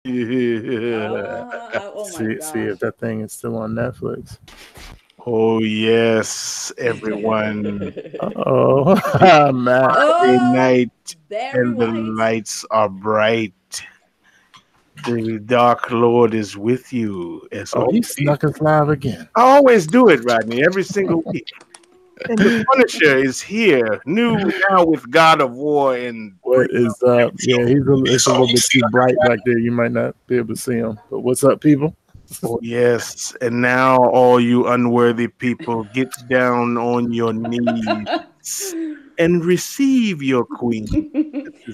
Oh my gosh. See if that thing is still on Netflix. Oh yes, everyone. Oh, Matt. Friday Oh, night Barry and the White. lights are bright. The Dark Lord is with you. As Oh, he always. snuck us live again. I always do it, Rodney, every single week. And the Punisher is here, new now with God of War and What is up? Yeah, it's a little bit too bright back there. You might not be able to see him. But what's up, people? oh yes, and now all you unworthy people get down on your knees and receive your queen.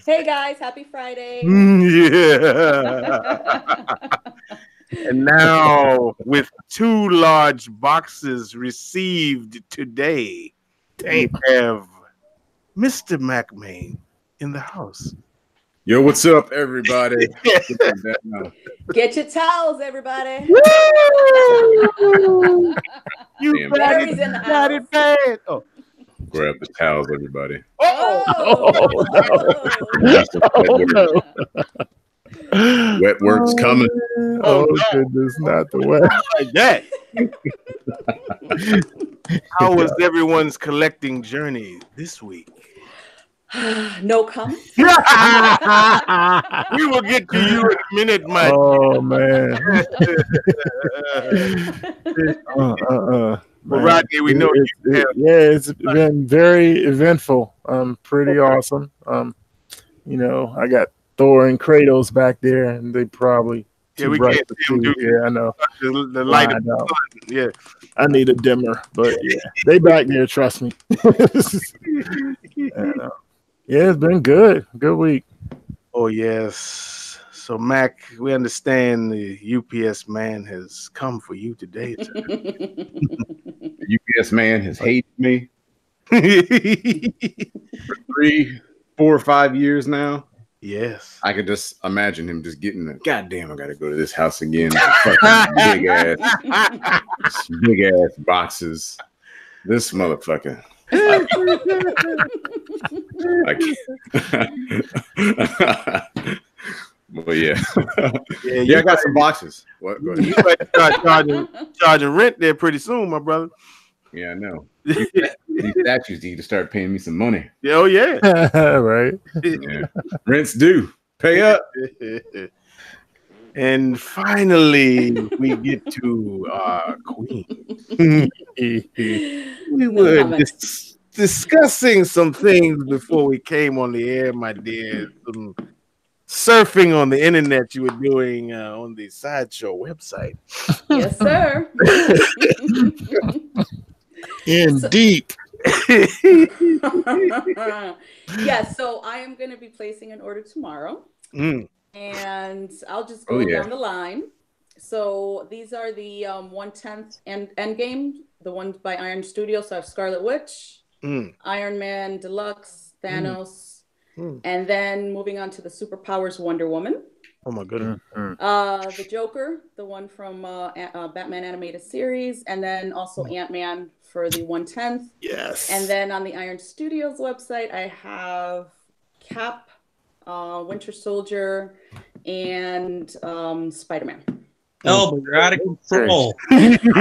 Hey guys, happy Friday. Yeah. And now with 2 large boxes received today, we have Mr. McMain in the house. Yo, what's up, everybody? Get your towels, everybody. You Damn. got Barry's it, in the got house. it bad. Oh. Grab the towels, everybody. Oh, Oh no! Wet work's coming. Oh, no. goodness, not the way. Like that. How was everyone's collecting journey this week? no comment. We will get to you in a minute, Mike. Oh man. Well, Rodney, we know it's been very eventful. Pretty awesome. I got Thor and Kratos back there, and they probably we can't see them. Yeah, I know. The light of the sun. Yeah, I need a dimmer, but yeah, they back there. Trust me. Yeah, it's been good. Good week. Oh yes. So Mac, we understand the UPS man has come for you today. The UPS man has hated me for 3, 4, 5 years now. Yes. I could just imagine him just getting the goddamn. I gotta go to this house again. Big ass boxes. This motherfucker. I can't. But yeah, I got some boxes. What? Go ahead. You better start charging rent there pretty soon, my brother. Yeah, I know. These statues need to start paying me some money. Oh yeah, right. Yeah. Rent's due. Pay up. And finally, we get to our queen. We were discussing some things before we came on the air, my dear. Some surfing on the internet you were doing on the Sideshow website. Yes, sir. Indeed. Yes, so I am going to be placing an order tomorrow. And I'll just go down the line. So these are the 1/10 Endgame, the ones by Iron Studios. So I have Scarlet Witch, Iron Man Deluxe, Thanos, and then moving on to the Superpowers Wonder Woman. Oh my goodness. The Joker, the one from Batman Animated Series, and then also Ant-Man for the 1/10. Yes. And then on the Iron Studios website, I have Cap, Winter Soldier, and Spider-Man. Oh, but you're out of control. Just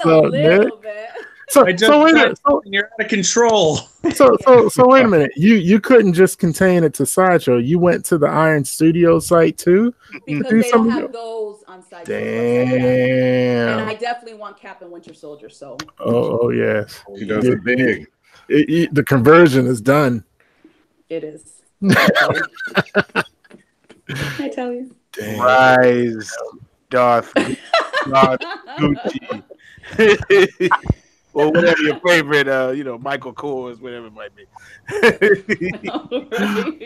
a little bit. So wait a minute. You're out of control. So wait a minute. You couldn't just contain it to Sideshow. You went to the Iron Studio site too? Because they don't have those on Sideshow. Damn. And I definitely want Cap and Winter Soldier. So. Oh yes. He does it big. The conversion is done. It is. I tell you. Damn. Rise, Darth Gucci. Or whatever your favorite, Michael Kors, whatever it might be.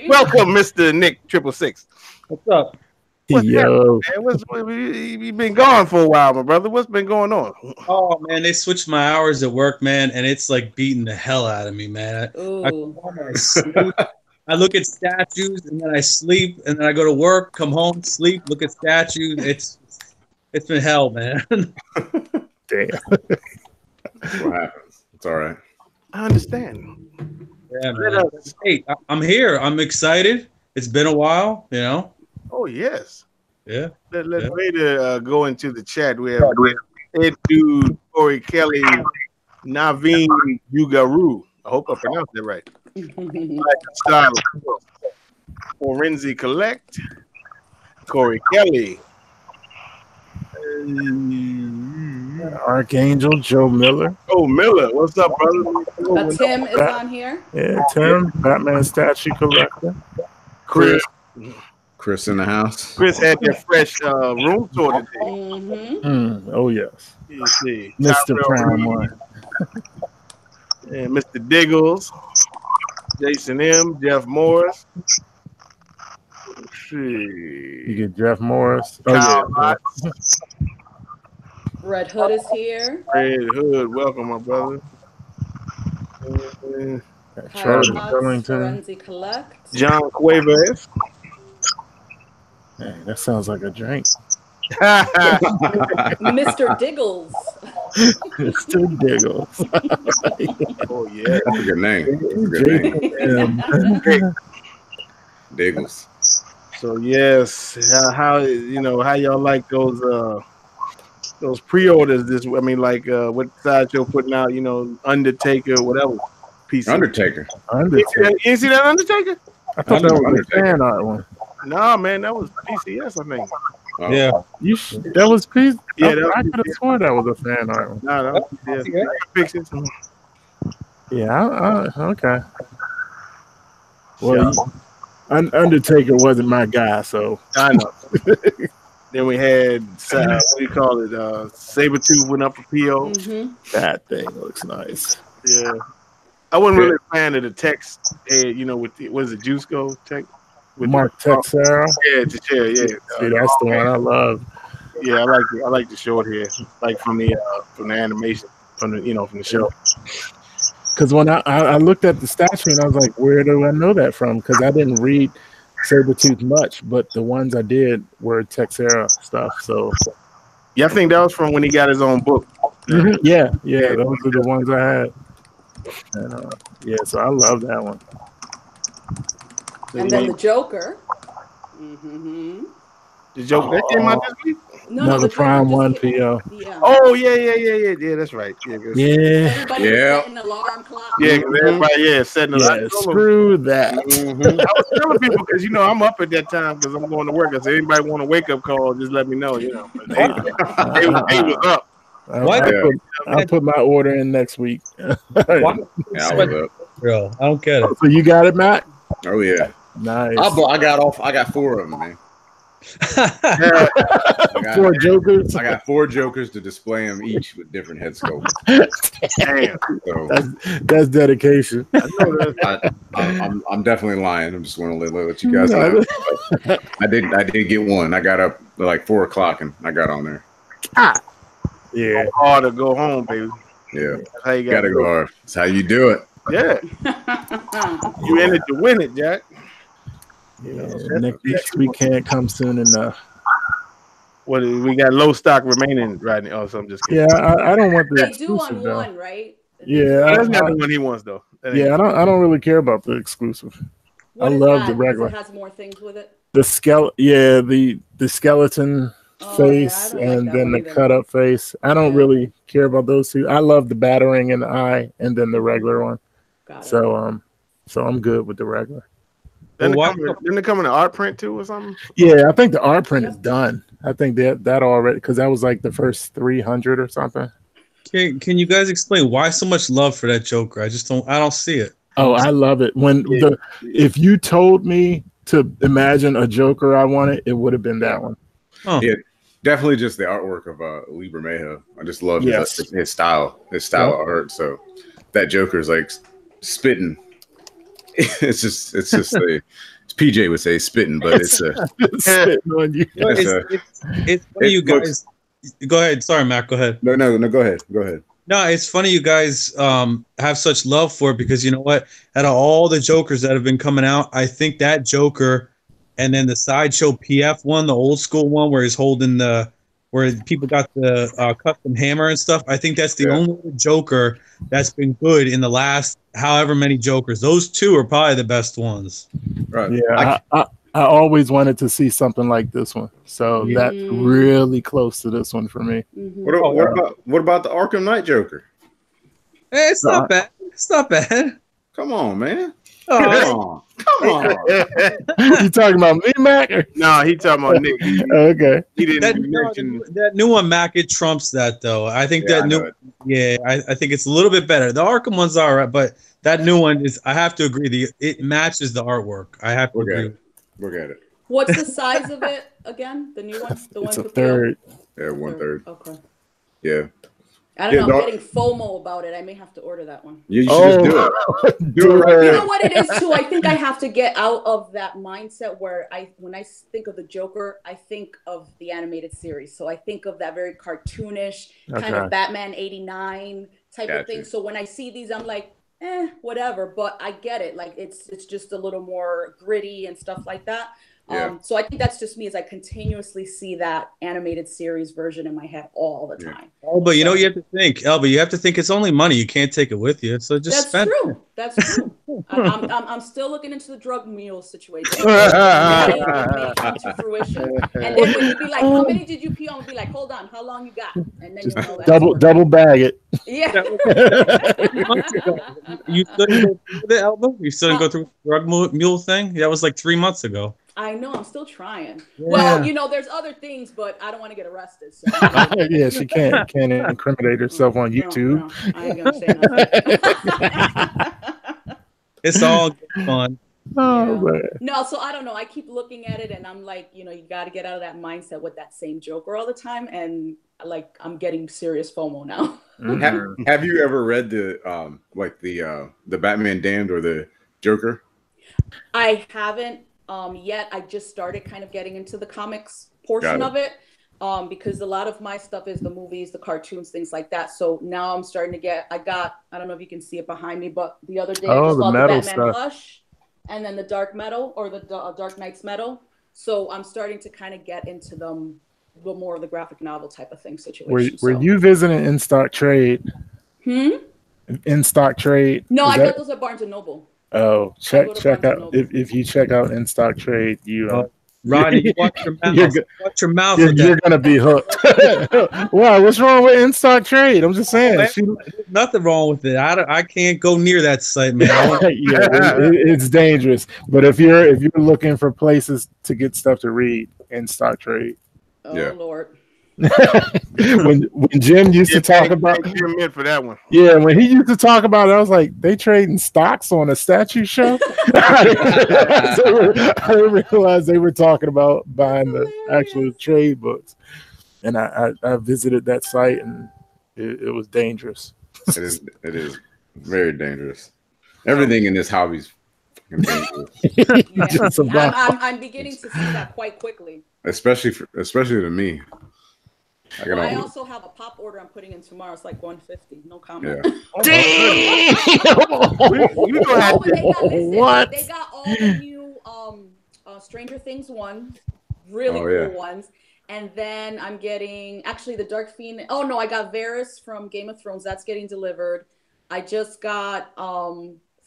Welcome, Mr. Nick 666. What's up? Yo. You've been gone for a while, my brother. What's been going on? Oh man, they switched my hours at work, man, and it's like beating the hell out of me, man. I look at statues and then I sleep, and then I go to work, come home, sleep, look at statues. It's been hell, man. Damn. That's what happens. It's all right. I understand. Yeah, man. Hey, I'm here. I'm excited. It's been a while, you know. Oh yes. Yeah. Let's later go into the chat. We have Ed Dude, Corey Kelly, Naveen Yugaru. I hope I pronounced that right. Forensic Collect, Corey Kelly, Archangel Joe Miller. Oh, Miller, what's up, brother? Tim is on here. Yeah, Tim, Batman statue collector. Chris in the house. Chris had that fresh room tour today. Oh yes. You see, Mr. Prime One. And Mr. Diggles, Jason M, Jeff Morris. You get Jeff Morris. Red Hood is here. Red Hood, welcome, my brother. Charles Burlington. Forensic Collect. John Cuevas. Hey, that sounds like a drink. Mr. Diggles. Mr. Diggles. Oh yeah, that's a good name. That's a good name. Diggles. So yes, how y'all like those pre-orders? What Sideshow putting out? Undertaker, whatever. PC. Undertaker. You see that Undertaker? I thought that was a fan art one. Nah, man, that was PCS, I think. Oh. Yeah, that was PC. Yeah, I could have sworn that was a fan art one. Nah, that was PCS. Yeah, okay. Well, Undertaker wasn't my guy, so I know. Then we had what do you call it? Sabretooth went up for PO. That thing looks nice. Yeah, I wasn't really a fan of the text head. With what is it, Juice Go tech? With Mark Texera. Yeah. See, that's the one I love. Yeah, I like the short hair, like from the animation, from the show. Because when I looked at the statue and I was like, where do I know that from? Because I didn't read Sabretooth much, but the ones I did were Texera stuff. So yeah, I think that was from when he got his own book. Yeah, those are the ones I had. And so I love that one. And then the Joker. The Joker that came out this week? No, the Prime One PO. Yeah. Oh yeah. That's right. Everybody setting the alarm clock. Yeah, because everybody setting the alarm. Screw that. I was telling people because I'm up at that time because I'm going to work. I said anybody want a wake up call, just let me know. They was up. I'll put my order in next week. Yeah, I was up. Bro, I don't get it. So you got it, Matt? Oh yeah. Nice. I got 4 of them, man. 4 Jokers. I got 4 Jokers to display them each with different head sculpts. Damn. So, that's dedication. I'm definitely lying. I'm just want to let you guys know. I did get one. I got up at like 4 o'clock and I got on there. Yeah. Hard to go home, baby. Yeah. That's how you gotta go hard. That's how you do it. Yeah. You in it to win it, Jack. Next week can't come soon enough. What we got low stock remaining right now. Oh, so I'm just kidding. Yeah, I don't want the They exclusive do on though. one, right? Yeah, that's not the one he wants though. I don't really care about the exclusive. What I is love that? the regular. It has more things with it. The skeleton face and then the cut up face. I don't really care about those two. I love the battering in the eye and then the regular one. So I'm good with the regular. Didn't they come in an art print too or something? Yeah, I think the art print is done. I think that already, because that was like the first 300 or something. Can you guys explain why so much love for that Joker? I don't see it. Oh, I love it. If you told me to imagine a Joker I wanted, it would have been that one. Oh. Yeah, definitely just the artwork of Lee Bermejo. I just love his style of art. So that Joker's like spitting. It's just as PJ would say, spitting, but it's spitting on you. It's funny you guys. Go ahead. Sorry, Matt. Go ahead. No. Go ahead. No, it's funny you guys have such love for it because you know what? Out of all the Jokers that have been coming out, I think that Joker and then the Sideshow PF one, the old school one where he's holding the where people got the custom hammer and stuff. I think that's the only Joker that's been good in the last however many Jokers. Those two are probably the best ones. Right. Yeah, I always wanted to see something like this one, so that's really close to this one for me. What about the Arkham Knight Joker? Hey, it's not bad. It's not bad. Come on, man. Come on. You talking about me, Mac? No, he talking about Nick. Okay. He didn't mention that new one. Mac, it trumps that though. I think that new. Yeah, I think it's a little bit better. The Arkham one's all right, but that new one is. I have to agree. It matches the artwork. I have to agree. Look at it. What's the size of it again? The new one? The it's one a third. Yeah, 1/3. Okay. Yeah. I don't know. I'm getting FOMO about it. I may have to order that one. You should just do it. Do it right. You know what it is too? I think I have to get out of that mindset where when I think of the Joker, I think of the animated series. So I think of that very cartoonish kind of Batman '89 type of thing. So when I see these, I'm like, whatever. But I get it. Like it's just a little more gritty and stuff like that. Yeah. So I think that's just me as I continuously see that animated series version in my head all the time. But you know, you have to think, Elba, you have to think it's only money. You can't take it with you. So just spend it. That's true. I'm still looking into the drug mule situation. It may come to fruition. And then when you be like, how many did you pee on? We'll be like, hold on, how long you got? And then you know double bag it. Yeah. You still didn't go through the Elba? You still didn't go through the drug mule thing? That was like 3 months ago. I know, I'm still trying. Yeah. Well, you know, there's other things, but I don't want to get arrested. So. Yeah, she can't incriminate herself on YouTube. No, I ain't gonna say nothing. It's all good fun. Oh, man. No, so I don't know. I keep looking at it and I'm like, you know, you got to get out of that mindset with that same Joker all the time. And like, I'm getting serious FOMO now. Have you ever read the Batman Damned or the Joker? I haven't. Yet I just started kind of getting into the comics portion of it because a lot of my stuff is the movies, the cartoons, things like that. So now I'm starting to get, I don't know if you can see it behind me, but the other day I saw the Batman stuff. Plush and then the Dark Metal or the Dark Knight's Metal. So I'm starting to kind of get into them, the more of the graphic novel type of thing situation. Were you visiting In Stock Trade? In Stock Trade? No, I got those at Barnes & Noble. Oh, check out if you check out In Stock Trade, you Rodney, watch your mouth. Watch your mouth. You're gonna be hooked. Wow, what's wrong with In Stock Trade? I'm just saying. There's nothing wrong with it. I can't go near that site, man. It's dangerous. But if you're looking for places to get stuff to read, In Stock Trade. Oh Lord. when Jim used to talk about for that one. Yeah, when he used to talk about it, I was like, they trading stocks on a statue show. I didn't realize they were talking about buying the actual trade books. And I visited that site and it was dangerous. It is very dangerous. Everything in this hobby is dangerous. I'm beginning to see that quite quickly. Especially to me. I also have a pop order I'm putting in tomorrow. It's like $150. No comment. Yeah. What? They got all the new Stranger Things ones, really cool ones. And then I'm getting actually the Dark Phoenix. Oh no, I got Varys from Game of Thrones. That's getting delivered. I just got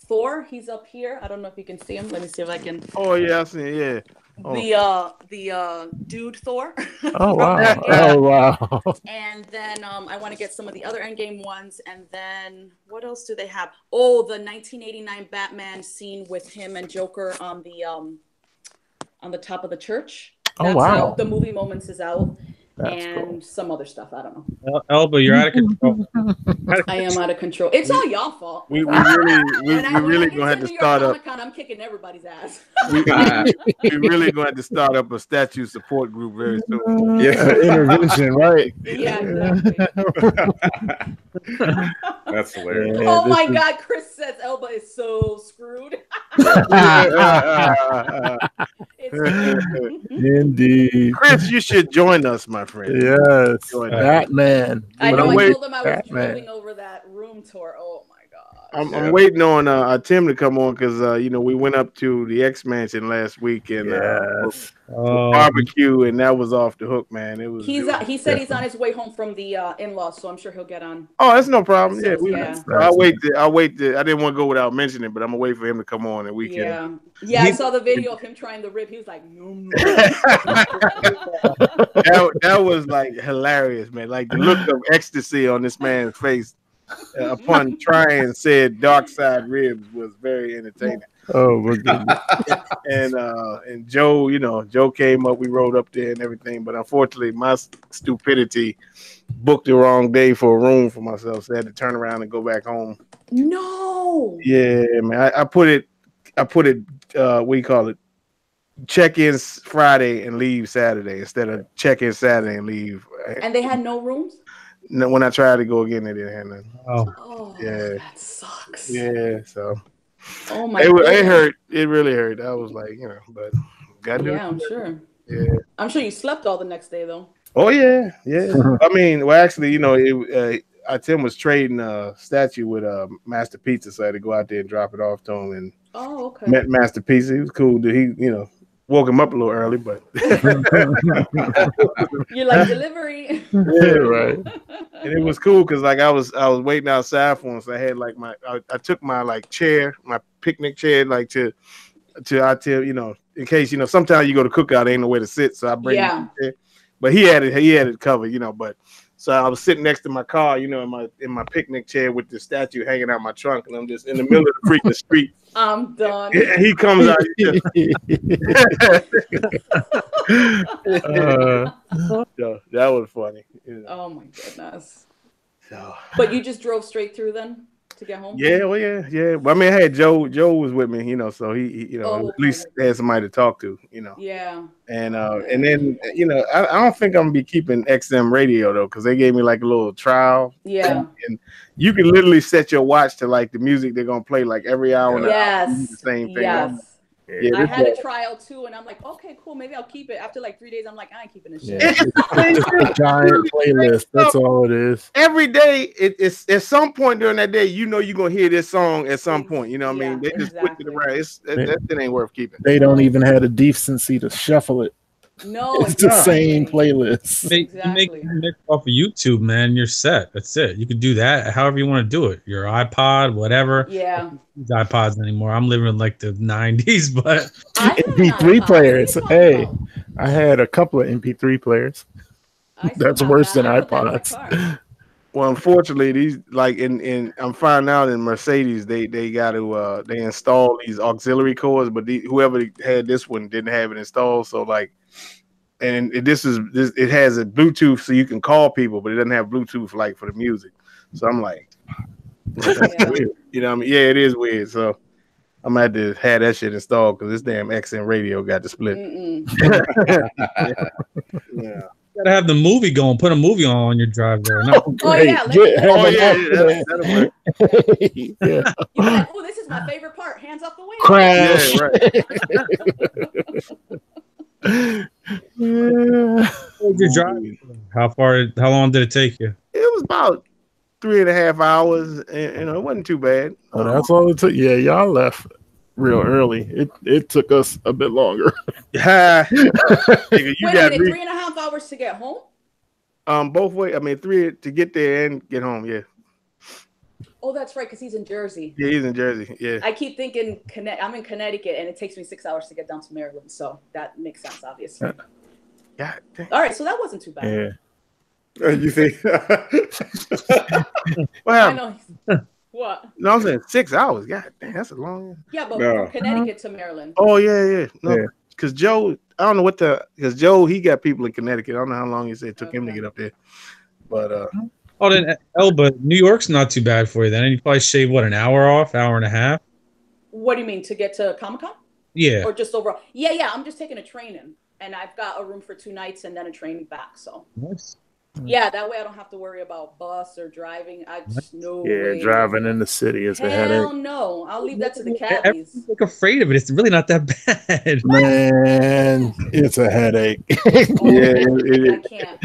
Thor. He's up here. I don't know if you can see him. Let me see if I can. Oh yeah, I see it. Yeah. The dude Thor. Oh wow! Oh wow! And then I want to get some of the other Endgame ones. And then what else do they have? Oh, the 1989 Batman scene with him and Joker on the top of the church. That's out. The movie Moments is out. That's cool. Some other stuff. I don't know. Elba, you're out of control. I am out of control. It's all y'all fault. We really gonna have to start up. I'm kicking everybody's ass. we really gonna have to start up a statue support group very soon. Intervention, right? Yeah, exactly. That's hilarious. Yeah, oh my God, Chris says Elba is so screwed. Indeed. Chris, you should join us, my friend. Yes. Batman. I know. I told him I was drooling over that room tour. Oh my God. I'm waiting on Tim to come on because we went up to the X Mansion last week and barbecue, and that was off the hook, man. It was. He said he's on his way home from the in-laws, so I'm sure he'll get on. Oh, that's no problem. So, I'll wait. I didn't want to go without mentioning it, but I'm gonna wait for him to come on and we can. Yeah. I saw the video of him trying the rib. He was like, no. That was like hilarious, man. Like the look of ecstasy on this man's face upon trying said dark side ribs was very entertaining. Oh my goodness. and Joe came up, we rode up there and everything, but unfortunately my stupidity booked the wrong day for a room for myself, so I had to turn around and go back home. No. Yeah, man. I put it what do you call it? Check-in Friday and leave Saturday instead of check-in Saturday and leave. And they had no rooms? No, when I tried to go again, they didn't have none. Oh yeah. That sucks. Yeah, so oh my God. It hurt. It really hurt. I was like, but got to do it. I'm sure. Yeah. I'm sure you slept all the next day though. Oh yeah. I mean, well actually, Tim was trading a statue with Master Pizza, so I had to go out there and drop it off to him and met Master Pizza. He was cool. He woke him up a little early, but you're like delivery. Yeah, right. And it was cool because like I was waiting outside for him, so I had like I took my chair, my picnic chair, like to in case sometimes you go to cookout, ain't nowhere to sit, so I bring him chair. But he had it covered, but. So I was sitting next to my car, in my picnic chair with the statue hanging out my trunk, and I'm just in the middle of the freaking street. I'm done. And he comes out. That was funny. Oh my goodness. So, but you just drove straight through then to get home? Yeah, well, yeah. But I mean, I had Joe. Joe was with me, so he at least had somebody to talk to, Yeah. And then I don't think I'm gonna be keeping XM radio though, because they gave me like a little trial. Yeah. And you can literally set your watch to like the music they're gonna play like every hour. Yes. The same thing. Yes. Yeah, I had a trial too, and I'm like, okay, cool, maybe I'll keep it. After like 3 days, I'm like, I ain't keeping this shit. It's a giant playlist. That's all it is. Every day, it's at some point during that day, you're gonna hear this song at some point. You know what I mean? They just put it around. That ain't worth keeping. They don't even have the decency to shuffle it. No, it's the same playlist. You make it off of YouTube, man. You're set. That's it. You can do that however you want to do it. Your iPod, whatever. Yeah. These iPods anymore. I'm living in like the 90s, but MP3 players. Hey, I had a couple of MP3 players. That's worse than iPods. Well, unfortunately, these like in I'm finding out in Mercedes they got to they install these auxiliary cords, but whoever had this one didn't have it installed. So like, and it has a Bluetooth so you can call people, but it doesn't have Bluetooth like for the music. So I'm like, that's weird. You know what I mean? Yeah, it is weird. So I'm gonna have to have that shit installed because this damn XM radio got to split. Yeah. Gotta have the movie going. Put a movie on your drive there. No. That'll work. Yeah. You're like, oh, this is my favorite part. Hands off the wheel. Crash. Yeah, right. Your drive? How long did it take you? It was about 3.5 hours, and it wasn't too bad. Oh, that's all it took. Yeah, y'all left real early. It took us a bit longer. Yeah. Wait a minute, 3.5 hours to get home? Both ways. I mean, 3 to get there and get home. Yeah. Oh, that's right, because he's in Jersey. Yeah, he's in Jersey. Yeah. I keep thinking I'm in Connecticut, and it takes me 6 hours to get down to Maryland, so that makes sense, obviously. Yeah. All right, so that wasn't too bad. Yeah. You think? Well, I know. What? No, I'm saying 6 hours. God damn, that's a long. Yeah, but from Connecticut to Maryland. Oh yeah. No, because Joe, I don't know because Joe, he got people in Connecticut. I don't know how long he said it took him to get up there, but then but New York's not too bad for you. Then you probably shave an hour off, hour and a half. What do you mean, to get to Comic-Con? Yeah. Or just overall? Yeah. I'm just taking a train in, and I've got a room for 2 nights and then a train back. So. Nice. Yeah, that way I don't have to worry about bus or driving. Driving in the city is a headache. Hell no, I'll leave that to the cabbies. Everyone's like afraid of it. It's really not that bad. Man, it's a headache. I can't.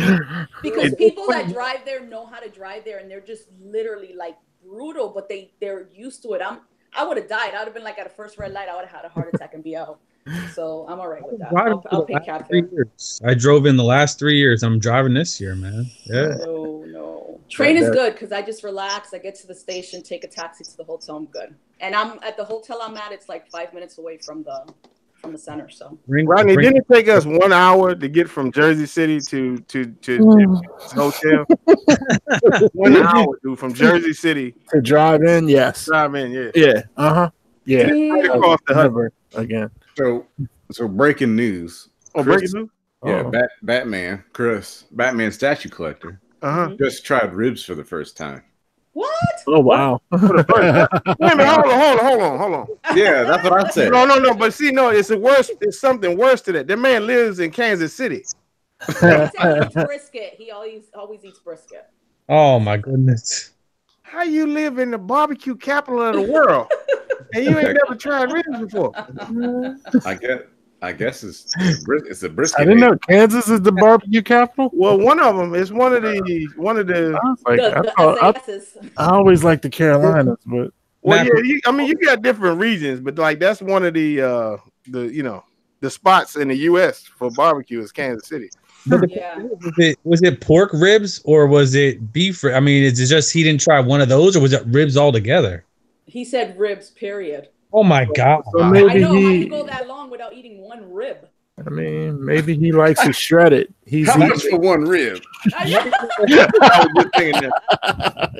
Because people that drive there know how to drive there, and they're just literally like brutal, but they're used to it. I would have died. I would have been like at a first red light. I would have had a heart attack and be out. So I'm all right with that. I'll pay cab fare. I drove in the last 3 years. I'm driving this year, man. Yeah. No. Train is good because I just relax. I get to the station, take a taxi to the hotel. I'm good. And I'm at the hotel I'm at. It's like 5 minutes away from the center. So Rodney, didn't it take us 1 hour to get from Jersey City to this hotel? 1 hour, dude, from Jersey City to drive in. Yes, drive in. Yeah, yeah, yeah. Across the Never again. So breaking news. Breaking news. Yeah, Batman statue collector. Just tried ribs for the first time. What? Oh wow! Wait a minute, hold on. Yeah, that's what I said. No. But see, no, it's worse. It's something worse to that. That man lives in Kansas City. He said he eats brisket. He always eats brisket. Oh my goodness! How you live in the barbecue capital of the world and you ain't never tried ribs before? I guess it's a brisket. I didn't know Kansas is the barbecue capital. Well, one of them is one of the. I always like the Carolinas, but you got different regions, but like that's one of the spots in the U.S. for barbecue is Kansas City. Was it pork ribs or was it beef? I mean, is it just he didn't try one of those, or was it ribs altogether? He said ribs. Period. Oh my God! So I know how you go that long without eating one rib. I mean, maybe he likes to shred it. How much for one rib?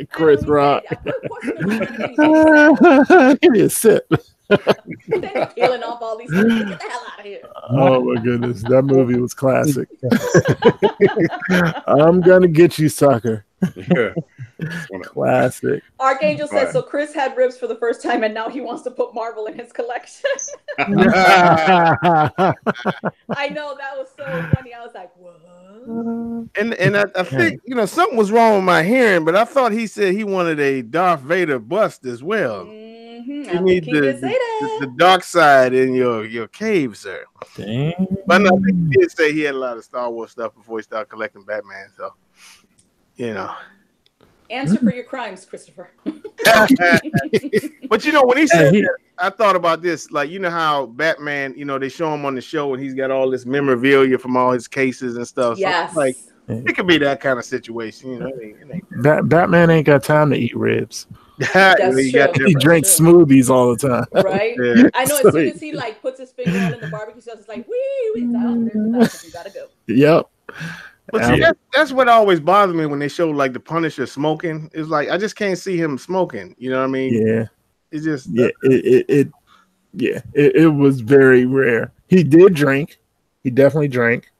Chris Rock. Give me a sip. Peeling off all these things. Get the hell out of here. Oh my goodness, that movie was classic. I'm gonna get you, sucker. Yeah. Classic. Archangel says so. Chris had ribs for the first time, and now he wants to put Marvel in his collection. I know, that was so funny. I was like, what? And I think something was wrong with my hearing, but I thought he said he wanted a Darth Vader bust as well. You need the dark side in your cave, sir. Dang. But no, I think he did say he had a lot of Star Wars stuff before he started collecting Batman. So, Answer for your crimes, Christopher. But when he said that, I thought about this. Like, how Batman, they show him on the show and he's got all this memorabilia from all his cases and stuff. So yes. Like, it could be that kind of situation. Batman ain't got time to eat ribs. That's true. He drinks smoothies all the time. Right? Yeah. I know as soon as he puts his finger out in the barbecue sauce, it's like, wee, there's you gotta go. Yep. But see, that's what always bothers me when they show like the Punisher smoking. It's like I just can't see him smoking. You know what I mean? Yeah. It's just it was very rare. He did drink. He definitely drank.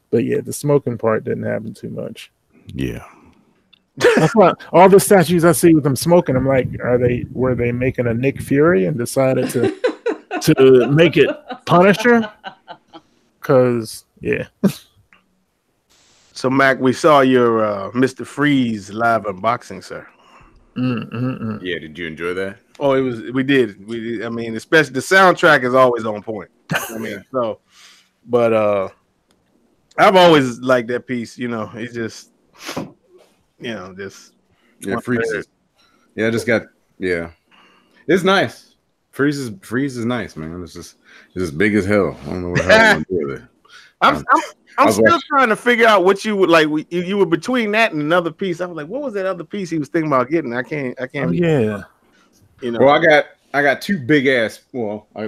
But yeah, the smoking part didn't happen too much. Yeah. That's why all the statues I see with them smoking, I'm like, were they making a Nick Fury and decided to make it Punisher? Because So Mac, we saw your Mr. Freeze live unboxing, sir. Yeah, did you enjoy that? Oh, we did. I mean, especially the soundtrack is always on point. I mean, but I've always liked that piece. It's just. Freeze. It's nice. Freeze is nice, man. It's just big as hell. I don't know what hell I'm gonna do with it. I'm still trying to figure out what you would like. You were between that and another piece. I was like, what was that other piece he was thinking about getting? I can't. Oh, yeah. Well, I got two big ass. Well, I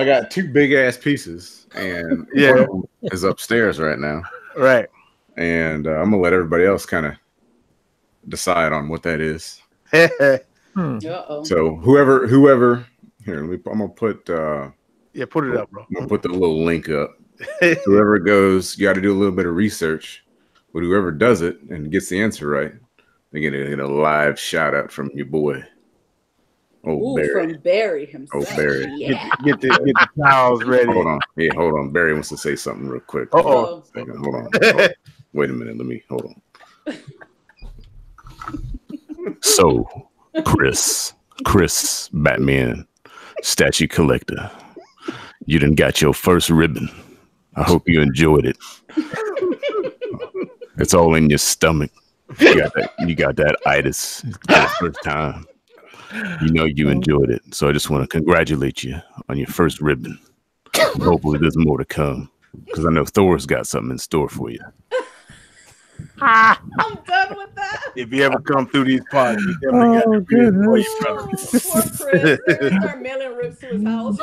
got two big ass pieces, and one of them is upstairs right now. Right. And I'm gonna let everybody else kind of decide on what that is. So whoever here, I'm gonna put put it up, bro. I'm gonna put the little link up. Whoever goes, you got to do a little bit of research, but whoever does it and gets the answer right, they get a live shout out from your boy. Barry. From Barry himself. Oh, Barry. Yeah. Get the towels ready. Hold on. Barry wants to say something real quick. Hold on. Wait a minute. Let me hold on. So, Chris, Batman, statue collector, you done got your first ribbon. I hope you enjoyed it. It's all in your stomach. You got that itis for the first time. You know you enjoyed it. So I just want to congratulate you on your first ribbon. Hopefully there's more to come. Because I know Thor's got something in store for you. I'm done with that. If you ever come through these parts, you definitely got to read for you, brother. Poor Chris. They're gonna start mailing ribs to his house.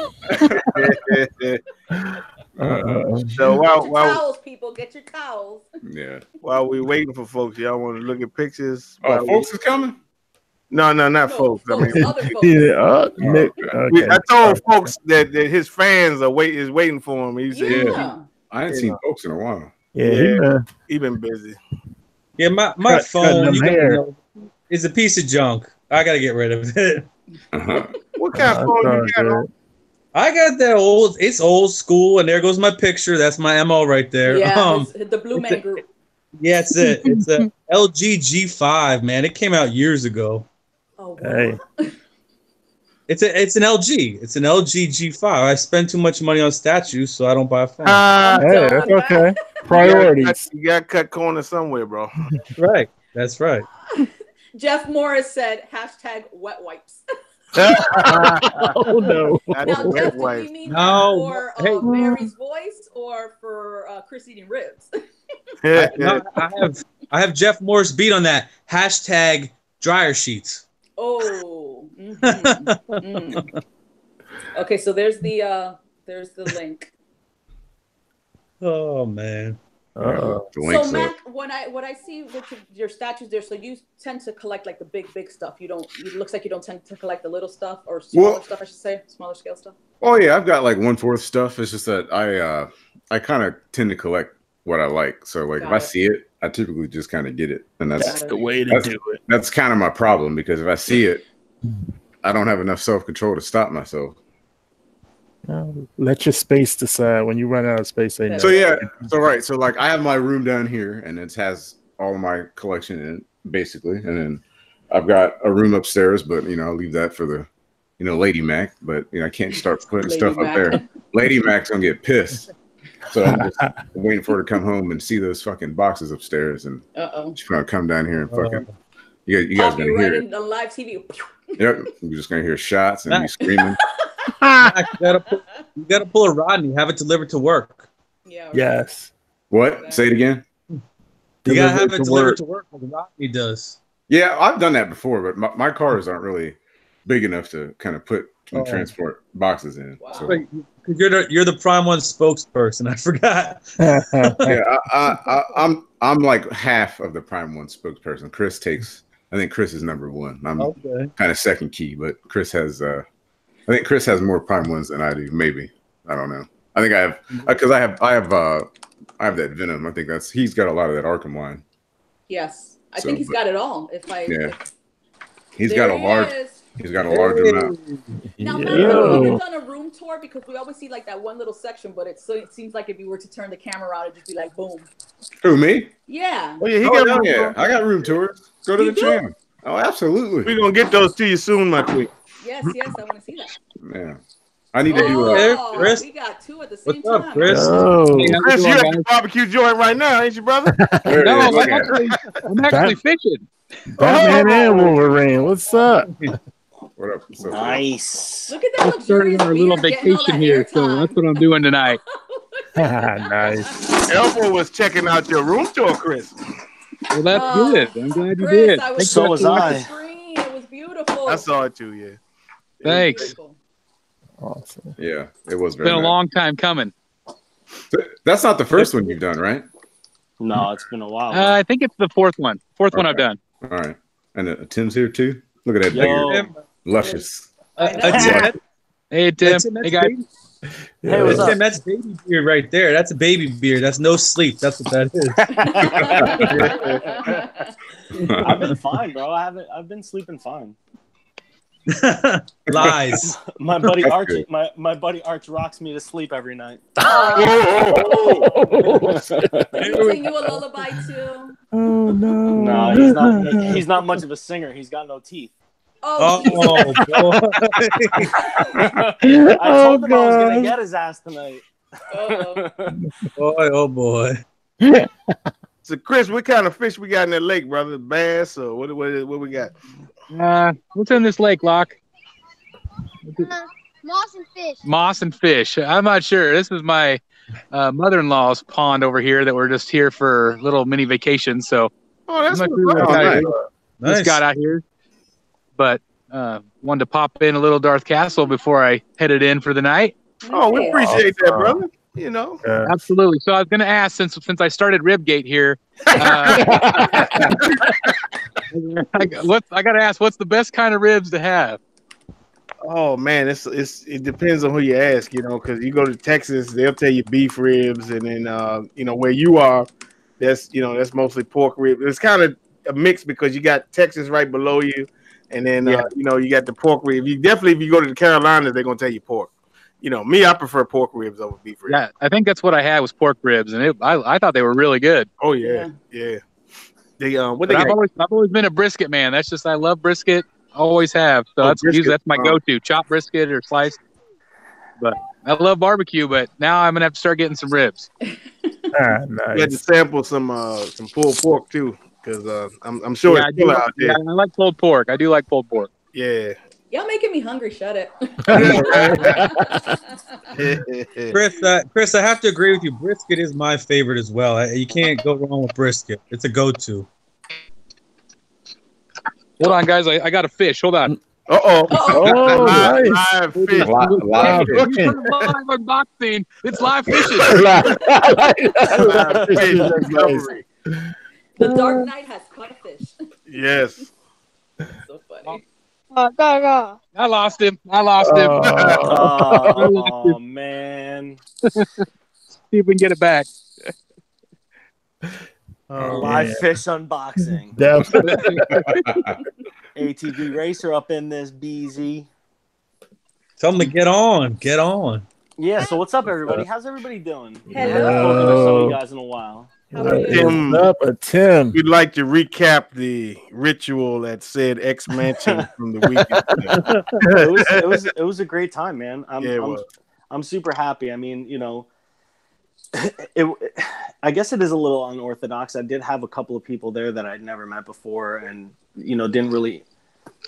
So while towels, people, get your towels. Yeah. While we're waiting for folks, y'all want to look at pictures? Oh, folks is coming? No, not folks. I mean, other folks. Nick, okay. I told folks that his fans are waiting for him. He said, I ain't seen folks in a while. Yeah, he been busy. Yeah, my phone is a piece of junk. I gotta get rid of it. What kind of phone you got? I got that old. It's old school, and there goes my picture. That's my MO right there. Yeah, the Blue Man Group. Yeah, it's it. It's a LG G5, man. It came out years ago. Oh, wow. Hey. It's an LG. It's an LG G5. I spend too much money on statues, so I don't buy a phone. Hey, that's okay. Priorities. You got to cut corners somewhere, bro. Right. That's right. Jeff Morris said #wet wipes. Oh no! Now, Jeff, do you mean for Mary's voice or for Chris eating ribs? I have Jeff Morris beat on that #dryer sheets. Oh. Okay, so there's the link. Oh man. So Mac, when I see with your statues there, so you tend to collect like the big stuff. You don't. It looks like you don't tend to collect the little stuff or smaller stuff. I should say smaller scale stuff. Oh yeah, I've got like 1/4 stuff. It's just that I kind of tend to collect what I like. So like if I see it, I typically just kind of get it, and that's the way to do it. That's kind of my problem because if I see it, I don't have enough self-control to stop myself. Let your space decide when you run out of space. So so like I have my room down here, and it has all of my collection in it, basically, and then I've got a room upstairs, but I'll leave that for the Lady Mac, but I can't start putting stuff up there. Lady Mac's gonna get pissed, so I'm just waiting for her to come home and see those fucking boxes upstairs, and she's gonna come down here and fucking you guys gonna hear it on live TV. Yep, you're just gonna hear shots and me screaming. You gotta pull a Rodney, have it delivered to work. Yeah. Right. Yes. What? Say it again. You gotta have it delivered to work like Rodney does. Yeah, I've done that before, but my cars aren't really big enough to kind of put and transport boxes in. Wow. So. You're the Prime One spokesperson. I forgot. Yeah, I'm like half of the Prime One spokesperson. I think Chris is number one. I'm kind of second key, but Chris has I think Chris has more Prime Ones than I do. Maybe, I don't know. I think I have because I have that Venom. I think he's got a lot of that Arkham line. Yes, I think he's got it all. He's got a large amount. Now, have you done a room tour? Because we always see like that one little section, but it seems like if you were to turn the camera on, it'd just be like boom. Who, me? Yeah. Oh yeah, I got room tours. Go to the channel. Oh, absolutely. We're gonna get those to you soon, my queen. Yes, I want to see that. Yeah. I need to do Chris. We got two at the same time. What's up, Chris? Chris, you're at the barbecue joint right now, ain't you, brother? No, I'm actually fishing. Batman and Wolverine. What's up? What up? Nice. Look at that. We're starting our little vacation here, so that's what I'm doing tonight. Nice. Elmo was checking out your room tour, Chris. Well, that's good. I'm glad you Chris, did. So was I. It was beautiful. I saw it too, yeah. Thanks. Awesome. Yeah, it was It's been a long time coming. That's not the first one you've done, right? No, it's been a while. I think it's the fourth one. Fourth one I've done. All right. And Tim's here too. Look at that beard. Luscious. Hey, Tim. Hey, guys. Hey, what's up? Tim, that's baby beard right there. That's a baby beard. That's no sleep. That's what that is. I've been fine, bro. I've been sleeping fine. Lies. My buddy Arch, my buddy Arch rocks me to sleep every night. Sing you a lullaby too. Oh no! No, he's not much of a singer. He's got no teeth. Oh, boy. I told him I was gonna get his ass tonight. Boy, oh boy. So, Chris, what kind of fish we got in that lake, brother? Bass or what we got? What's in this lake, Locke? Moss and fish. Moss and fish. I'm not sure. This is my mother-in-law's pond over here that we're just here for little mini vacations. So that's nice. Just got out here, but wanted to pop in a little Darth Castle before I headed in for the night. Oh, we appreciate that, brother. You know, absolutely. So I was going to ask, since I started Ribgate here, I got to ask, what's the best kind of ribs to have? Oh man, it depends on who you ask, you know, because you go to Texas, they'll tell you beef ribs, and then you know, where you are, that's mostly pork ribs. It's kind of a mix because you got Texas right below you, and then you know, you got the pork rib. If you go to the Carolinas, they're gonna tell you pork. You know, me, I prefer pork ribs over beef ribs. Yeah, I think that's what I had was pork ribs, and I thought they were really good. Oh yeah. They I've always been a brisket man. That's just, I love brisket, always have. So that's my go-to, chopped brisket or sliced. But I love barbecue, but now I'm gonna have to start getting some ribs. Nice. You had to sample some pulled pork too, because I'm sure it's still out there. Yeah, I like pulled pork. I do like pulled pork. Yeah. Y'all making me hungry. Shut it. Chris, I have to agree with you. Brisket is my favorite as well. You can't go wrong with brisket. It's a go-to. Hold on, guys. I got a fish. Hold on. Oh, nice. Live fish. Live cooking. Live unboxing. It's live fishing. The Dark Knight has caught a fish. Yes. So funny. Go. I lost him. Oh man. See if we can get it back. Live fish unboxing. ATV Racer up in this BZ. Tell them to get on. Get on. Yeah, so what's up, everybody? How's everybody doing? Hello. I haven't spoken to some of you guys in a while. Tim. We'd like to recap the ritual at said X Mansion from the weekend. it was a great time, man. I'm super happy. I mean, you know, I guess it is a little unorthodox. I did have a couple of people there that I'd never met before, and you know, didn't really,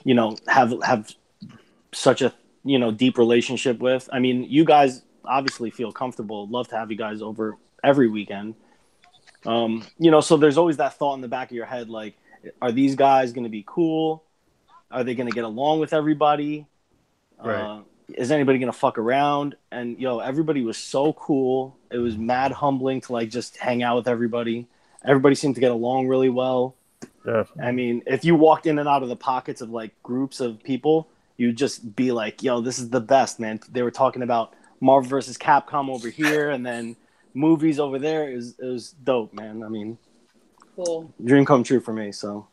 you know, have such a, you know, deep relationship with. I mean, you guys obviously feel comfortable. Love to have you guys over every weekend. You know, so there's always that thought in the back of your head, like, are these guys going to be cool? Are they going to get along with everybody? Right. Is anybody going to fuck around? And everybody was so cool. It was mad humbling to like just hang out with everybody. Everybody seemed to get along really well. Definitely. I mean, if you walked in and out of the pockets of like groups of people, you'd just be like, this is the best, man. They were talking about Marvel versus Capcom over here, and then movies over there. It was dope, man. I mean, cool. Dream come true for me. So,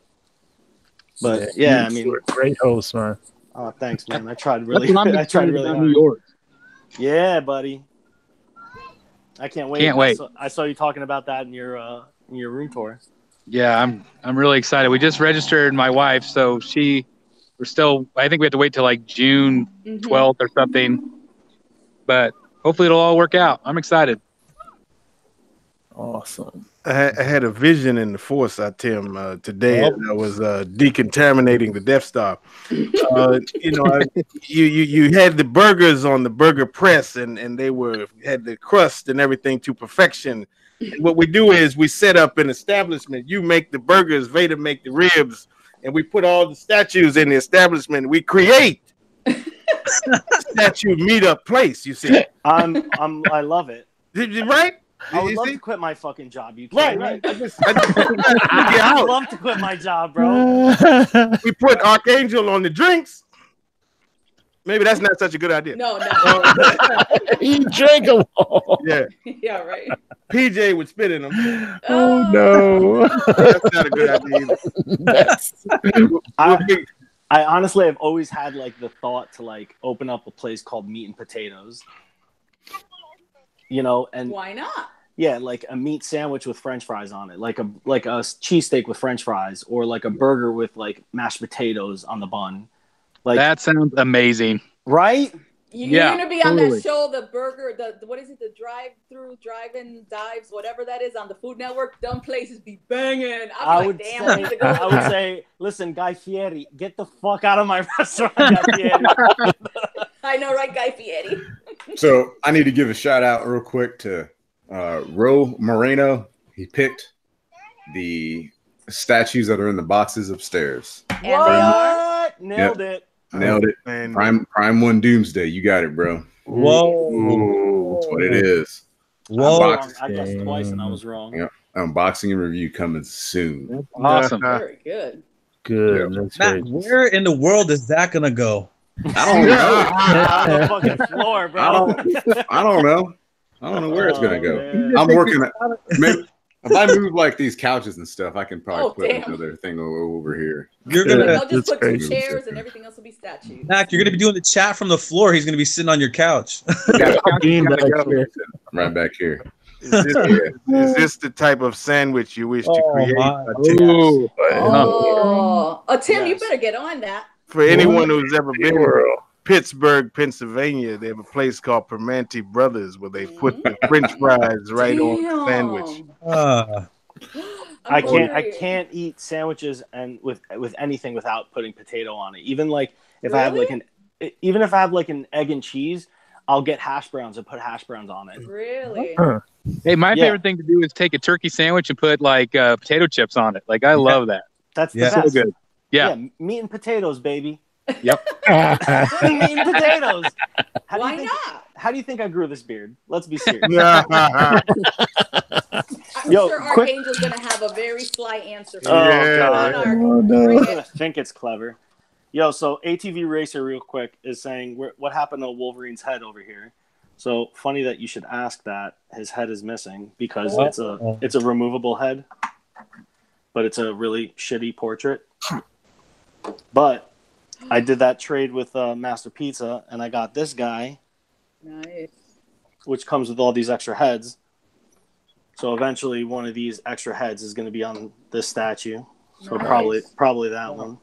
but yeah, I mean, great host, man. Oh, thanks, man. I tried really. I tried really hard. New York. Yeah, buddy. I can't wait. Can't wait. I saw you talking about that in your room tour. Yeah, I'm really excited. We just registered my wife, so we're still. I think we have to wait till like June 12th or something. But hopefully it'll all work out. I'm excited. Awesome. I had a vision in the Force, Tim, today. I was decontaminating the Death Star. You know, you had the burgers on the burger press, and they had the crust and everything to perfection. And what we do is we set up an establishment. You make the burgers, Vader make the ribs, and we put all the statues in the establishment. We create statue meetup place. You see, I love it. Right? I would love to quit my fucking job. You right? I would love to quit my job, bro. We put Archangel on the drinks. Maybe that's not such a good idea. No. He drank them all. Yeah. Yeah, right. PJ would spit in them. Oh no, that's not a good idea either. I honestly have always had like the thought to like open up a place called Meat and Potatoes. You know, and why not? Yeah, like a meat sandwich with French fries on it, like a cheesesteak with French fries, or like a burger with like mashed potatoes on the bun. Like that sounds amazing, right? You're gonna be on that show, the burger, the what is it, the drive-in dives, whatever that is on the Food Network. Dumb places be banging. I would say, listen, Guy Fieri, get the fuck out of my restaurant, Guy Fieri. I know, right, Guy Fieri. So I need to give a shout out real quick to Ro Moreno. He picked the statues that are in the boxes upstairs. And they are? Nailed it. Nailed it. Prime 1 Doomsday. You got it, bro. Whoa. That's what it is. Whoa. I guessed twice and I was wrong. Yep. Unboxing and review coming soon. Awesome. Very good. Good. Yeah. Matt, where in the world is that going to go? I don't know. On the fucking floor, bro. I don't know. I don't know where it's going to go. I'm working maybe, if I move like these couches and stuff, I can probably put another thing over here. They'll just put 2 chairs and everything else will be statues. Mac, you're going to be doing the chat from the floor. He's going to be sitting on your couch. Right back here. Is this the type of sandwich you wish to create? Tim, you better get on that. For anyone who's ever been to Pittsburgh, Pennsylvania, they have a place called Permanente Brothers where they put the French fries right on the sandwich. I can't eat sandwiches and with anything without putting potato on it. Even like if I have like an egg and cheese, I'll get hash browns and put hash browns on it. Really? Hey, my favorite thing to do is take a turkey sandwich and put like potato chips on it. Like I love that. That's the best. So good. Yeah, meat and potatoes, baby. Yep. Meat and potatoes. Why not? How do you think I grew this beard? Let's be serious. I'm sure Archangel's going to have a very sly answer for God. I think it's clever. So ATV Racer real quick is saying, what happened to Wolverine's head over here? So funny that you should ask that. His head is missing because it's a removable head, but it's a really shitty portrait. But I did that trade with Master Pizza, and I got this guy. Nice. Which comes with all these extra heads. So eventually one of these extra heads is going to be on this statue. So probably that one.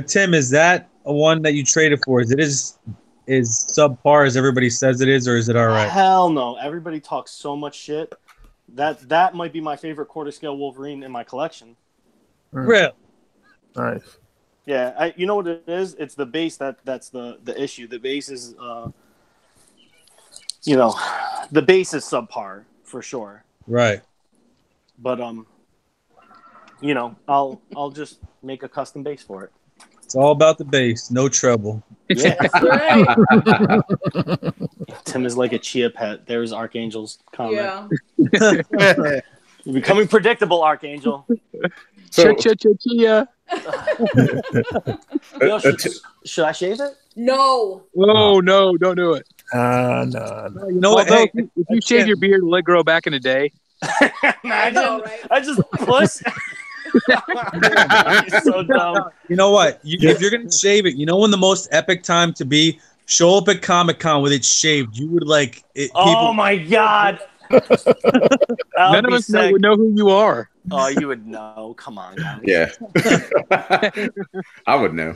Tim, is that a one that you traded for? Is it is subpar as everybody says it is, or is it all right? Hell no. Everybody talks so much shit. That might be my favorite quarter scale Wolverine in my collection. Really? Nice. Yeah, you know what it is? It's the base that's the issue. The base is the base is subpar for sure. Right. But I'll just make a custom base for it. It's all about the base, no trouble. Yeah. Right. Tim is like a chia pet. There's Archangel's comment. Yeah. You're becoming predictable, Archangel. Chia. Should I shave it? No. Oh no! Don't do it. No. You know what? Hey, if you shave your beard and let it grow back in a day. I know, right? I just push. You're so dumb. You know what? If you're gonna shave it, you know when the most epic time to be? Show up at Comic-Con with it shaved. You would like it. Oh my god! None of us would know who you are. Oh, you would know. Come on, guys. Yeah. I would know.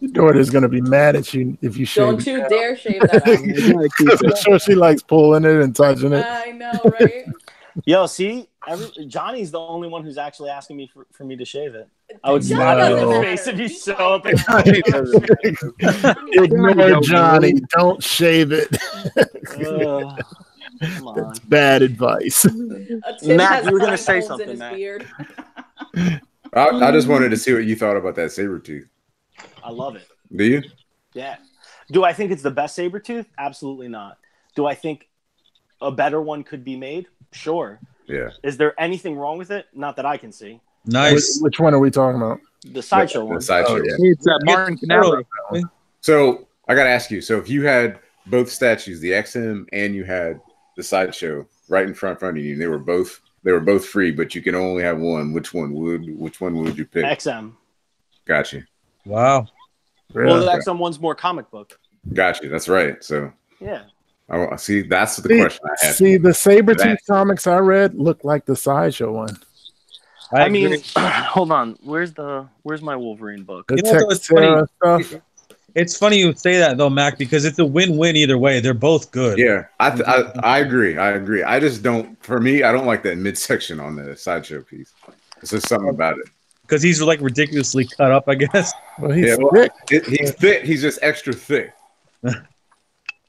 Your daughter's gonna be mad at you if you shave. Don't you dare shave that. I'm sure she likes pulling it and touching it. I know, right? Yo, see, Johnny's the only one who's actually asking me for me to shave it. I would slap him in the face if you show up. Ignore Johnny. Don't shave it. Come on. That's bad advice. Matt, you were going to say something, Matt. I just wanted to see what you thought about that Sabretooth. I love it. Do you? Yeah. Do I think it's the best Sabretooth? Absolutely not. Do I think a better one could be made? Sure. Yeah. Is there anything wrong with it? Not that I can see. Nice. Which one are we talking about? The sideshow one. The sideshow, yeah. It's Martin Canelli. So I got to ask you. So if you had both statues, the XM and you had the sideshow right in front of you, they were both free, but you can only have one. Which one would you pick? XM. Gotcha. Wow. Well, the XM one's more comic book. Gotcha. That's right. So yeah. I see. That's the question I had. See, the Sabretooth comics I read look like the sideshow one. I mean, hold on. Where's my Wolverine book? The Texera stuff. It's funny you say that though, Mac, because it's a win-win either way. They're both good. Yeah, I agree. I agree. I just don't. For me, I don't like that midsection on the sideshow piece. It's just something about it. Because he's like ridiculously cut up, I guess. Well, he's thick. He's thick. He's just extra thick.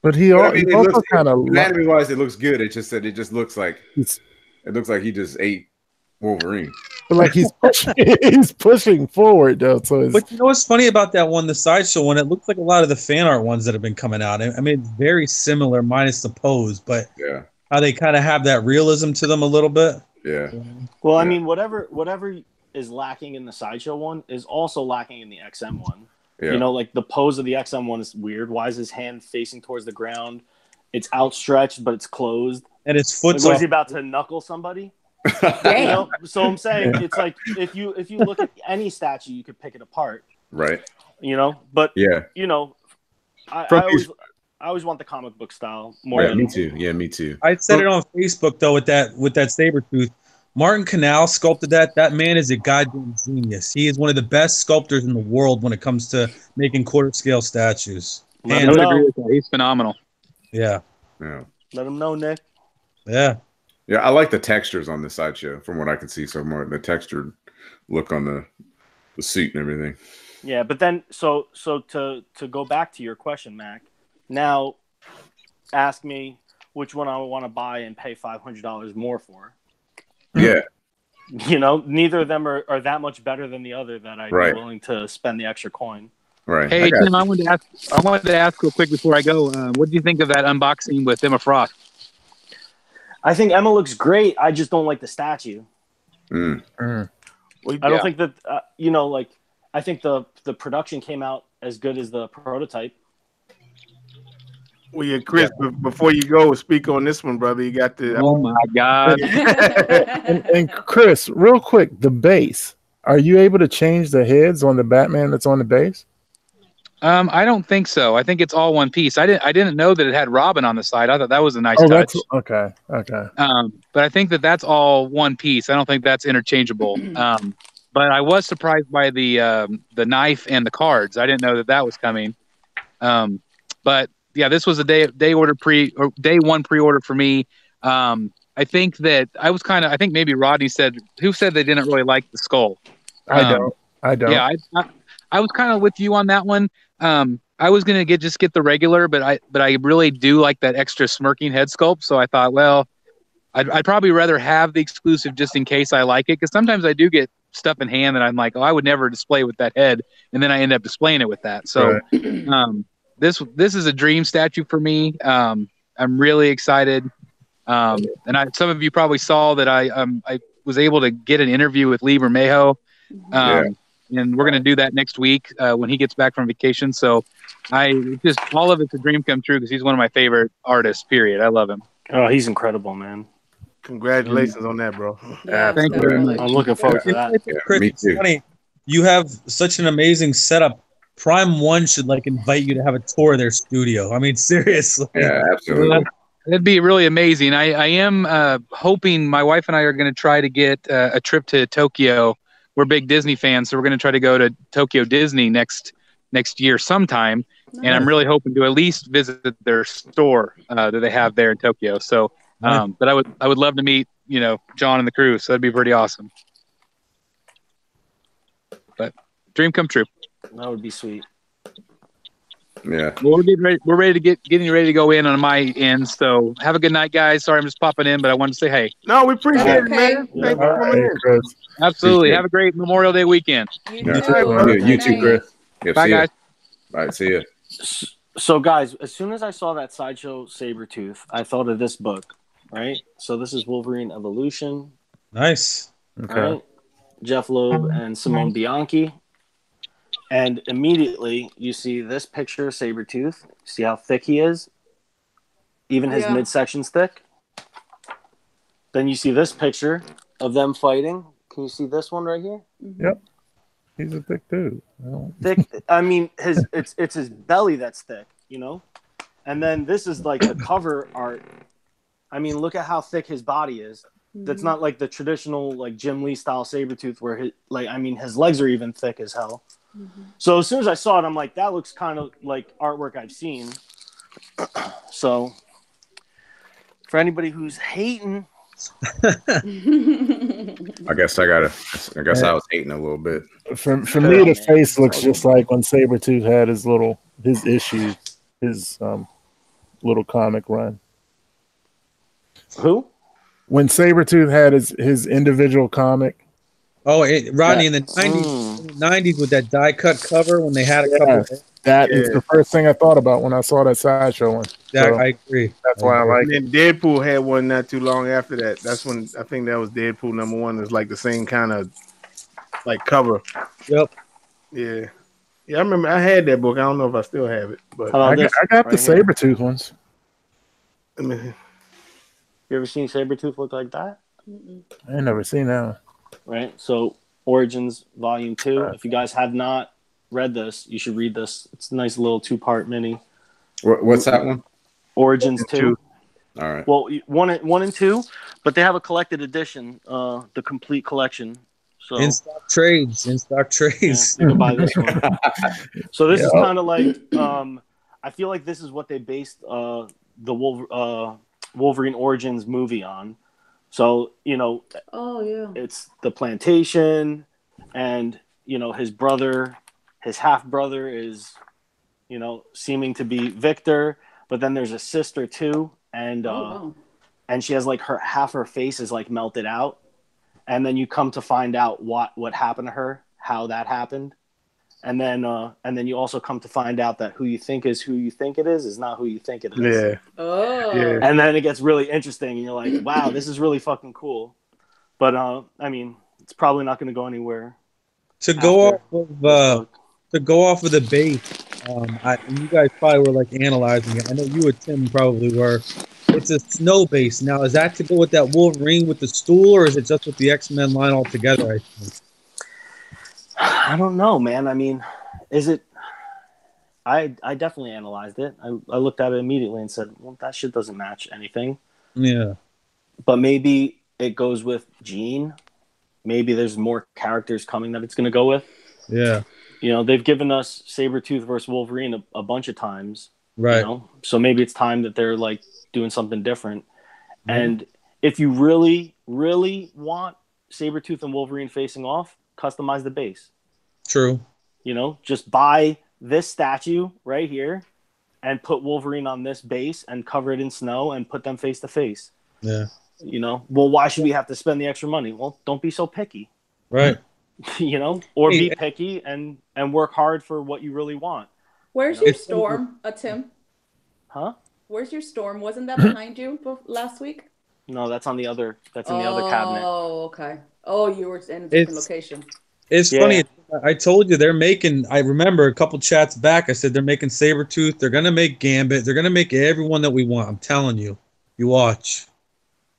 But he also kind of anatomy wise, it looks good. It's just that it just looks like he just ate Wolverine. But like he's pushing forward though. So but you know what's funny about that one, the sideshow one? It looks like a lot of the fan art ones that have been coming out. I mean, it's very similar, minus the pose, but yeah, how they kind of have that realism to them a little bit. Yeah. Well, I mean, whatever is lacking in the sideshow one is also lacking in the XM one. Yeah. You know, like the pose of the XM one is weird. Why is his hand facing towards the ground? It's outstretched, but it's closed. And his foot's like, was he about to knuckle somebody? You know? So I'm saying it's like if you look at any statue, you could pick it apart. Right. You know, but yeah, you know, I always want the comic book style more. Yeah, me too. Yeah, me too. I said it on Facebook though with that Sabretooth. Martin Canal sculpted that. That man is a goddamn genius. He is one of the best sculptors in the world when it comes to making quarter scale statues. I would agree with that. He's phenomenal. Yeah. Yeah. Let him know, Nick. Yeah. Yeah, I like the textures on the sideshow from what I can see so more. The textured look on the suit and everything. Yeah, but then so to go back to your question, Mac, now ask me which one I want to buy and pay $500 more for. Yeah. You know, neither of them are that much better than the other that I'd be willing to spend the extra coin. Right. Hey, Tim, I wanted to ask real quick before I go. What do you think of that unboxing with Emma Frost? I think Emma looks great. I just don't like the statue. Well, I don't think that you know, like I think the production came out as good as the prototype. Well, yeah, Chris, before you go, speak on this one, brother. You got the. Oh my God! and Chris, real quick, the base. Are you able to change the heads on the Batman that's on the base? I don't think so. I think it's all one piece. I didn't know that it had Robin on the side. I thought that was a nice touch. Okay. But I think that's all one piece. I don't think that's interchangeable. But I was surprised by the knife and the cards. I didn't know that was coming. But yeah, this was a day one pre-order for me. I think that I think maybe Rodney said they didn't really like the skull. I don't. Yeah, I was kind of with you on that one. I was gonna get the regular, but I really do like that extra smirking head sculpt. So I thought, well, I'd probably rather have the exclusive just in case I like it, because sometimes I do get stuff in hand that I'm like, oh, I would never display with that head, and then I end up displaying it with that. So this is a dream statue for me. I'm really excited. And some of you probably saw that I was able to get an interview with Lee Bermejo. And we're going to do that next week when he gets back from vacation. So all of it's a dream come true because he's one of my favorite artists, period. I love him. Oh, he's incredible, man. Congratulations on that, bro. Thank you very much. I'm looking forward to that. Chris, me too. It's funny. You have such an amazing setup. Prime One should invite you to have a tour of their studio. I mean, seriously. Yeah, absolutely. That'd be really amazing. I am hoping my wife and I are going to try to get a trip to Tokyo. We're big Disney fans, so we're going to try to go to Tokyo Disney next year sometime. Nice. And I'm really hoping to at least visit their store that they have there in Tokyo. So, but I would love to meet John and the crew. So that'd be pretty awesome. But dream come true. That would be sweet. Yeah. Well, we're ready to getting ready to go in on my end. So have a good night, guys. Sorry, I'm just popping in, but I wanted to say hey. No, we appreciate it, man. Yeah. Thanks for coming in, Chris. Absolutely. Have a great Memorial Day weekend. You too, Chris. Yeah, bye, guys. All right, see you. So, guys, as soon as I saw that sideshow Sabretooth, I thought of this book, right? So this is Wolverine Evolution. Nice. Okay. Right? Jeff Loeb and Simone Bianchi. And immediately you see this picture of Sabretooth. See how thick he is? Even his midsection's thick. Then you see this picture of them fighting. Can you see this one right here? Yep. He's a thick dude. Thick. I mean, it's his belly that's thick, And then this is the cover art. I mean, look at how thick his body is. That's not like the traditional Jim Lee style Sabretooth where his legs are even thick as hell. So as soon as I saw it, I'm like, that looks kind of like artwork I've seen. So for anybody who's hating, I guess I was hating a little bit. For me, the face looks just like when Sabretooth had his issues, his little comic run. Who? When Sabretooth had his individual comic. Oh, Rodney, in the 90s with that die cut cover when they had a couple. That is the first thing I thought about when I saw that Sideshow one. So, I agree. That's why I like it. And Deadpool had one not too long after that. That's when I think that was Deadpool #1. It's like the same kind of like cover. Yep. Yeah. Yeah, I remember I had that book. I don't know if I still have it, but I got the Sabretooth ones. You ever seen Sabretooth look like that? I ain't never seen that one. Right. So Origins Volume 2. If you guys have not read this, you should read this. It's a nice little 2-part mini. What's that one? Origins 2. All right. Well, 1 and 2, but they have a collected edition, the complete collection. So in stock trades. Yeah, you can buy this one. So this is kind of like I feel like this is what they based the Wolverine Origins movie on. So, it's the plantation, and, his brother, his half-brother is, seeming to be Victor, but then there's a sister too, and and she has like half her face is like melted out, and then you come to find out what happened to her, how that happened. And then you also come to find out that who you think it is not who you think it is. Yeah. Oh. Yeah. And then it gets really interesting, and you're like, wow, this is really fucking cool. But I mean, it's probably not going to go anywhere. To go off of the base, you guys probably were like analyzing it. I know you and Tim probably were. It's a snow base. Now, is that to go with that Wolverine with the stool, or is it just with the X-Men line altogether? I think. I don't know, man. I mean, is it? I definitely analyzed it. I looked at it immediately and said, well, that shit doesn't match anything. Yeah. But maybe it goes with Jean. Maybe there's more characters coming that it's going to go with. Yeah. They've given us Sabretooth versus Wolverine a bunch of times. Right. So maybe it's time that they're like doing something different. Mm-hmm. And if you really, really want Sabretooth and Wolverine facing off, customize the base. True. Just buy this statue right here and put Wolverine on this base and cover it in snow and put them face to face. Yeah. Well, why should we have to spend the extra money? Well, don't be so picky. Right. Or be picky and work hard for what you really want. Where's your storm, Tim? Huh? Where's your storm? Wasn't that behind you last week? No, that's on the other. That's in the other cabinet. Oh, okay. Oh, you were in a different location. It's funny. I told you they're making. I remember a couple chats back. I said they're making Sabretooth. They're gonna make Gambit. They're gonna make everyone that we want. I'm telling you. You watch.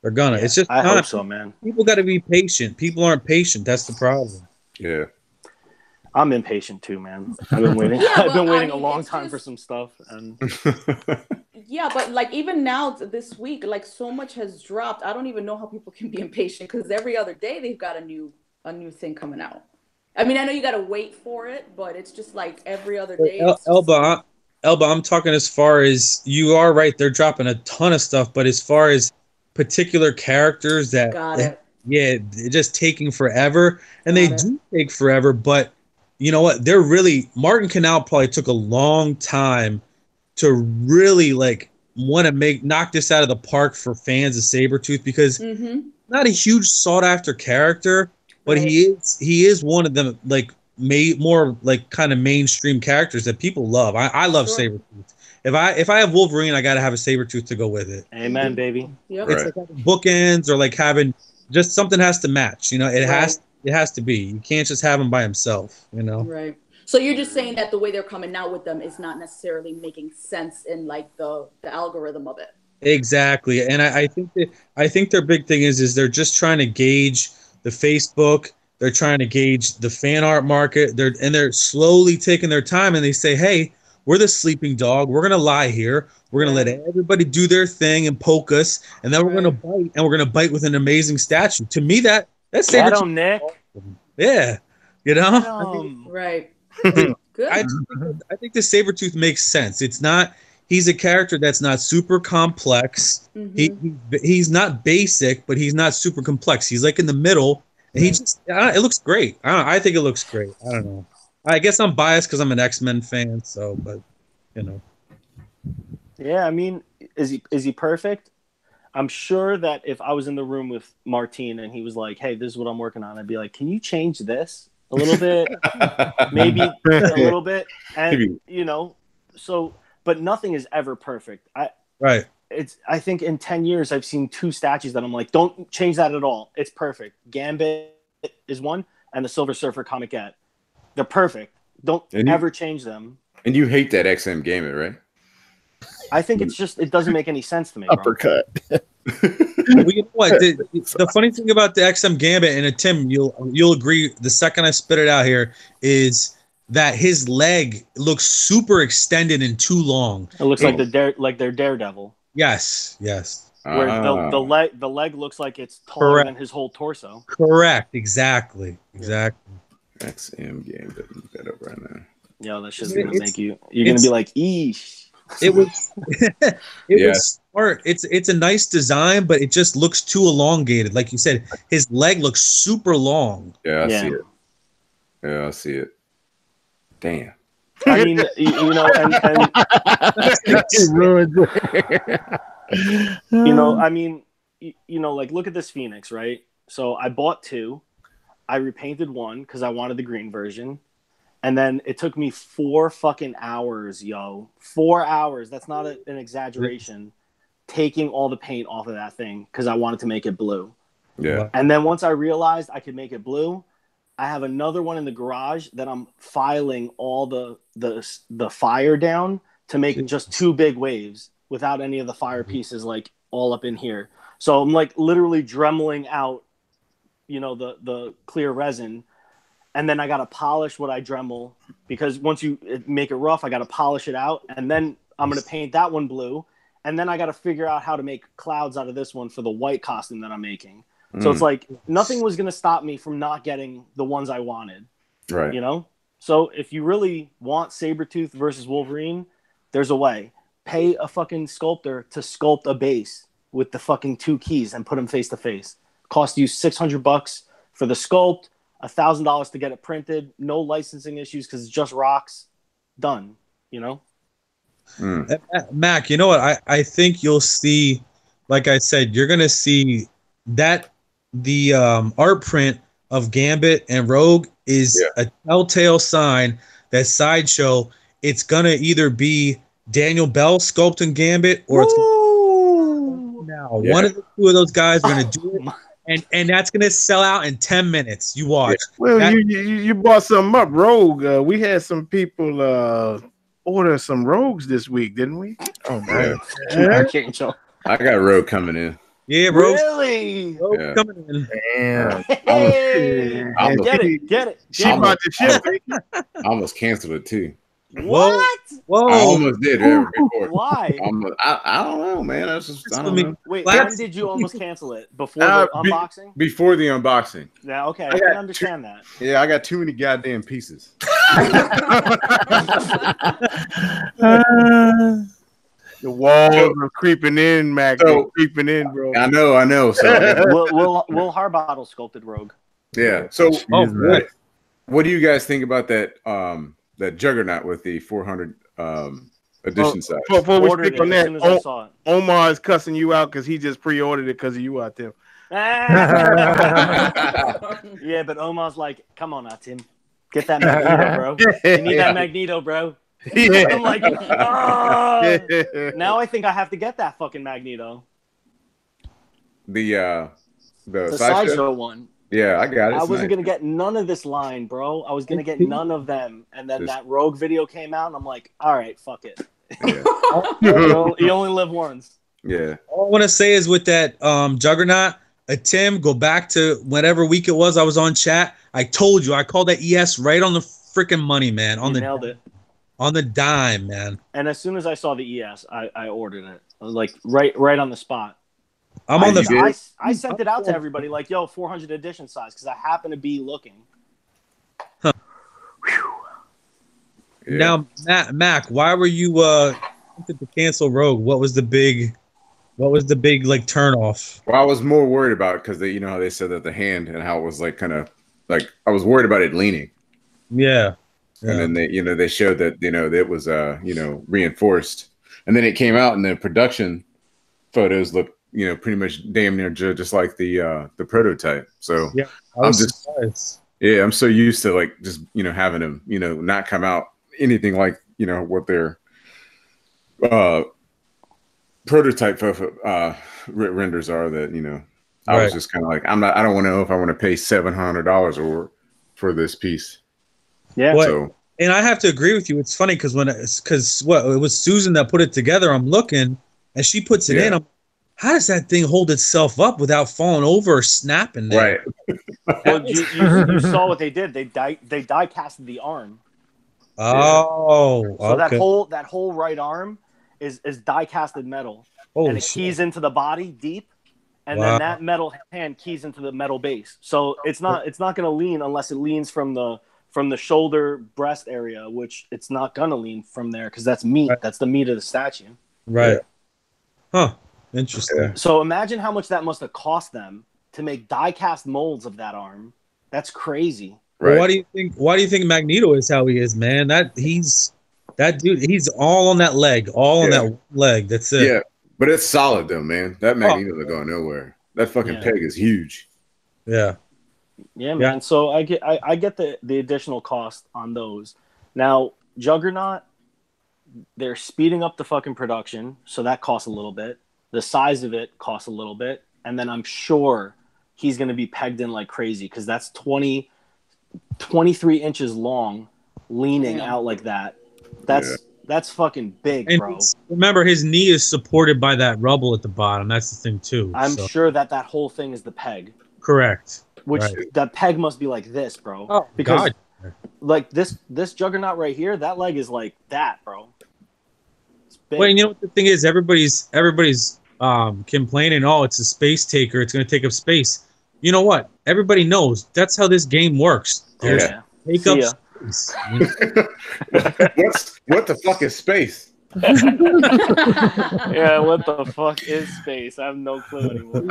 They're gonna. Yeah, it's just. I hope so, man. People got to be patient. People aren't patient. That's the problem. Yeah. I'm impatient too, man. I've been waiting. I've been waiting a long time for some stuff, and yeah, but like even now this week, like so much has dropped. I don't even know how people can be impatient because every other day they've got a new thing coming out. I mean, I know you got to wait for it, but it's just like every other day. Elba, I'm talking as far as you are right. They're dropping a ton of stuff, but as far as particular characters that, they're just taking forever, and they do take forever. But you know what? They're really Martin Canal probably took a long time to really like want to knock this out of the park for fans of Sabretooth because not a huge sought after character. But he is one of them, like more like kind of mainstream characters that people love. I love Sabretooth. If I have Wolverine, I gotta have a Sabretooth to go with it. Amen, baby. Yep. It's like having bookends or like having just something has to match. It has to be. You can't just have him by himself. Right. So you're just saying that the way they're coming out with them is not necessarily making sense in like the algorithm of it. Exactly, and I think their big thing is they're just trying to gauge the Facebook, they're trying to gauge the fan art market. They're slowly taking their time, and they say, "Hey, we're the sleeping dog. We're gonna lie here. We're gonna let everybody do their thing and poke us, and then we're gonna bite, and we're gonna bite with an amazing statue." To me, that's Get him, Nick. Yeah, Right. Good. I think the Sabretooth makes sense. It's not. He's a character that's not super complex. He's not basic, but he's not super complex. He's like in the middle, and he just. It looks great. I think it looks great. I don't know. I guess I'm biased because I'm an X-Men fan. So, but you know. Yeah, I mean, is he perfect? I'm sure that if I was in the room with Martine and he was like, "Hey, this is what I'm working on," I'd be like, "Can you change this a little bit? Maybe a little bit." And you know, so but nothing is ever perfect. Right. I think in 10 years I've seen 2 statues that I'm like, don't change that at all. It's perfect. Gambit is one, and the Silver Surfer Comiquette. They're perfect. Don't ever change them. And you hate that XM Gambit, right? I think it's just it doesn't make any sense to me. Uppercut. Well, you know what? The funny thing about the XM Gambit, and Tim, you'll agree. The second I spit it out here is that his leg looks super extended and too long. It looks like their Daredevil. Yes. Where the leg looks like it's taller than his whole torso. Correct. Exactly. XM Gambit. Look that up right now. Yo, that's just gonna make you're gonna be like, eesh. It was was smart. It's a nice design, but it just looks too elongated. Like you said, his leg looks super long. Yeah, I see it. Yeah, I see it. Damn. I mean, you know, and you know, I mean, you know, like look at this Phoenix, right? So I bought 2, I repainted 1 because I wanted the green version. And then it took me 4 fucking hours, yo. 4 hours. That's not an exaggeration. Taking all the paint off of that thing because I wanted to make it blue. Yeah. And then once I realized I could make it blue, I have another one in the garage that I'm filing all the fire down to make just 2 big waves without any of the fire pieces like all up in here. So I'm like literally dremeling out, you know, the clear resin. And then I got to polish what I Dremel because once you make it rough, I got to polish it out. And then I'm going to paint that one blue. And then I got to figure out how to make clouds out of this one for the white costume that I'm making. So it's like nothing was going to stop me from not getting the ones I wanted. Right. You know? So if you really want Sabretooth versus Wolverine, there's a way. Pay a fucking sculptor to sculpt a base with the fucking 2 keys and put them face to face. Cost you $600 for the sculpt. $1,000 to get it printed, no licensing issues because it's just rocks. Done, you know. Mac, you know what? I think you'll see. Like I said, you're gonna see that the art print of Gambit and Rogue is a telltale sign that Sideshow. It's gonna either be Daniel Bell sculpting Gambit, or it's one of the 2 of those guys are gonna do it. And that's gonna sell out in 10 minutes. You watch. Well, you bought something up, Rogue. We had some people order some Rogues this week, didn't we? Oh man, I got Rogue coming in. Yeah, Rogue. Really? Rogue coming in. Damn. Hey, get it. She bought the ship. I almost canceled it too. What? Whoa! I almost did before. Why? I don't know, man. I don't know. Wait, when did you almost cancel it? Before the unboxing? Before the unboxing. Yeah, okay. I can understand that. Yeah, I got too many goddamn pieces. The walls are creeping in, Mac. Creeping in, bro. I know. So Will Harbottle sculpted Rogue. Yeah. So what do you guys think about that? That Juggernaut with the 400 edition size. Before we speak on that, Omar is cussing you out because he just pre-ordered it because of you out there. Yeah, but Omar's like, come on now, Tim. Get that Magneto, bro. You need that Magneto, bro. Yeah. I'm like, oh. Now I think I have to get that fucking Magneto. The Sideshow one. Yeah, I got it. I wasn't gonna get none of this line, bro. I was gonna get none of them, and then that Rogue video came out, and I'm like, all right, fuck it. Yeah. You only live once. Yeah. All I want to say is with that Juggernaut, Tim, go back to whatever week it was. I was on chat. I told you I called that ES right on the freaking money, man. Nailed it. On the dime, man. And as soon as I saw the ES, I ordered it. I was like right on the spot. I sent it out to everybody like, yo, 400 edition size because I happen to be looking. Huh. Now, Mac, why were you tempted to cancel Rogue? What was the big like turn off? Well, I was more worried about it because they, you know how they said that the hand and how it was like kind of like I was worried about it leaning. Yeah. And then they showed that it was reinforced, and then it came out and the production photos look pretty much damn near just like the prototype. So yeah, I'm so used to like just having them not come out anything like what their prototype renders are that I was just kind of like I don't want to know if I want to pay $700 or for this piece. Yeah. So, and I have to agree with you. It's funny because it was Susan that put it together. I'm looking and she puts it in. How does that thing hold itself up without falling over or snapping there? Right. Well, you saw what they did. They die casted the arm. Oh, so that whole right arm is die casted metal, and it keys into the body deep, and then that metal hand keys into the metal base. So it's not going to lean unless it leans from the shoulder breast area, which it's not going to lean from there because that's meat. Right. That's the meat of the statue. Right. Yeah. Huh. Interesting. So imagine how much that must have cost them to make die cast molds of that arm. That's crazy. Right. Well, why do you think Magneto is how he is, man? That dude, he's all on that leg, on that leg. That's it. Yeah, but it's solid though, man. That Magneto is going nowhere. That fucking peg is huge. Yeah. Yeah, man. So I get the additional cost on those. Now, Juggernaut, they're speeding up the fucking production, so that costs a little bit. The size of it costs a little bit, and then I'm sure he's going to be pegged in like crazy because that's 23 inches long, leaning out like that. That's fucking big, and bro. Remember, his knee is supported by that rubble at the bottom. That's the thing too. I'm sure that whole thing is the peg. Correct. Which that peg must be like this, bro. Oh, because like this Juggernaut right here, that leg is like that, bro. It's big. Well, you know what the thing is? Everybody's complaining, it's a space taker, it's going to take up space. You know what? Everybody knows that's how this game works. There's take up space. What the fuck is space? Yeah, what the fuck is space? I have no clue anymore.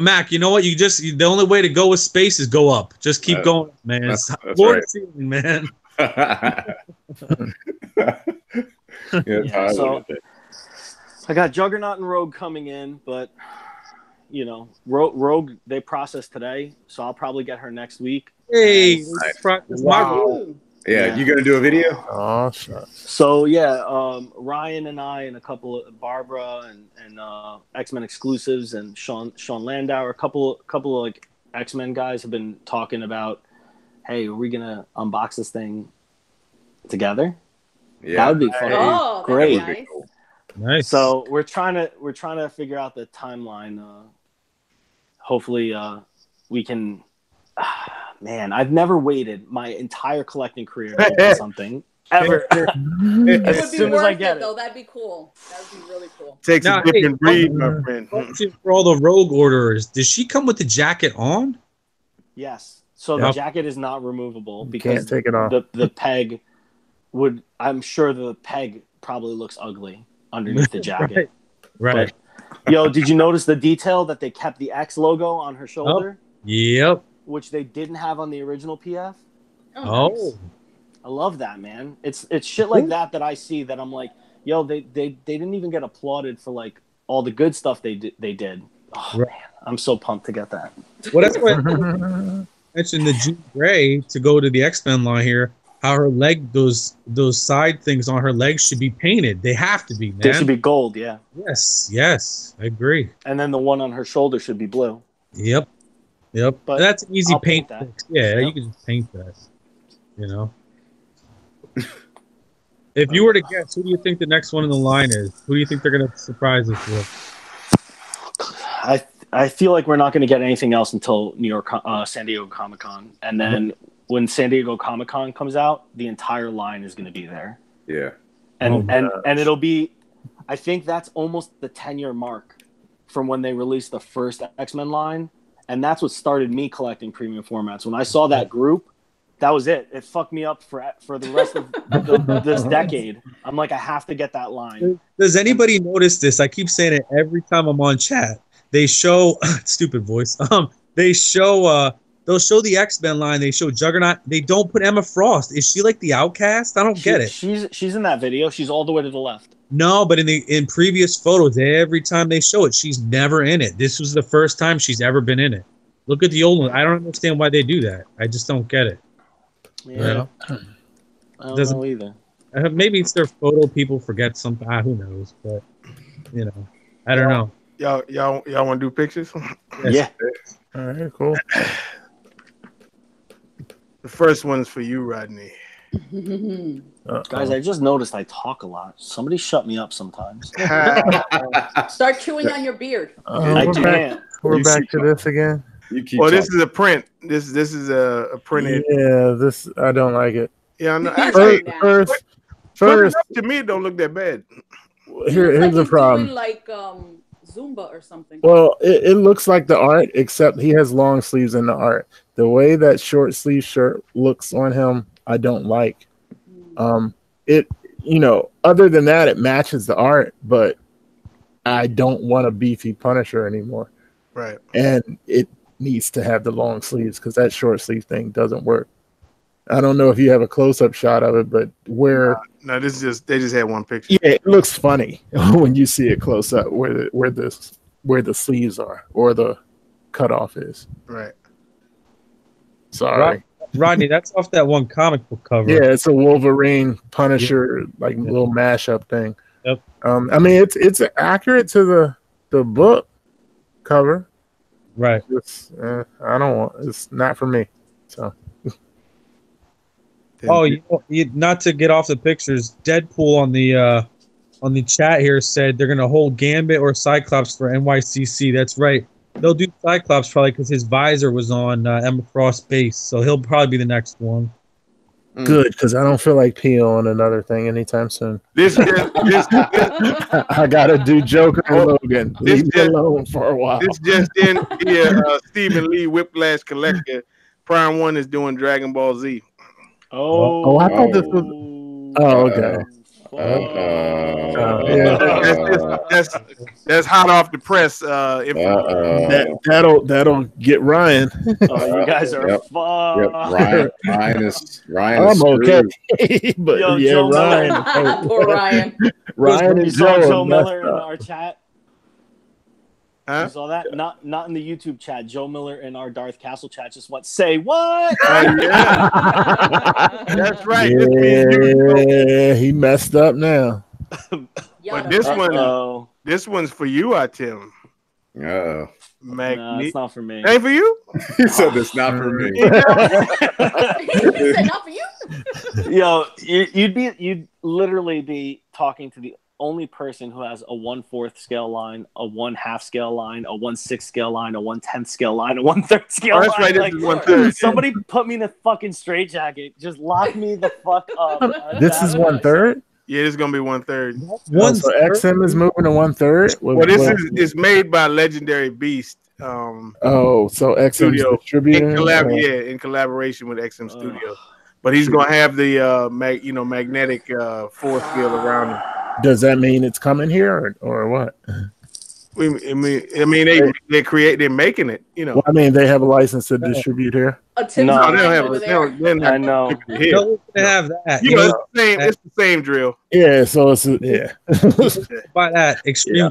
Mac, you know what? The only way to go with space is go up. Just keep going, man. That's Lord ceiling, man. So I got Juggernaut and Rogue coming in, but Rogue they processed today, so I'll probably get her next week. Hey, wow. Yeah, you gonna do a video? Oh, shit. So Ryan and I and a couple of Barbara and X-Men exclusives and Sean Landauer, a couple of like X-Men guys have been talking about, hey, are we gonna unbox this thing together? Yeah, that would be fucking great. Nice. Nice. So we're trying to figure out the timeline. Hopefully, we can. Man, I've never waited my entire collecting career to get something ever. It would be worth it, though. That'd be cool. That'd be really cool. Takes a different breed, my friend. For all the Rogue orders, does she come with the jacket on? Yes. So the jacket is not removable because can't take it off. The peg would. I'm sure the peg probably looks ugly underneath the jacket. Right. But, did you notice the detail that they kept the X logo on her shoulder? Yep. Which they didn't have on the original PF. Oh. Nice. I love that, man. It's shit like that I see that I'm like, they didn't even get applauded for like all the good stuff they did. Oh man, I'm so pumped to get that. Well, that's why I mentioned the Jean Grey to go to the X-Men line here. How her leg, those side things on her legs should be painted. They have to be, man. They should be gold, yeah. Yes, I agree. And then the one on her shoulder should be blue. Yep. But that's an easy paint fix. Yeah, you can just paint that. If you were to guess, who do you think the next one in the line is? Who do you think they're going to surprise us with? I feel like we're not going to get anything else until San Diego Comic-Con. And then when San Diego Comic-Con comes out, the entire line is going to be there. Yeah. And it'll be, I think that's almost the 10-year mark from when they released the first X-Men line. And that's what started me collecting premium formats. When I saw that group, that was it. It fucked me up for the rest of this decade. I'm like, I have to get that line. Does anybody notice this? I keep saying it every time I'm on chat. They show stupid voice. They'll show the X-Men line. They show Juggernaut. They don't put Emma Frost. Is she like the outcast? I don't get it. She's in that video. She's all the way to the left. No, but in previous photos, every time they show it, she's never in it. This was the first time she's ever been in it. Look at the old one. I don't understand why they do that. I just don't get it. Yeah. I don't know either. Maybe it's their photo. People forget something. Who knows? But I don't know. Y'all want to do pictures? Yeah. All right, cool. The first one's for you, Rodney. Guys, I just noticed I talk a lot. Somebody shut me up sometimes. Start chewing on your beard. We're back to this again. Well, this is a print. This is a printed. Yeah, this I don't like it. Yeah, I know. First, to me, it don't look that bad. Here's the problem. Doing like Zumba or something. Well, it looks like the art, except he has long sleeves in the art. The way that short sleeve shirt looks on him, I don't like. Other than that, it matches the art, but I don't want a beefy Punisher anymore. Right. And it needs to have the long sleeves because that short sleeve thing doesn't work. I don't know if you have a close-up shot of it, but where no, this is they just had one picture. Yeah, it looks funny when you see it close up where the sleeves are or the cutoff is. Right. Sorry. Rodney, that's off that one comic book cover. Yeah, it's a Wolverine Punisher little mashup thing. Yep. I mean it's accurate to the book cover. Right. It's not for me. So not to get off the pictures, Deadpool on the chat here said they're gonna hold Gambit or Cyclops for NYCC. That's right. They'll do Cyclops probably because his visor was on Emma Frost's base, so he'll probably be the next one. Good, because I don't feel like peeing on another thing anytime soon. I gotta do Joker and Logan. Leave me alone for a while. This just in here, Stephen Lee Whiplash Collector. Prime 1 is doing Dragon Ball Z. Oh, I thought this was. Oh, okay. That's hot off the press. That'll get Ryan. You guys are Ryan is I'm okay, but Ryan. Poor Ryan. Ryan and Joe Miller in our chat. Huh? You saw that? Not in the YouTube chat. Joe Miller in our Darth Castle chat just went, say what? Yeah. That's right. Yeah, he messed up now. But this one's for you, Tim. No, it's not for me. Ain't for you? He said it's not for me. He said not for you. Yo, you'd literally be talking to the only person who has a 1/4 scale line, a 1/2 scale line, a 1/6 scale line, a 1/10 scale line, a 1/3 scale line. That's right. Like, this is 1/3. Somebody put me in a fucking straitjacket. Just lock me the fuck up. This is 1/3. Yeah, it's gonna be 1/3. So XM is moving to 1/3. Well, this is made by Legendary Beast. So XM distributing in collaboration with XM Studio. But he's gonna have the magnetic 4-scale around him. Does that mean it's coming here or what? They're making it. Well, I mean, they have a license to distribute here. No, they don't have it. I know. Don't have that. It's the same drill. Yeah, so it's By that extreme.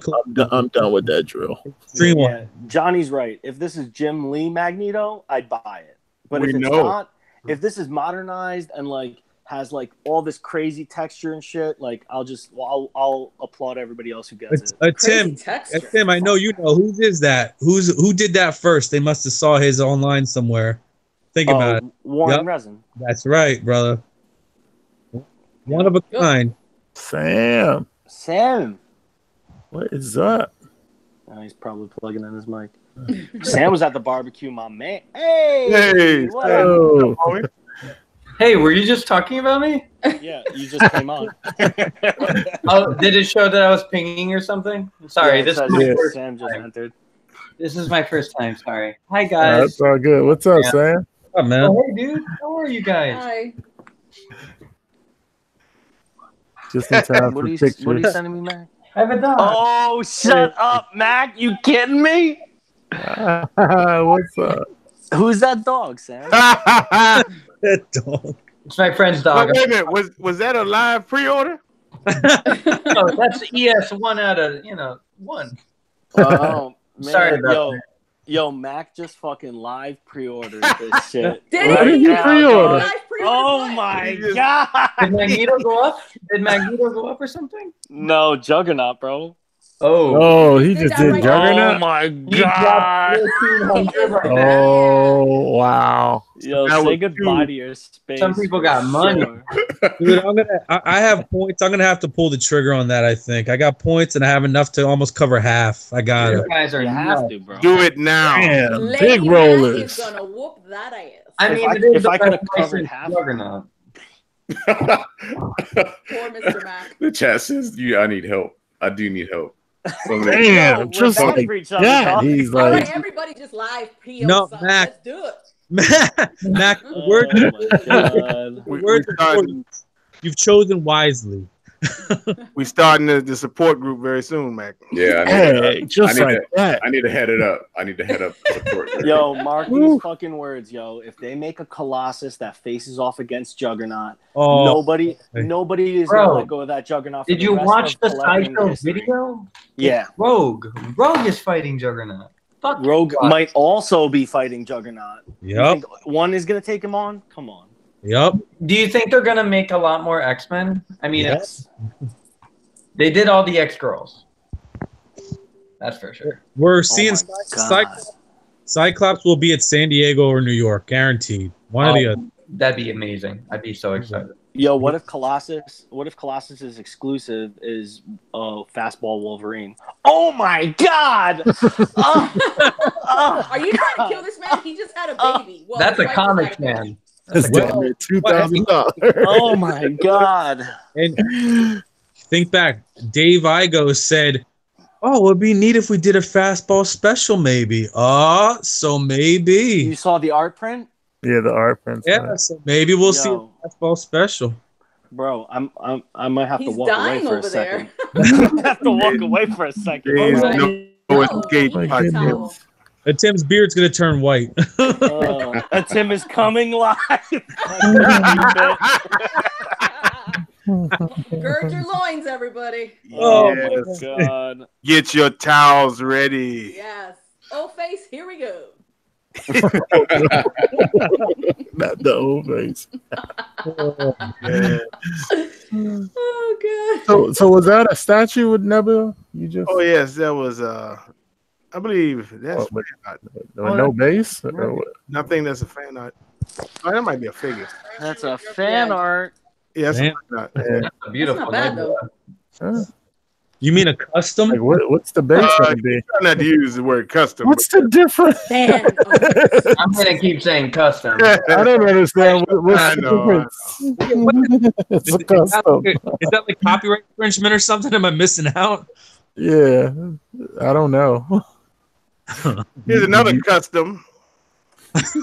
I'm done with that drill. Extreme one. Johnny's right. If this is Jim Lee Magneto, I'd buy it. But if it's not, if this is modernized and has all this crazy texture and shit, I'll applaud everybody else who gets it. Tim, I know you know who is that? Who did that first? They must have saw his online somewhere. Think about it. Warren Resin. That's right, brother. One of a kind. Sam. What is up? Oh, he's probably plugging in his mic. Sam was at the barbecue, my man. Hey. Hey, were you just talking about me? Yeah, you just came on. Oh, did it show that I was pinging or something? Sorry, Sam just entered. This is my first time. Sorry. Hi, guys. That's all good. What's up, Sam? What up, man? Oh, hey, dude. How are you guys? Hi. Just in time for pictures. What are you sending me, Mac? I have a dog. Oh, shut up, Mac. You kidding me? What's up? Who's that dog, Sam? That dog. It's my friend's dog. Wait a minute. Was that a live pre-order? No, that's ES1 out of, 1. Oh, man. Sorry about that. Yo, Mac just fucking live pre-ordered this shit. Did he pre-order? Oh my god! Did Magneto go up? Did Magneto go up or something? No, Juggernaut, bro. Oh, he just did Juggernaut. Oh my god! Oh wow! Yo, say goodbye to your space. Some people got money. Dude, I have points. I'm gonna have to pull the trigger on that. I think I got points, and I have enough to almost cover half. I got it. You guys are You have to, bro. Do it now. Damn, Lady big Mac rollers. is gonna whoop that ass. I mean, if I could have covered half. Juggernaut. Poor Mr. Mac. The chat says, I need help. I do need help. Damn, just like that. He's All right, like, everybody just live PO No, something. Mac. Let's do it. Mac, Oh my god. you've chosen wisely. We starting the support group very soon, Mac. Yeah, hey, just like that. I need to head it up. I need to head up the support group. Yo, mark these fucking words, yo. If they make a Colossus that faces off against Juggernaut, nobody is gonna let go of that Juggernaut. Did you watch the Sideshow video? Yeah. Rogue is fighting Juggernaut. Fuck Rogue might also be fighting Juggernaut. Yep. One is gonna take him on. Come on. Yep. Do you think they're gonna make a lot more X-Men? I mean, Yes. They did all the X-Girls. That's for sure. We're seeing God. Cyclops will be at San Diego or New York, guaranteed. One or the other. That'd be amazing. I'd be so excited. Yo, what if Colossus's exclusive is fastball Wolverine? Oh my god! Are you trying to kill this man? He just had a baby. Well, That's a right comics beside him. man. That's $2,000. Oh my god! And think back, Dave Igo said, "Oh, it'd be neat if we did a fastball special, maybe." So maybe You saw the art print, Yeah, the art print. yeah. So maybe we'll see a fastball special. bro. I might have to He's walk away dying for a over second. there. I have to walk away for a second. There's Oh, no escape. he My needs a goodness. towel. And Tim's beard's gonna turn white. Tim is coming live. Gird your loins, everybody. Oh, Yes. my god! Get your towels ready. Yes. Oh, face, here we go. Not the old face. Yeah. Oh, God. So was that a statue with Nebula? You just Oh yes, that was I believe that's Oh, but- fan art. no base? Nothing that's a fan art. Oh, that might be a figure. That's a fan art. Yeah, that's a Man. fan art. That's a beautiful. That's not bad, though. Huh? You mean a custom? Like what's the base gonna be? Try not to use the word custom. What's the difference? Man. I'm gonna keep saying custom. but- I don't understand. What's I the know. difference? It's a custom. Is that like copyright infringement or something? Am I missing out? Yeah, I don't know. Here's another custom. It's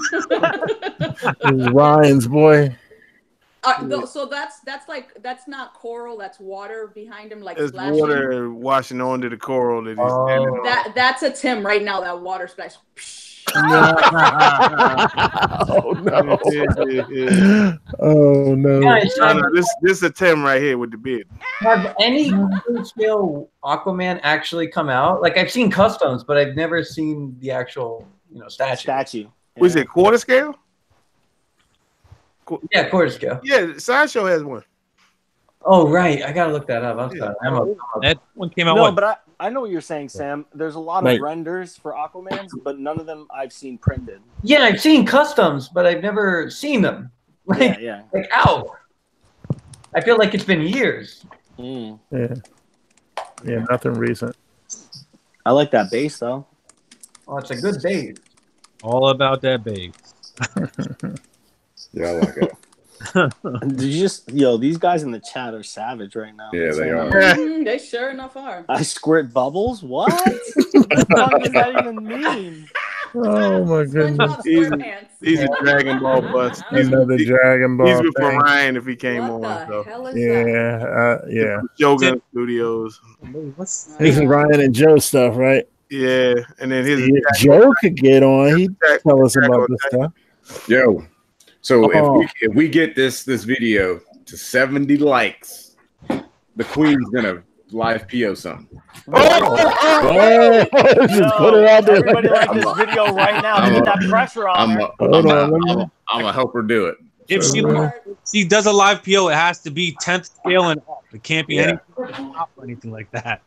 Ryan's boy. So that's not coral. That's water behind him, like There's splashing. water washing onto the coral that he's standing on. That's a Tim right now. That water splash. Oh no! Oh no! Guys, No, no, this is a Tim right here with the beard. have any scale Aquaman actually come out? Like I've seen customs, but I've never seen the actual, statue. Was it quarter scale? Yeah, quarter scale. Yeah, Sideshow has one. Oh right, I gotta look that up. I'm sorry. That one came out. No, what? but I know what you're saying, Sam. There's a lot of renders for Aquamans, but none of them I've seen printed. Yeah, I've seen customs, but I've never seen them. Like, Yeah. like out. I feel like it's been years. Mm. Yeah, nothing recent. I like that base though. Oh, it's a good base. All about that babe. Yeah, I like it. Did you just these guys in the chat are savage right now. Yeah, they are. They sure enough are. I squirt bubbles? What? What the fuck does that even mean? Oh my goodness. He's a Dragon Ball bust. Another Dragon Ball. He's with thing. Ryan if he came what on. The so. hell is yeah. Shogun Studios. This is Ryan and Joe stuff, right? Yeah, and then his Joe could get on. He'd tell us about this stuff. Yo, so if we get this video to 70 likes, the Queen's gonna live PO something. Just put it out there. Everybody like this video right now. Put that pressure on her. I'm gonna help her do it. If she does a live PO, it has to be 10th scale and up. It can't be anything or anything like that.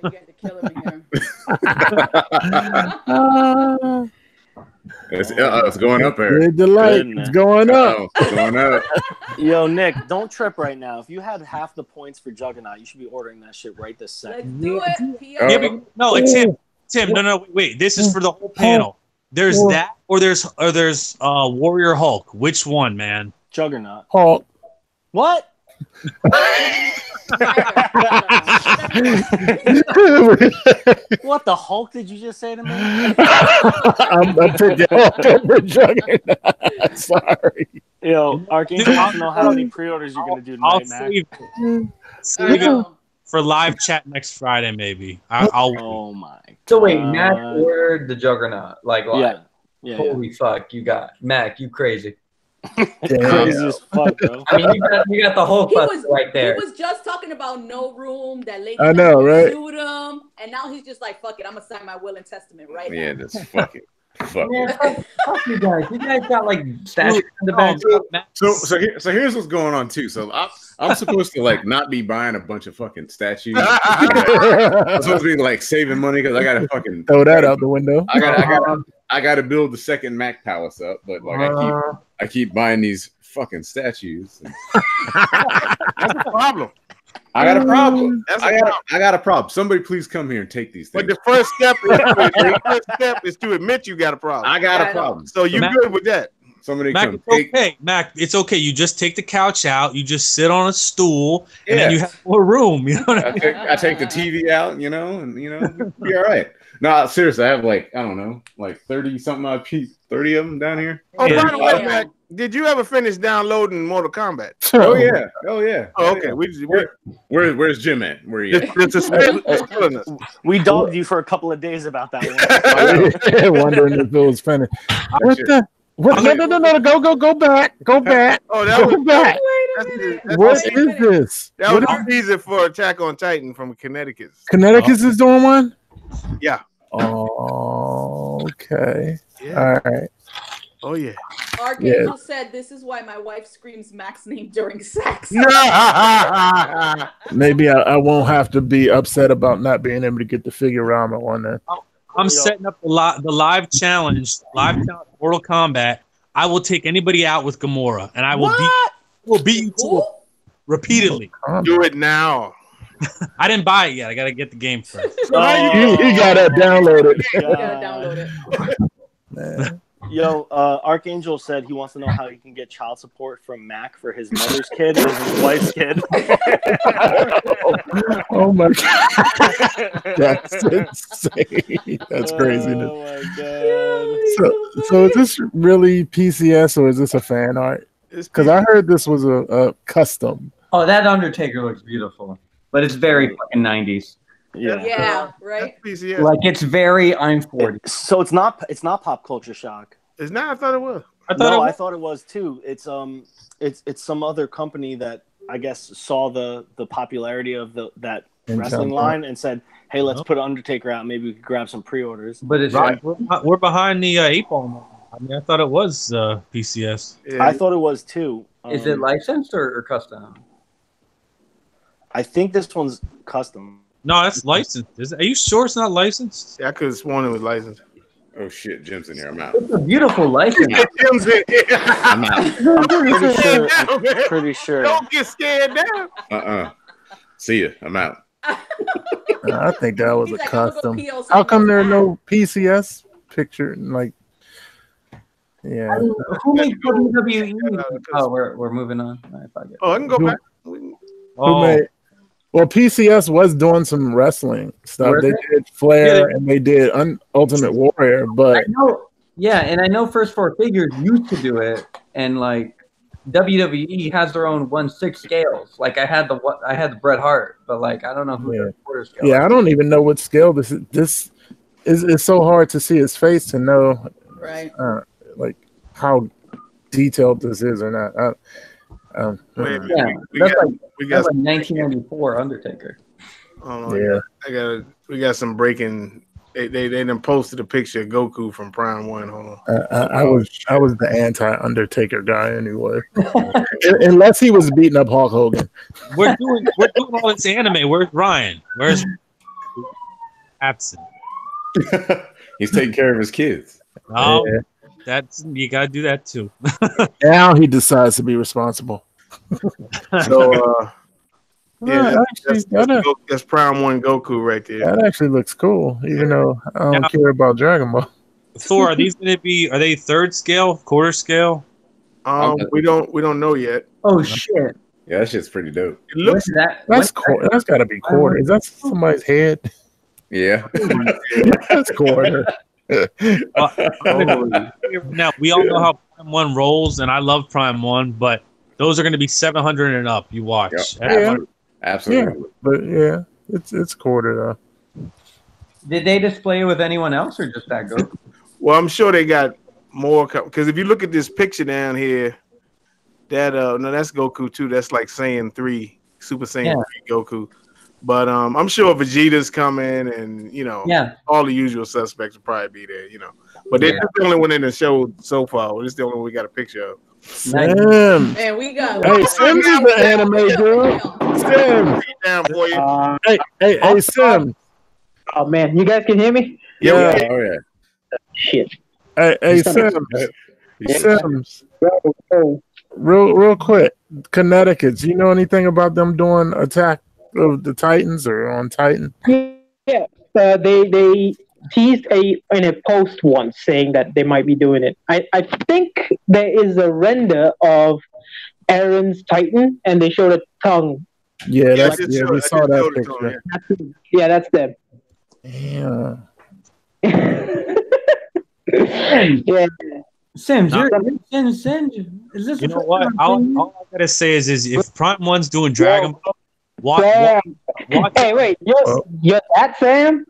You had to kill him here. It's going up there. It's going up. It's going up. Yo, Nick, don't trip right now. If you had half the points for Juggernaut, you should be ordering that shit right this second. Let's do it. No, it's him. Tim, no, wait. This is for the whole panel. There's that, or there's Warrior Hulk. Which one, man? Juggernaut. Hulk. What? What the Hulk did you just say to me? I'm picking Hulk over Juggernaut. Sorry. Yo, Archangel wants to know how many pre-orders you're gonna do tonight, I'll Mac. save it for live chat next Friday, maybe. Oh my God. So wait, Mac ordered the Juggernaut, like live. Yeah. Holy fuck, you got Mac, you crazy. Crazy as fuck, bro. I mean, you got the whole right there. He was just talking about no room, that lady I know, right? shoot him, and now he's just like, fuck it, I'm gonna sign my will and testament right Yeah, now. just fuck it. Fuck Man, it. fuck you guys. You guys got like statues in the back. So here's what's going on too. So I'm supposed to like not be buying a bunch of fucking statues. I'm supposed to be like saving money because I gotta fucking throw that out the window. I gotta build the second Mac Palace up, but like I keep buying these fucking statues. That's a problem. I got a problem. I got a problem. Somebody please come here and take these things. But the first step is to admit you got a problem. I got a problem. So you good with that? Somebody Mac, come it's okay. Mac, it's okay. You just take the couch out. You just sit on a stool, and then you have more room. You know what I mean? I take the TV out, and be all right. No, seriously, I have like, I don't know, like 30-something 30 of them down here. Oh, by the way, Mac, did you ever finish downloading Mortal Kombat? Oh yeah. Oh, okay. Where's Jim at? Where are you? We dogged you for a couple of days about that one. Wondering if it was finished. What the? What? No! Go back! Go back! Oh, that was back! What is this? That was the reason for Attack on Titan from Connecticut. Connecticut is doing one. Yeah. Oh, okay. Yeah. All right. Oh yeah. Archangel said this is why my wife screams Mac's name during sex. Maybe I won't have to be upset about not being able to get the Figurama one then. I'm setting up the live challenge, Mortal Kombat. I will take anybody out with Gamora, and I will beat you to it repeatedly. Do it now. I didn't buy it yet. I gotta get the game first. You gotta download it. You gotta download it. Man. Yo, Archangel said he wants to know how he can get child support from Mac for his mother's kid and his wife's kid. Oh my God. That's insane. That's craziness. Oh my God. So is this really PCS or is this a fan art? Because I heard this was a custom. Oh, that Undertaker looks beautiful, but it's very fucking 90s. Yeah, right. PCS. Like it's very I'm 40. So it's not pop culture shock. It's not. I thought it was. I thought it was too. It's some other company that I guess saw the popularity of that wrestling line and said, "Hey, let's put Undertaker out. Maybe we could grab some pre-orders." But it's we're behind the 8-ball. I mean, I thought it was PCS. Yeah. I thought it was too. Is it licensed or custom? I think this one's custom. No, it's licensed. Are you sure it's not licensed? Yeah, I could have sworn it was licensed. Oh shit, Jim's in here. I'm out. It's a beautiful license. Jim's in here. I'm out. I'm pretty sure. Don't get scared now. See ya. I'm out. I think that was He's a like, custom. PO How come there are no PCS picture? Like, yeah. I mean, who made WWE? Oh, we're moving on. I can go back. Who made? Well, PCS was doing some wrestling stuff. They did Flair and they did Ultimate Warrior, but I know, and I know First Four Figures used to do it, and like WWE has their own 1/6 scales. Like I had the Bret Hart, but like I don't know who the quarter scale. Yeah, I don't even know what scale this is. This is so hard to see his face to know, right? Like how detailed this is or not. We got like 1994 Undertaker. We got some breaking. They done posted a picture of Goku from Prime 1. Hold on. I was the anti-Undertaker guy anyway, unless he was beating up Hulk Hogan. We're doing all this anime. Where's Ryan? Where's absent? He's taking care of his kids. Oh, that's you gotta do that too. Now he decides to be responsible. So that's Prime 1 Goku right there. That actually looks cool, even though I don't care about Dragon Ball. Thor, are these going to be? Are they third scale, quarter scale? We don't know yet. Oh shit! Yeah, that shit's pretty dope. It looks that's got to be quarter. Is that somebody's head? Yeah, that's quarter. Now we all know how Prime 1 rolls, and I love Prime 1, but those are going to be 700 and up. You watch, absolutely. Yeah, but it's quarter though. Did they display it with anyone else or just that Goku? Well, I'm sure they got more because if you look at this picture down here, that no, that's Goku too. That's like Saiyan 3, Super Saiyan 3 Goku. But I'm sure Vegeta's coming, and all the usual suspects will probably be there. But they're the only one in the show so far. It's the only one we got a picture of. Sims. And we got Sims is the anime girl. Sims. Down for you. Hey, Sims. Oh man, you guys can hear me? Yeah. Oh yeah. Shit. Hey, Sims. Sims. Real quick. Connecticut. Do you know anything about them doing Attack of the Titans or on Titan? Yeah. They teased in a post once saying that they might be doing it. I think there is a render of Aaron's Titan and they showed a tongue. Yeah, we saw that picture. Yeah, that's them. Yeah. Yeah. Sims, Sims. Is this? You know what? All I gotta say is if Prime 1's doing Dragon Ball, watch. Hey, wait, you're that Sam?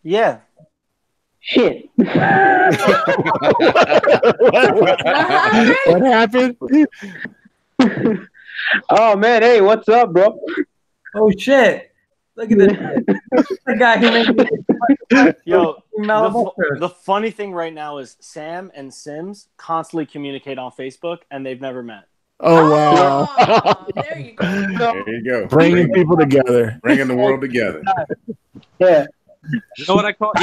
Yeah. Shit. What happened? Oh man, hey, what's up, bro? Oh shit. Look at this. The guy who made Yo, the funny thing right now is Sam and Sims constantly communicate on Facebook and they've never met. Oh wow. There you go. There you go. Bringing people together. Bringing the world together. Yeah. You know what I call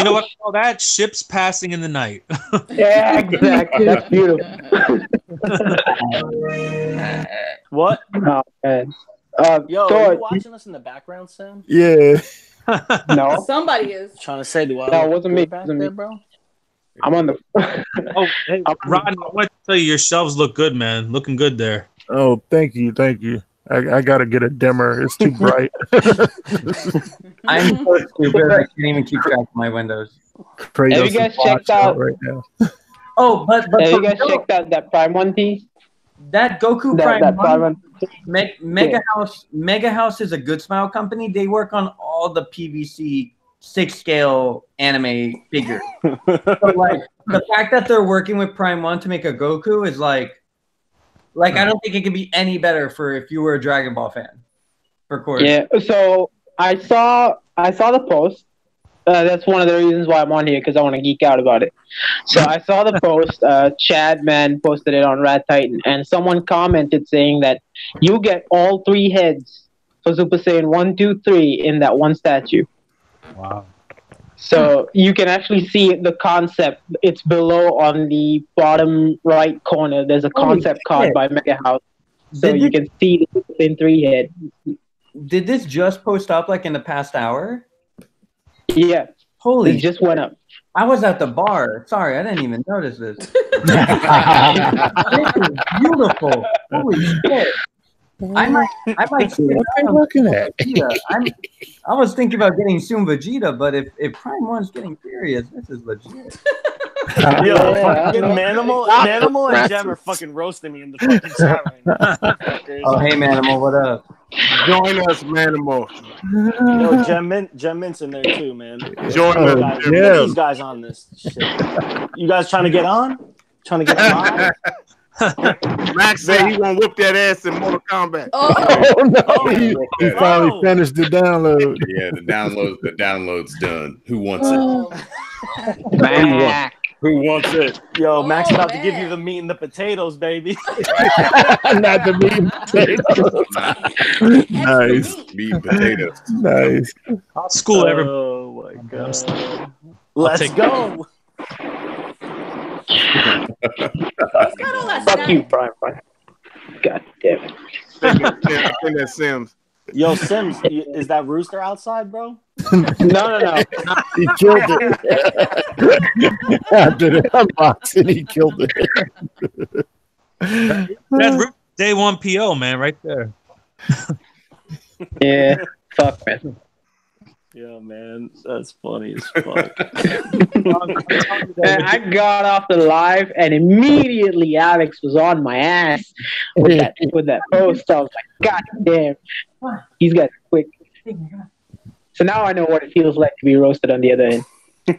that? Ships passing in the night. Yeah, exactly. That's beautiful. What? Oh man. Yo, are you watching us in the background, Sam? Yeah. No. Somebody is Trying to say, do I? No, it wasn't me. Back there, bro? I'm on the. Hey, Ron, I want to tell you, your shelves look good, man. Looking good there. Oh, thank you. I gotta get a dimmer. It's too bright. I'm so stupid. I can't even keep track of my windows. Have you guys checked out right now? Oh, but have you guys checked out that Prime 1 piece? That Goku Prime 1. Mega Yeah. House is a Good Smile company. They work on all the PVC 6-scale anime figures. So, like, the fact that they're working with Prime 1 to make a Goku is like I don't think it could be any better for if you were a Dragon Ball fan. For course. Yeah. So I saw the post. That's one of the reasons why I'm on here, because I want to geek out about it. So I saw the post. Chad Man posted it on Rat Titan, and someone commented saying that you get all 3 heads for Super Saiyan 1, 2, 3 in that one statue. Wow. So you can actually see the concept. It's below on the bottom right corner. There's a concept card by Mega House. So you can see the Super Saiyan 3 head. Did this just post up like in the past hour? Yeah. Holy! It just went up. I was at the bar. Sorry, I didn't even notice this. This is beautiful. Holy shit! I might. What are you looking at? I was thinking about getting soon Vegeta, but if Prime 1's getting serious, this is legit. Manimal and Gem are fucking roasting me in the fucking chat right now. Oh, hey, Manimal, what up? Join us, Manimal. Yo, Gem Mint's in there too, man. Join us. Get these guys on this shit. You guys trying to get on? Trying to get on? Max said he gonna whoop that ass in Mortal Kombat. Oh no! He finally finished the download. Yeah, the download's done. Who wants it? Mac. Who wants it? Yo, Max about to give you the meat and the potatoes, baby. Not the meat and potatoes. Nice. Meat and potatoes. Nice. I'll school everybody. Oh my god. Let's go. Fuck you, Prime. God damn it. I think that's Sims. Yo, Sims, is that rooster outside, bro? No. He killed it. After the unboxing, he killed it. That's day one PO, man, right there. Yeah, fuck, man. Yeah, man, that's funny as fuck. Man, I got off the live and immediately Alex was on my ass with that post. I was like, God damn, he's got quick. So now I know what it feels like to be roasted on the other end. I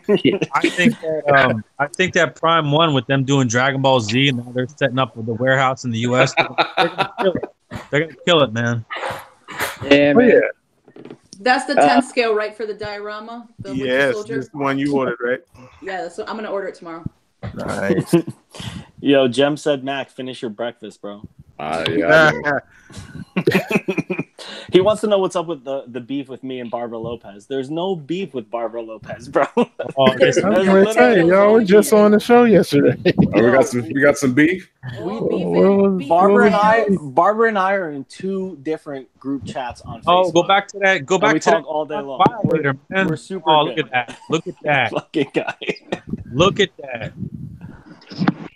think that Prime 1 with them doing Dragon Ball Z and now they're setting up with the warehouse in the US. They're gonna kill it, man. Yeah, man. Yeah. That's the 10 scale, right, for the diorama? The Yes, soldier? this one you ordered, right? Yeah, so I'm going to order it tomorrow. Nice. Yo, Jem said, Mac, finish your breakfast, bro. Yeah. He wants to know what's up with the beef with me and Barbara Lopez. There's no beef with Barbara Lopez, bro. I was gonna say, y'all were just on the show yesterday. We got some beef. Barbara and I are in two different group chats on Facebook. Oh, go back to that. Go back we to talk that all day long. We're super look good. at that. Look at that. Fucking guy. Look at that.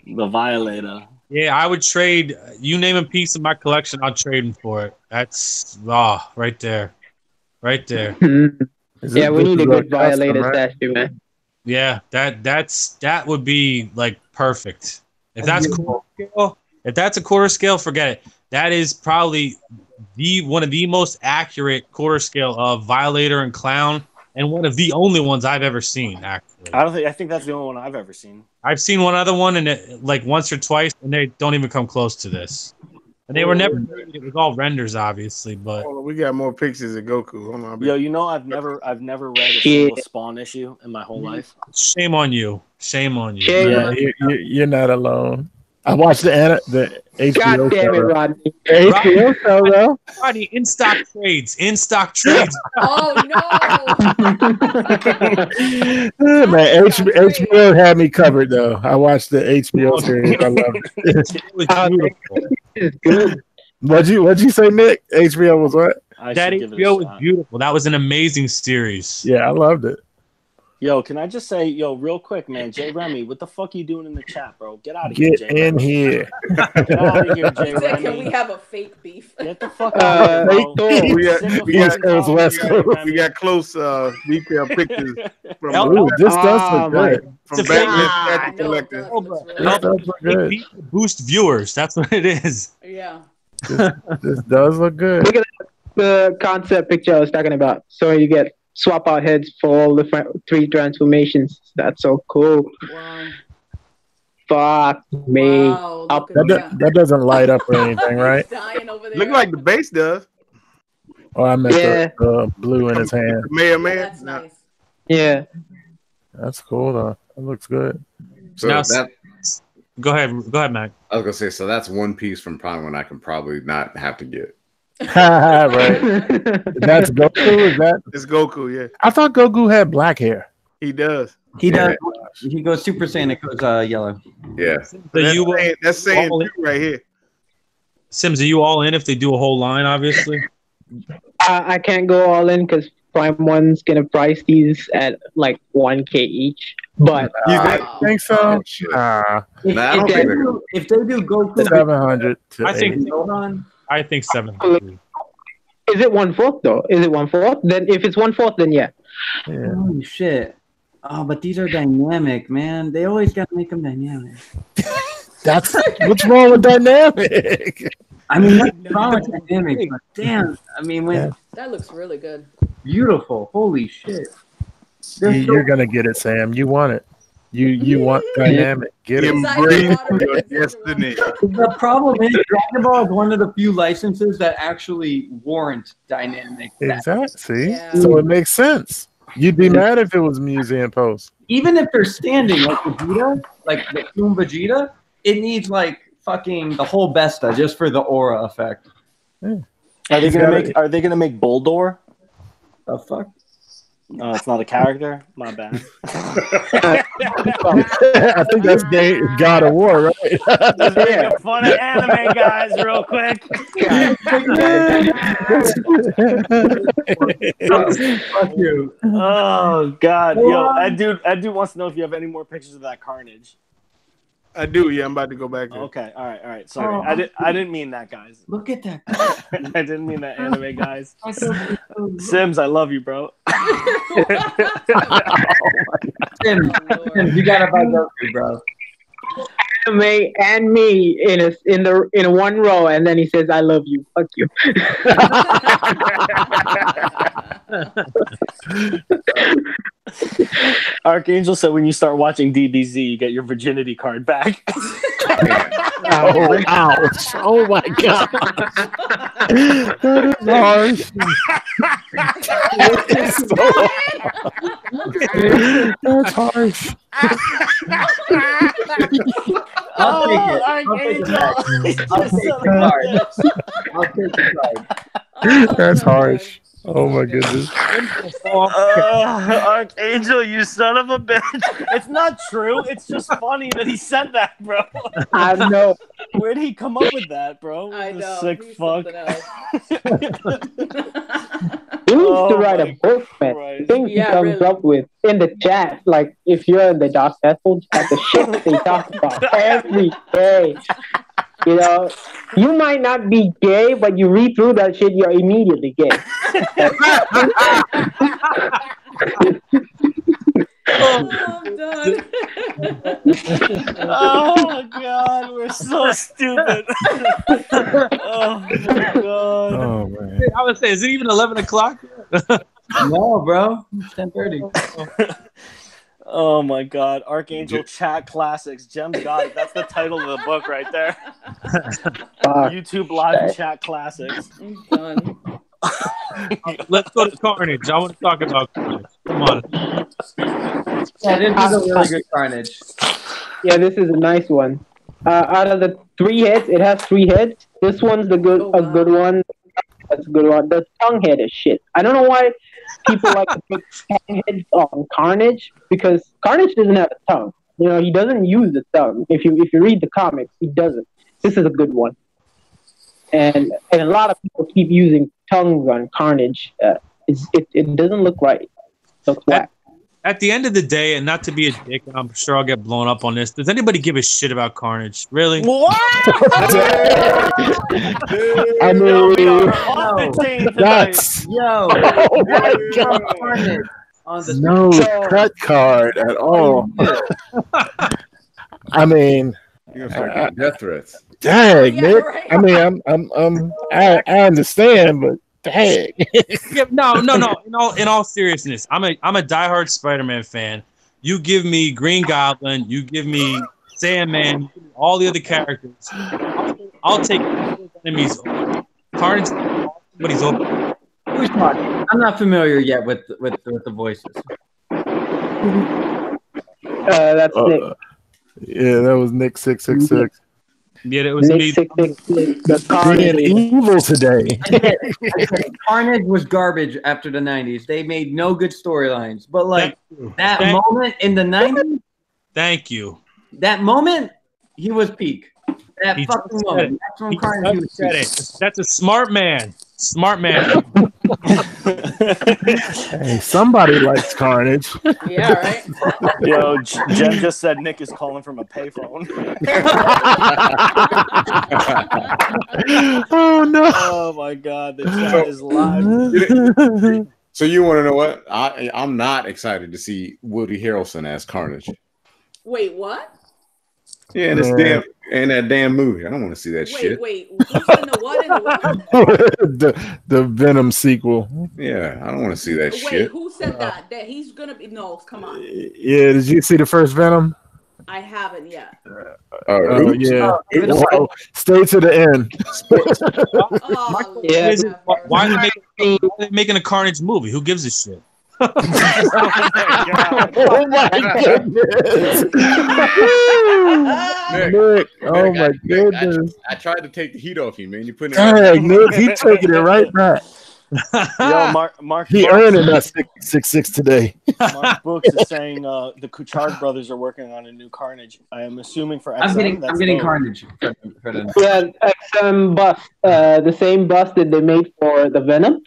The Violator. Yeah, I would trade. You name a piece of my collection, I'll trade him for it. That's right there, right there. Yeah, we need a good Violator statue, man. Yeah, that would be like perfect. If that's a quarter scale, forget it. That is probably one of the most accurate quarter scale of Violator and Clown, and one of the only ones I've ever seen. Actually, I think that's the only one I've ever seen. I've seen one other one, and it, like once or twice, and they don't even come close to this. And they were never made. It was all renders, obviously, but we got more pictures of Goku. Hold on, yo, you know I've never read a single Spawn issue in my whole life. Shame on you. Shame on you. Yeah, you're not alone. I watched the HBO God damn it, Rodney. The HBO show, though. Rodney, in stock trades. Oh no! Man, HBO had me covered though. I watched the HBO series. I loved it. It was beautiful. What'd you say, Nick? HBO was what? That HBO was beautiful. That was an amazing series. Yeah, I loved it. Yo, can I just say, real quick, man, Jay Remy, what the fuck you doing in the chat, bro? Get out of here, Get in here. Get out of here, Jay Remy. Can we have a fake beef? Get the fuck out of here, bro. We got close detailed pictures from this does look good. From Batman Collector. This does look good. Boost viewers. That's what it is. Yeah. This does look good. Look at the concept picture I was talking about. So you get swap out heads for all the 3 transformations. That's so cool. Wow. Fuck me. Wow, that doesn't light up or anything, right? Look like the base does. Oh, I meant the blue in his hand. Man. That's nice. Yeah. That's cool though. That looks good. So now, go ahead, Mac. I was gonna say, so that's one piece from Prime One I can probably not have to get. Right. That's Goku. Is that? It's Goku. Yeah. I thought Goku had black hair. He does. He does. He goes Super Saiyan. It goes yellow. Yeah. That's saying right here. Sims, are you all in if they do a whole line? Obviously. I can't go all in because Prime One's gonna price these at like $1,000 each. But you think so? If they do Goku, 700. I think I think 7. Is it 1/4 though? Is it 1/4? Then if it's 1/4, then yeah. Holy shit! Oh, but these are dynamic, man. They always gotta make them dynamic. That's what's wrong with dynamic. I mean, that's wrong with dynamic, but damn. I mean, when that looks really good. Beautiful. Holy shit. You're gonna get it, Sam. You want it. You want dynamic. Get it. Embrace your destiny. The problem is Dragon Ball is one of the few licenses that actually warrant dynamic. Exactly. See? Yeah. So it makes sense. You'd be mad if it was museum post. Even if they're standing like Vegeta, like the Toon Vegeta, it needs like fucking the whole Besta just for the aura effect. Yeah. Are they gonna make Boldor? The fuck? No, it's not a character. My bad. I think that's God of War, right? Let's make fun of anime guys real quick. Fuck you. Oh God, yo, Ed dude wants to know if you have any more pictures of that Carnage. I do. Yeah, I'm about to go back there. Okay, all right. Sorry, I didn't mean that, guys. Look at that. I didn't mean that, anime guys. Sims, I love you, bro. Sims, you gotta buy Goku, bro. Anime and me in one row, and then he says, "I love you." Fuck you. Archangel said when you start watching DBZ, you get your virginity card back. Oh, ouch. Oh my God. That is harsh. That's harsh. I'll take it. That's harsh. Oh my goodness. Archangel, you son of a bitch. It's not true. It's just funny that he said that, bro. I know. Where'd he come up with that, bro? I know. Sick fuck. He needs to write a book, man. Things he comes up with in the chat. Like, if you're in the Dark Vessel chat, the shit they talk about every day. You know, you might not be gay, but you read through that shit, you're immediately gay. Oh, I'm done. Oh God, we're so stupid. Oh my God. Oh man. I would say, is it even 11 o'clock? No, bro. It's 10:30. Oh my God, Archangel Chat Classics. Gem's got it. That's the title of the book right there. YouTube Live Chat Classics. I'm done. Let's go to Carnage. I want to talk about Carnage. Come on. Yeah, this is a really good Carnage. Yeah, this is a nice one. Out of the 3 heads, it has 3 heads. This one's a good one. That's a good one. The tongue head is shit. I don't know why people like to put tongue heads on Carnage, because Carnage doesn't have a tongue. You know, he doesn't use the tongue. If you read the comics, he doesn't. This is a good one. And a lot of people keep using tongues on Carnage. It doesn't look right. It looks whack. At the end of the day, and not to be a dick, and I'm sure I'll get blown up on this, does anybody give a shit about Carnage? Really? What? I mean, that's oh my God. No cut card at all. I mean, you're gonna start getting death threats. Dang, Nick. Right. I mean, I understand, but dang. No. In all seriousness, I'm a diehard Spider-Man fan. You give me Green Goblin, you give me Sandman, all the other characters. I'll take enemies. Carnage, but he's open. Who's talking? I'm not familiar yet with the voices. That's Nick. Yeah, that was Nick 666. Yeah, it was Nick me. 666. Being evil today. Carnage was garbage after the 90s. They made no good storylines. But like that moment in the 90s. Thank you. That moment, he was peak. That fucking moment. That's when Carnage was peak. That's a smart man. Smart man. Hey, somebody likes Carnage. Yeah, right. Yo, Jen just said Nick is calling from a payphone. Oh no! Oh my God, the chat is live. So you want to know what? I'm not excited to see Woody Harrelson as Carnage. Wait, what? Yeah, in that damn movie. I don't want to see that shit. Wait, who's in the what? In the what? the Venom sequel. Yeah, I don't want to see that shit. Wait, who said that? That he's gonna be? No, come on. Yeah, did you see the first Venom? I haven't yet. Yeah. Well, stay to the end. Oh, Yeah. Why are they making a Carnage movie? Who gives a shit? Oh my goodness. Nick, oh my goodness. I tried to take the heat off you, man. You put it Dang, Nick, he taking it right back. Yo, Mark He earning that 666 today. Mark Books is saying the Kuchard brothers are working on a new Carnage. I am assuming for XM. I'm getting Carnage. Yeah, XM bust. The same bust that they made for the Venom,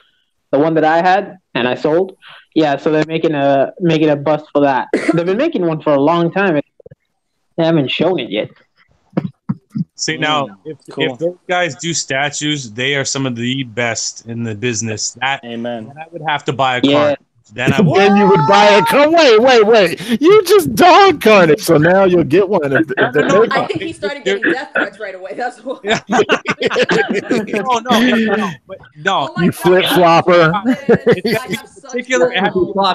the one that I had and I sold. Yeah, so they're making a bust for that. They've been making one for a long time. They haven't shown it yet. See, now, if those guys do statues, they are some of the best in the business. Amen. Then I would have to buy a Carnage. Then I would. Then you would buy a Wait. You just dog Carnage, so now you'll get one. I think he started getting death threats right away. That's what. Yeah. No. Oh you flip flopper. It has to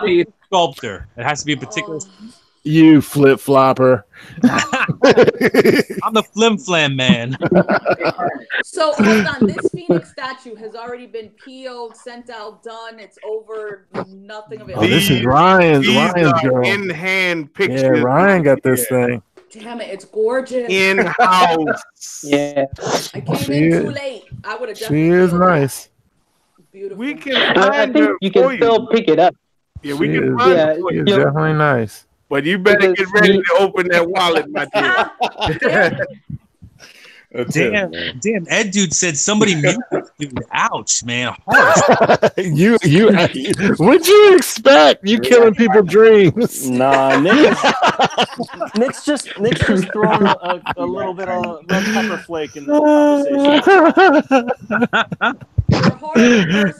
be a sculptor. It has to be a particular. You flip flopper. I'm the flim flam man. So hold on, this Phoenix statue has already been PO'd, sent out, done. It's over. Nothing of it. Oh, this is Ryan's girl. In hand pictures. Yeah, Ryan got this thing. Damn it, it's gorgeous. In house. Yeah. I came in too late. I would have. She is nice. Beautiful. We can. I think you can still pick it up. Yeah, we can find Yeah, it for She's you. definitely nice. But you better get ready to open that wallet, my dear. Damn, Ed dude said somebody mute this dude. Ouch, man. Harsh. you what'd you expect? You killing people's dreams. Nah, Nick's just throwing a little bit of red pepper flake in the conversation.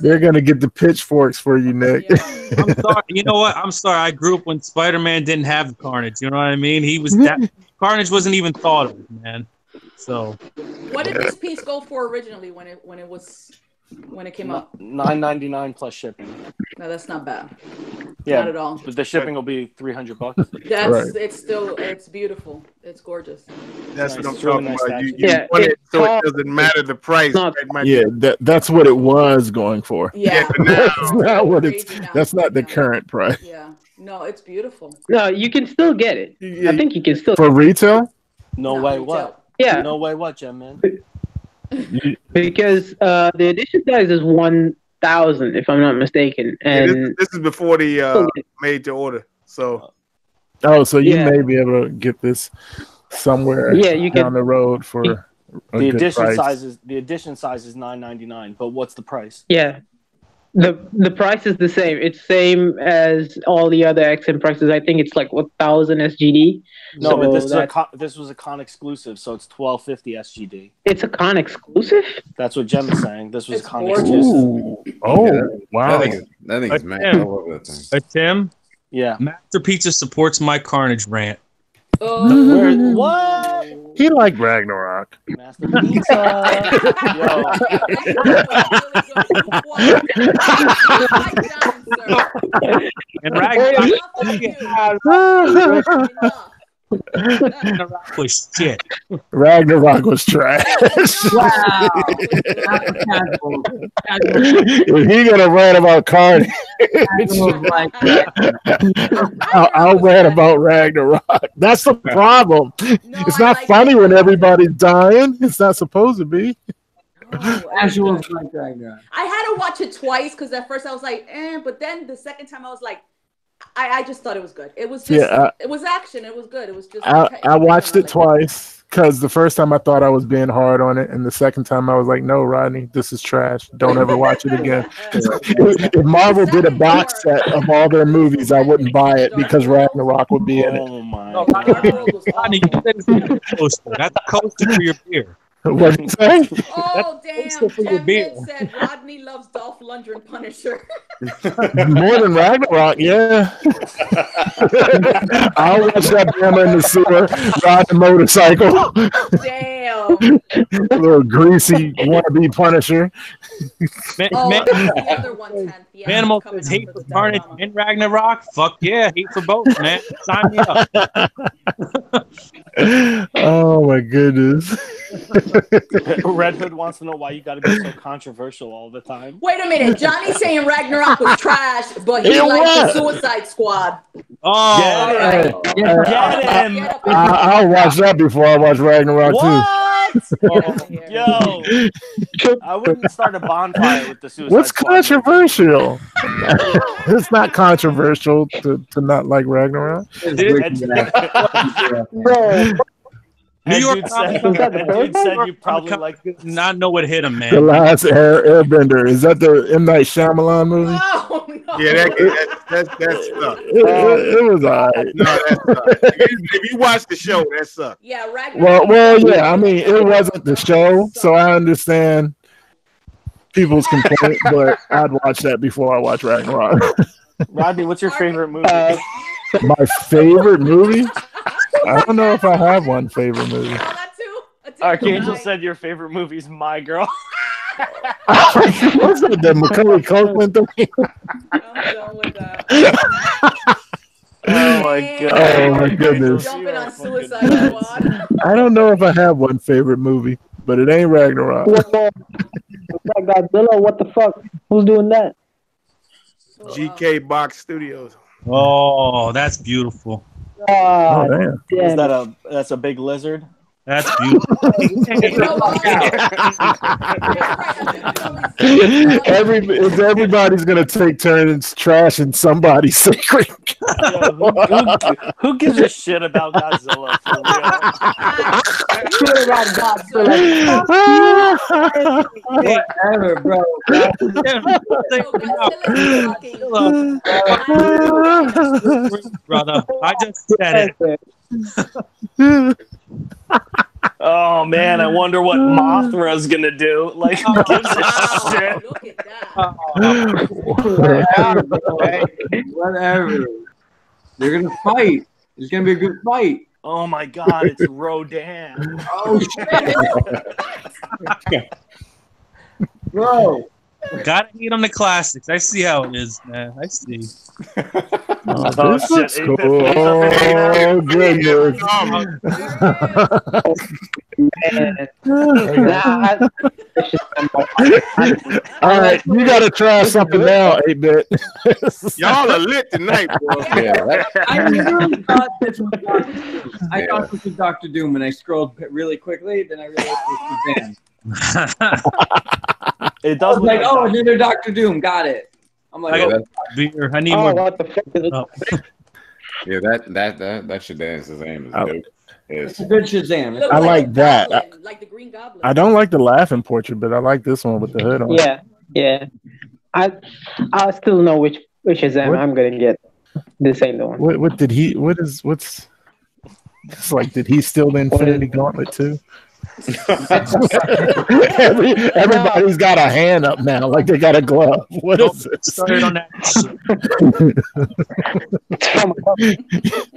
They're gonna get the pitchforks for you, Nick. Yeah. I'm sorry. You know what? I'm sorry. I grew up when Spider-Man didn't have Carnage. You know what I mean? He was that Carnage wasn't even thought of, man. So, what did this piece go for originally when it came up? $9.99 plus shipping. No, that's not bad. Yeah, not at all. But the shipping will be $300. It's beautiful. It's gorgeous. That's nice. what I'm It's talking really nice about. You statue. want it so it doesn't matter the price. That's what it was going for. Yeah, that's not what that's not the current price. Yeah, no, it's beautiful. No, you can still get it. I think you can still for retail. No way, what? Yeah. No way, what, Jen, man? Because the edition size is 1,000, if I'm not mistaken, and this is before the made to order. So, so you may be able to get this somewhere. Yeah, you down the road for the edition size is $9.99. But what's the price? Yeah. The price is the same. It's same as all the other XM prices. I think it's like 1,000 SGD. No, but this was a con exclusive, so it's $12.50 SGD. It's a con exclusive? That's what Jem is saying. This was a con exclusive. Wow. That thing is mad. I love that thing. Tim? Yeah. Master Pizza supports my Carnage rant. What? He liked Ragnarok. Master Pizza. And Ragnarok was shit. Ragnarok was trash. Wow. If he gonna rant about Carnage, I'll rant about Ragnarok. That's the problem. It's not funny when everybody's dying. It's not supposed to be. I had to watch it twice because at first I was like, but then the second time I was like, I just thought it was good. It was just, it was action. It was good. It was just. I watched it twice because the first time I thought I was being hard on it, and the second time I was like, no, Rodney, this is trash. Don't ever watch it again. If Marvel did a box set of all their movies, I wouldn't buy it because Ragnarok would be in it. Oh my Rodney, that's a coaster for your beer. What did you say? Oh, damn. Kevin said Rodney loves Dolph Lundgren Punisher. More than Ragnarok, yeah. I'll watch that Bama in the sewer ride the motorcycle. Damn. A little greasy wannabe Punisher. The other 1/10. Yeah, Manimal says hate for Carnage and Ragnarok. Fuck yeah, hate for both, man. Sign me up. Oh my goodness. Red Hood wants to know why you got to be so controversial all the time. Wait a minute. Johnny's saying Ragnarok was trash, but he liked the Suicide Squad. Oh, Get him. I'll watch that before I watch Ragnarok too. Yo, I wouldn't start a bonfire with the Suicide What's Squad. controversial? It's not controversial to not like Ragnarok. Bro, New York dude said you probably like not know what hit him, man. The Last Airbender. Is that the M. Night Shyamalan movie? Oh, no. Yeah, that sucked. It was all right. No, that sucked. If you watch the show, that sucked. Yeah, Ragnarok. Well, yeah. I mean, it wasn't the show, so I understand people's complaint, but I'd watch that before I watch Ragnarok. Rodney, what's your favorite movie? My favorite movie? I don't know if I have one favorite movie. Archangel said your favorite movie is My Girl. What's that? The Macaulay Culkin thing? I'm done with that. Oh my god! Oh my goodness! Jumping on Suicide Squad. I don't know if I have one favorite movie, but it ain't Ragnarok. Godzilla, what the fuck? Who's doing that? GK Box Studios. Oh, that's beautiful. Oh, damn. Is that that's a big lizard? That's beautiful. Everybody's gonna take turns trashing somebody's secret. Who gives a shit about Godzilla? For real? Whatever, bro. Brother, I just said it. Oh man, I wonder what Mothra's gonna do. Like, who gives a shit? Look at that. Whatever. They're gonna fight. It's gonna be a good fight. Oh my god, it's Rodan. Oh shit. Bro. Gotta hate on the classics. I see how it is, man. I see. Oh, this looks cool. Oh, goodness. All right, you gotta try something now, 8-bit. Y'all are lit tonight, bro. I really thought this was Dr. Doom. I thought this was Dr. Doom, and I scrolled really quickly. Then I realized it was Shazam. It does look like, oh, another Dr. Doom. Got it. I'm like, beer. I need more. What the fuck is it? Oh. Yeah, that Shazam is dope. It's a good Shazam. I like that. Goblin, like the Green Goblin. I don't like the laughing portrait, but I like this one with the hood on. Yeah. I still know which Shazam I'm gonna get. This ain't the one. What did he? What's? It's like, did he steal the Infinity Gauntlet too? Everybody's got a hand up now, like they got a glove. What is this? Started on that.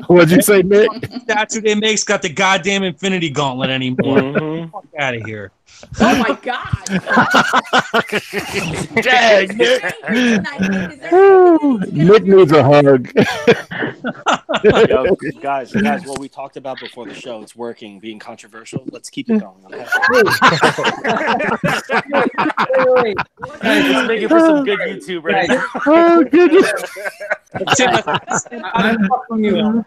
What'd you say, Nick? Statue they make's got the goddamn Infinity Gauntlet anymore. Fuck out of here. Oh my god! Dang, Nick needs a hug. Yo, guys, what we talked about before the show, it's working, being controversial. Let's keep it going. Okay? Let's make it for some good YouTube right now. Oh, goodness. I'm fucking you.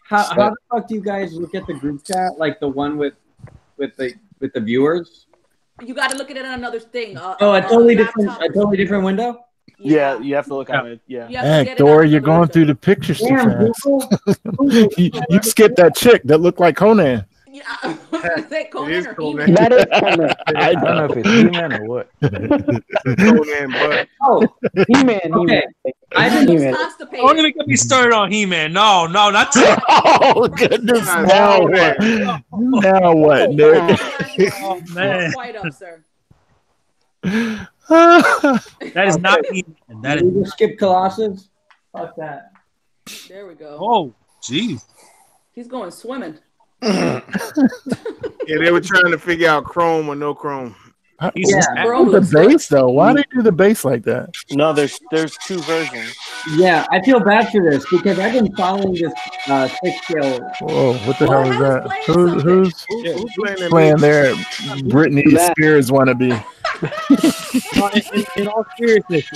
How What the fuck do you guys look at the group chat? Like the one with the viewers? You got to look at it on another thing. A totally different window. Yeah, you have to look at it. Yeah. Heck, Thor, you're going through the pictures too fast. You skipped that chick that looked like Conan. Yeah, I was gonna say Conan or Conan. He-Man. That is Conan. I don't know if it's He-Man or what. Conan, but Oh, He-Man. okay. He-Man. Constipated. Don't even get me started on He-Man. No, not Oh goodness! Now what? Now what, Nick? Oh man, Quite up, sir. that is not He-Man. That Did we is. skip Colossus? Fuck that. There we go. Oh, jeez. He's going swimming. yeah, they were trying to figure out chrome or no chrome. He's The bass though. Why do they do the bass like that? No, there's two versions. Yeah, I feel bad for this because I've been following this 6-scale. Whoa, what the Who hell the is hell that? is playing Who's Who's playing that playing there? Britney Spears wannabe. in all seriousness,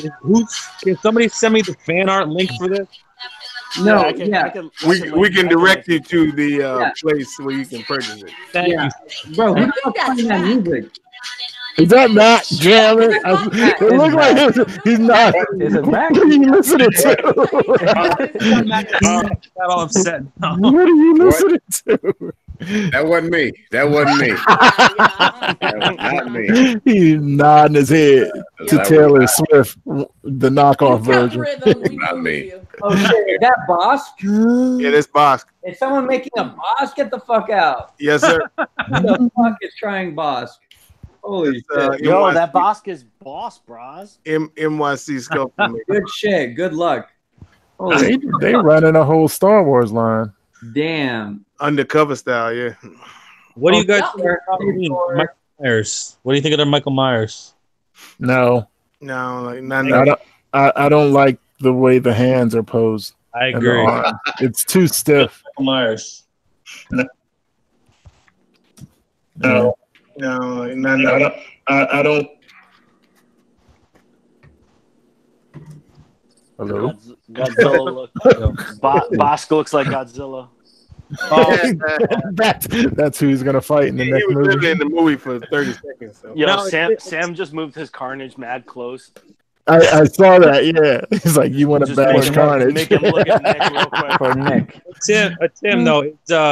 can somebody send me the fan art link for this? No, I can We can direct you to the place where you can purchase it. Thank you. Bro, who's playing that music? Is that Matt jamming? It looks like he's not. Is it Mac? What are you listening to? Got all upset. No. What are you listening to? That wasn't me. That wasn't me. That was not me. He's nodding his head to Taylor Swift, the knockoff version. Not me. Oh shit, is that Bosk? Yeah, that's Bosk. Is someone making a Bosk? Get the fuck out. Yes, sir. Who the fuck is trying Bosk? Holy shit. Yo, that Bosk is boss, bros. NYC sculptor. Good shit. Good luck. Holy They running a whole Star Wars line. damn. Undercover style, yeah. What do you guys think of Michael Myers? What do you think of their Michael Myers? No, No, like I don't like the way the hands are posed. I and the agree. arm. It's too stiff. Michael Myers. No, I don't. Hello. Godzilla look. Bosk looks like Godzilla. That's who he's gonna fight in the next He was movie. really in the movie for 30 seconds. So. Yo, No, Sam just moved his Carnage mad close. I saw that. Yeah, he's like, you want to bash Carnage? Make him look at Nick real quick. For Nick. Tim, though,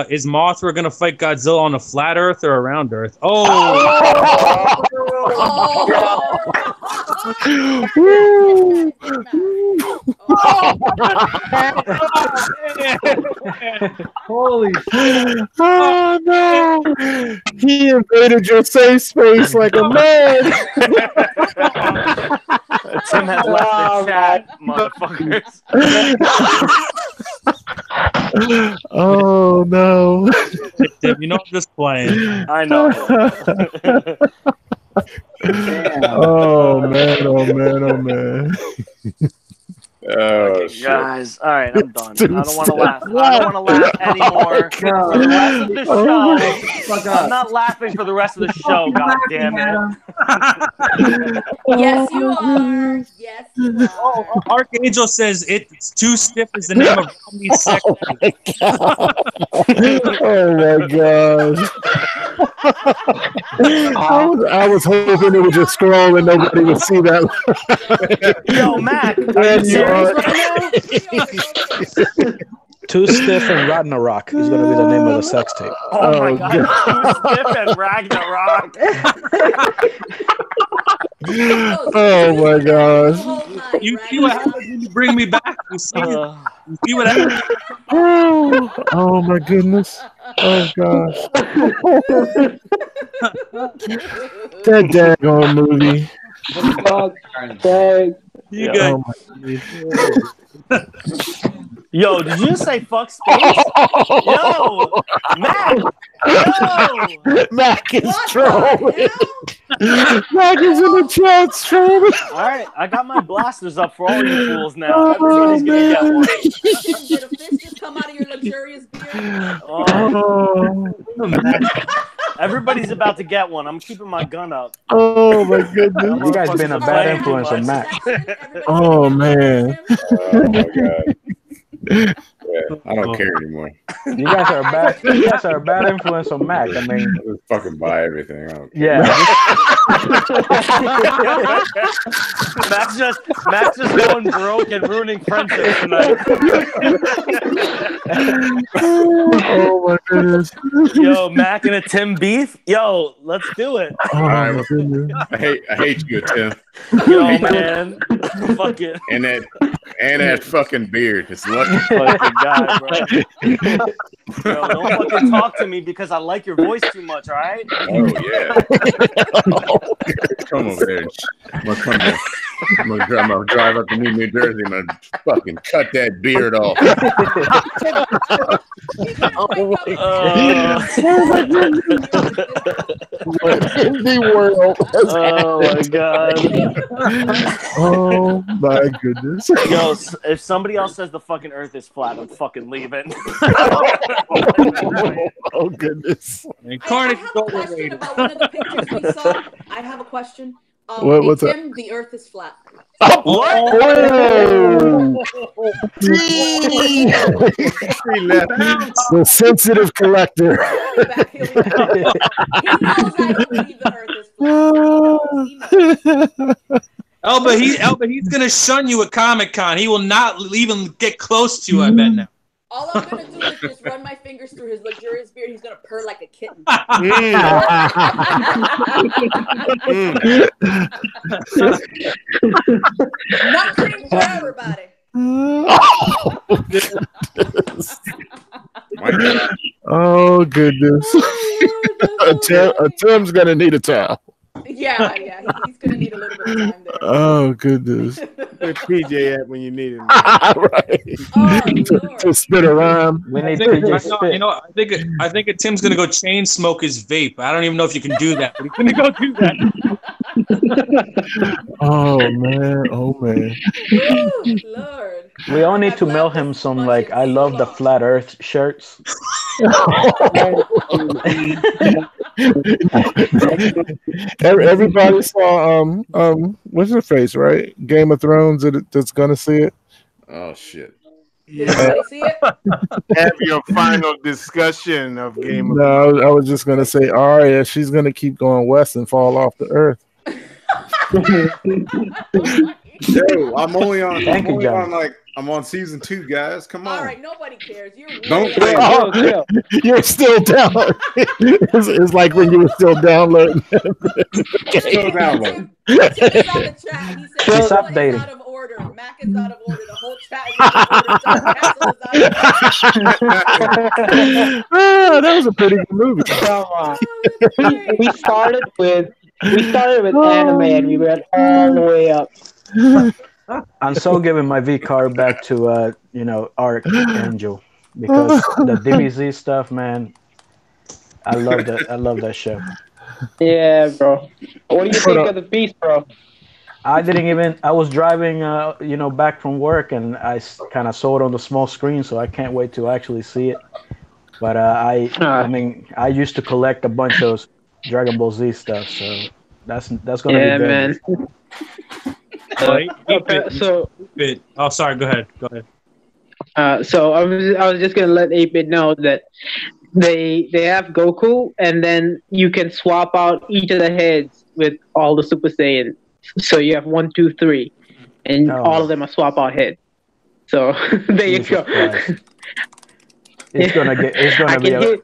is Mothra gonna fight Godzilla on a flat Earth or a round Earth? Holy shit. Oh no! He invaded your safe space like a man. Tim has left the chat, motherfuckers. Oh no! Tim, you know I'm just playing. I know. Oh man! Oh man! Oh man! Oh shit. Guys, all right, I'm done. I don't want to laugh. I don't want to laugh anymore for the rest of the show. I'm not laughing for the rest of the show. God damn it! Yes, you are. Yes, you are. Oh, Archangel says it's too stiff is the name of comedy sex. Oh my gosh! I was hoping it would just scroll and nobody would see that. Yo, Mac, are you serious right now? Too Stiff and Ragnarok is going to be the name of the sex tape. Oh my god, Too Stiff and Ragnarok. Oh my gosh! You see what happens when you bring me back? You see what happens? Oh my goodness! Oh gosh! That daggone movie. You guys. Yo, did you just say fuck space? Yo, Mac. Yo, Mac is trolling. Mac is in the chat trolling. all right, I got my blasters up for all you fools now. Everybody's gonna get one. Did a fist just come out of your luxurious beard? Oh. Everybody's about to get one. I'm keeping my gun up. Oh my goodness! You guys been a bad influence on Mac. Oh man! Oh my god. Yeah, I don't care anymore. You guys are a bad influence on Mac. I mean, I just fucking buy everything. I don't care. yeah. Matt's just going broke and ruining friendships tonight. Oh my goodness. Yo, Mac and a Tim beef. Yo, let's do it. Oh my goodness. I hate you, Tim. Yo, man. Fuck it. And that fucking beard. It's lucky. Fucking guy, bro. Yo, don't fucking talk to me because I like your voice too much, all right? Oh yeah. Come over there. I'm gonna drive up to New Jersey and I'm gonna fucking cut that beard off. What in the world? Oh my god. Oh my goodness. Yo, if somebody else says the fucking earth is flat, I'm fucking leaving. Oh goodness. I have a question about one of the pictures we saw. I have a question. What's Tim, the earth is flat. Oh, what? The sensitive collector. He knows I don't believe the earth is flat. Elba, he's gonna shun you at Comic-Con. He will not even get close to you, I bet now. All I'm gonna do is just run my fingers through his luxurious beard. He's gonna purr like a kitten. Not cream for everybody. Oh goodness. Tim's gonna need a towel. Yeah, he's gonna need a little bit of time there. Oh goodness. Where PJ at when you need him? Right. To spit a rhyme. We need PJ spit. You know, I think Tim's gonna go chain smoke his vape. I don't even know if you can do that, but he's gonna go do that. Oh man. Ooh, Lord. We all need to mail him some like I love the flat Earth shirts. Everybody saw what's her face, right? Game of Thrones that's gonna see it. Oh shit. Yeah. See it? Have your final discussion of Game of Thrones. No, I was just gonna say Arya, she's gonna keep going west and fall off the earth. Yo, I'm on season 2, guys. Come on. All right, nobody cares. Don't play. You're still downloading. It's like when you were still downloading. Still downloading. Tim is on the chat. He said He's updating. Out of order. Mac is out of order. The whole chat is out of order. That was a pretty good movie. Come on. We started with anime and we went all the way up. I'm so giving my V card back to Archangel because the DBZ stuff, man. I love that show. Yeah, bro. What do you think of the Beast, bro? I was driving back from work and I kind of saw it on the small screen, so I can't wait to actually see it. But I used to collect a bunch of Dragon Ball Z stuff, so that's gonna be good. Man. Oh, sorry. Go ahead. So I was just gonna let 8-Bit know that they have Goku, and then you can swap out each of the heads with all the Super Saiyans. So you have 1, 2, 3, and all of them are swap out heads. So there you go. It's gonna be.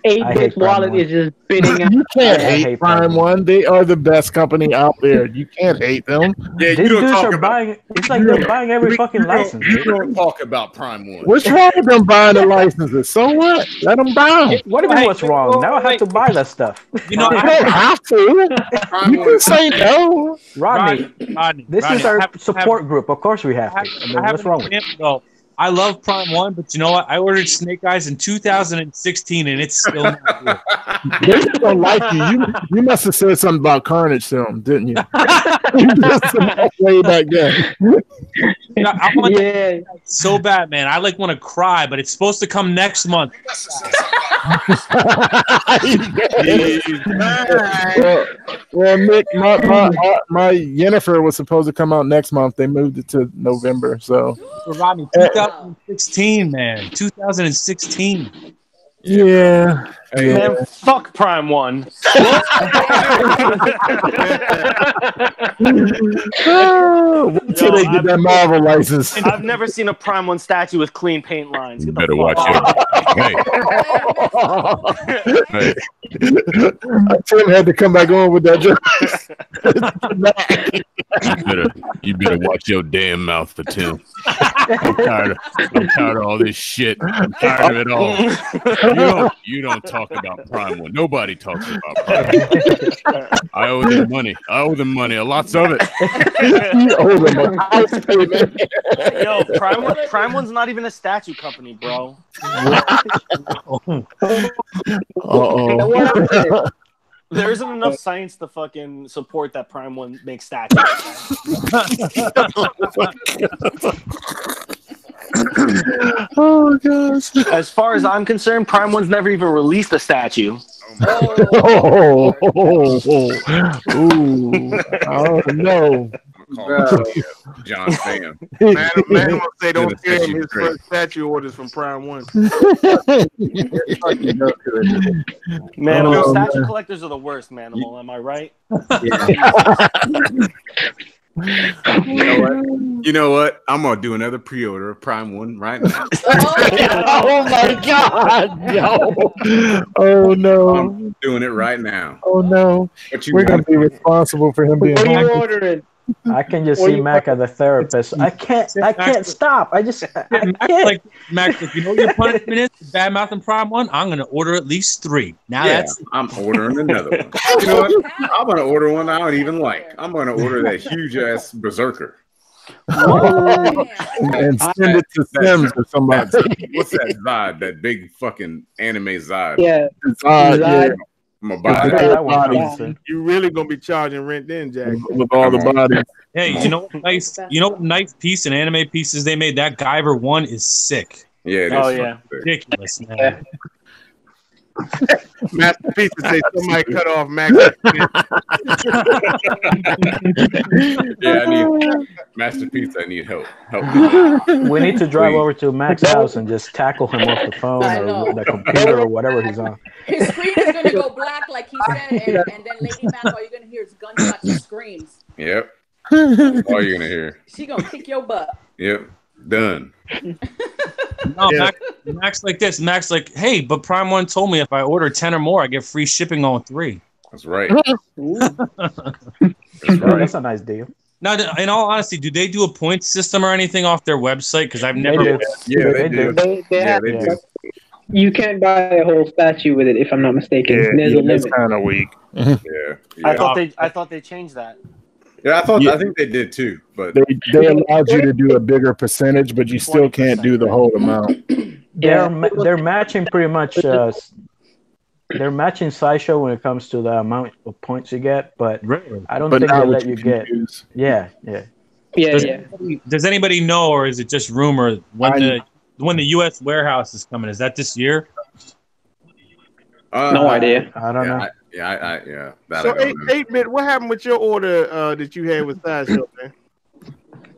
8-Bit's wallet is just bidding out. You can't hate Prime One. They are the best company out there. You can't hate them. Yeah, These dudes are buying. It's like they're buying every fucking license. You don't talk about Prime One. What's wrong with them buying the licenses? So what? Let them buy them. What do you mean? What's wrong? Now I have to buy that stuff. You don't have to. You can say no. Rodney, this is our support group. Of course we have to. I mean, what's wrong with it? I love Prime One, but you know what? I ordered Snake Eyes in 2016, and it's still not good. They just don't like you. You must have said something about Carnage to them, didn't you? Way back then. I want that so bad, man. I want to cry, but it's supposed to come next month. well, Nick, my Yennefer was supposed to come out next month. They moved it to November. So, Rodney, 2016, man, 2016. Yeah. Man, fuck Prime 1. Until they get that Marvel license. I've never seen a Prime 1 statue with clean paint lines. Get the Better fuck watch Hey. Tim had to come back on with that joke. you better watch your damn mouth for Tim. I'm tired of all this shit. I'm tired of it all. You don't talk about Prime 1. Nobody talks about Prime 1. I owe them money. Lots of it. You owe them a house payment. Yo, Prime 1's not even a statue company, bro. There isn't enough science to fucking support that Prime 1 makes statues. Oh gosh. As far as I'm concerned, Prime 1's never even released a statue. Oh no. John Pham. Man will say don't tell him his first statue orders from Prime 1. Man, statue collectors are the worst, Manimal. Am I right? You know what? I'm gonna do another pre-order of Prime 1 right now. Oh my god! No. Oh no! I'm doing it right now. Oh no! We're gonna be responsible for him being. What are you ordering? I can just see Mac as a therapist. I can't stop. I can't. Like Mac, if you know what your punishment is, bad mouth and Prime 1, I'm gonna order at least 3. Now I'm ordering another one. You know what? I'm gonna order one I don't even like. I'm gonna order that huge ass Berserker. And send it to Sims or somebody. What's that Zod? That big fucking anime Zod. Yeah. Zod. Yeah. I'm gonna buy that. You really gonna be charging rent then, Jack? With all the bodies. Hey, you know what nice piece and anime pieces they made? That Guyver 1 is sick. Yeah, ridiculous, man. Masterpiece to say somebody cut off Max. I need Masterpiece. I need help. We need to drive over to Mac's house and just tackle him off the phone or the computer or whatever he's on. His screen is going to go black, like he said, and then Lady Mac, all you're going to hear is gunshots and screams. Yep. That's all you're going to hear. She going to kick your butt. Yep. Done. No, yeah. Max like this. Max like, hey, but Prime 1 told me if I order 10 or more, I get free shipping on 3. That's right. That's a nice deal. Now, in all honesty, do they do a point system or anything off their website? Because I've never. They do. They do. You can't buy a whole statue with it, if I'm not mistaken. There's a limit. It's kind of weak. I thought they changed that. Yeah, I think they did too, but they allowed you to do a bigger percentage, but you still can't do the whole amount. They're matching pretty much. They're matching Sideshow when it comes to the amount of points you get, but I don't think they let you get. Yeah. Does anybody know, or is it just rumor when the U.S. warehouse is coming? Is that this year? No idea. I don't know. Yeah. So 8-bit, what happened with your order that you had with Sideshow, man?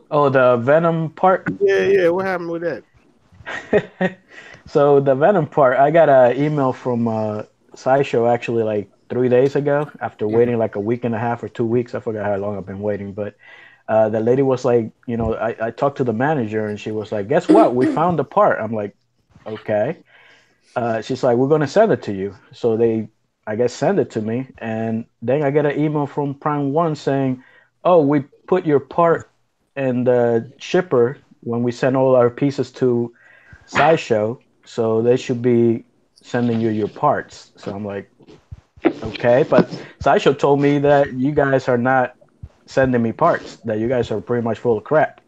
Oh, the Venom part? Yeah. What happened with that? So the Venom part, I got an email from Sideshow actually like 3 days ago after waiting like a week and a half or 2 weeks. I forgot how long I've been waiting, but the lady was like, I talked to the manager and she was like, guess what? We found the part. I'm like, okay. She's like, we're going to send it to you. So they, I guess, send it to me. And then I get an email from Prime 1 saying, oh, we put your part in the shipper when we send all our pieces to Sideshow. So they should be sending you your parts. So I'm like, okay. But Sideshow told me that you guys are not sending me parts, that you guys are pretty much full of crap.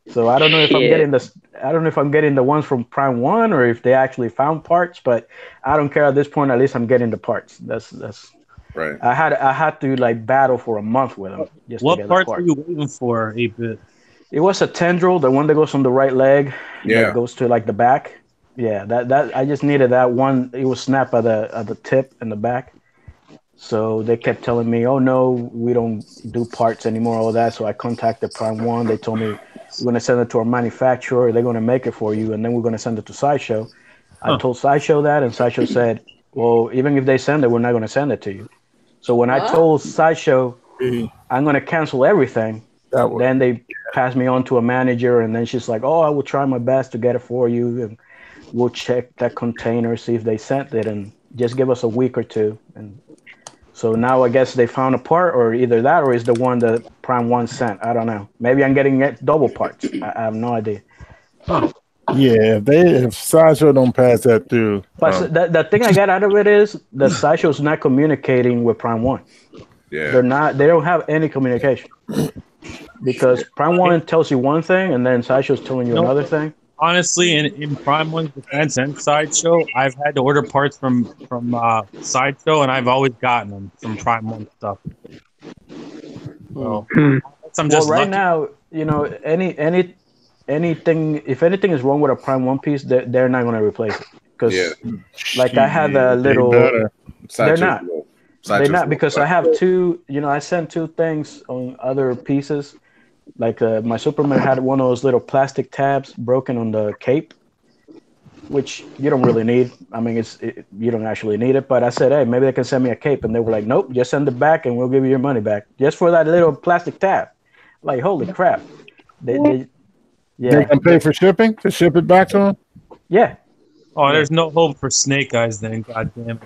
So I don't know if I'm getting this. I don't know if I'm getting the ones from Prime 1 or if they actually found parts, but I don't care at this point. At least I'm getting the parts. That's right. I had to like battle for a month with them. Just what to get parts were you waiting for, 8-bit? It was a tendril, the one that goes on the right leg. Yeah. That goes to like the back. Yeah, that I just needed that one. It was snapped at the tip and the back. So they kept telling me, oh no, we don't do parts anymore, all that. So I contacted Prime 1. They told me we're going to send it to our manufacturer. They're going to make it for you, and then we're going to send it to Sideshow. I told Sideshow that, and Sideshow said, well, even if they send it, we're not going to send it to you. So when I told Sideshow I'm going to cancel everything, then they passed me on to a manager, and then she's like, oh, I will try my best to get it for you, and we'll check that container, see if they sent it, and just give us a week or two. And so now I guess they found a part, or either that or is the one that Prime 1 sent. I don't know. Maybe I'm getting it double parts. I have no idea. Yeah, if Sideshow don't pass that through. But the thing I got out of it is that Sideshow's not communicating with Prime 1. Yeah. They don't have any communication. Because Prime 1 tells you one thing and then Sideshow's telling you another thing. Honestly, in Prime 1's defense and Sideshow, I've had to order parts from Sideshow, and I've always gotten them from Prime 1 stuff. So, I'm just right lucky. now, you know, anything, if anything is wrong with a Prime 1 piece, they're not going to replace it. Because, like, I had a little... They're not. They're not, because I have two, you know, I sent two things on other pieces. Like my Superman had one of those little plastic tabs broken on the cape, which you don't really need. I mean, you don't actually need it. But I said, hey, maybe they can send me a cape. And they were like, nope, just send it back and we'll give you your money back. Just for that little plastic tab. Like, holy crap. They can pay for shipping to ship it back to them? Yeah. Oh, there's no hope for Snake Eyes then, goddamn.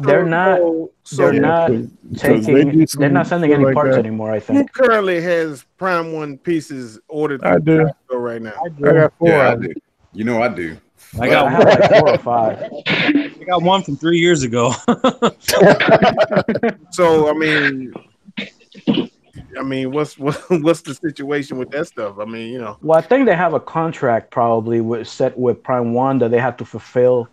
They're not sending any parts anymore, I think. Who currently has Prime 1 pieces ordered I do right now? I got 4. Yeah, I do. You know I do. I have like 4 or 5. I got one from 3 years ago. So I mean, what's the situation with that stuff? I mean, you know. Well, I think they have a contract probably set with Prime 1 that they have to fulfill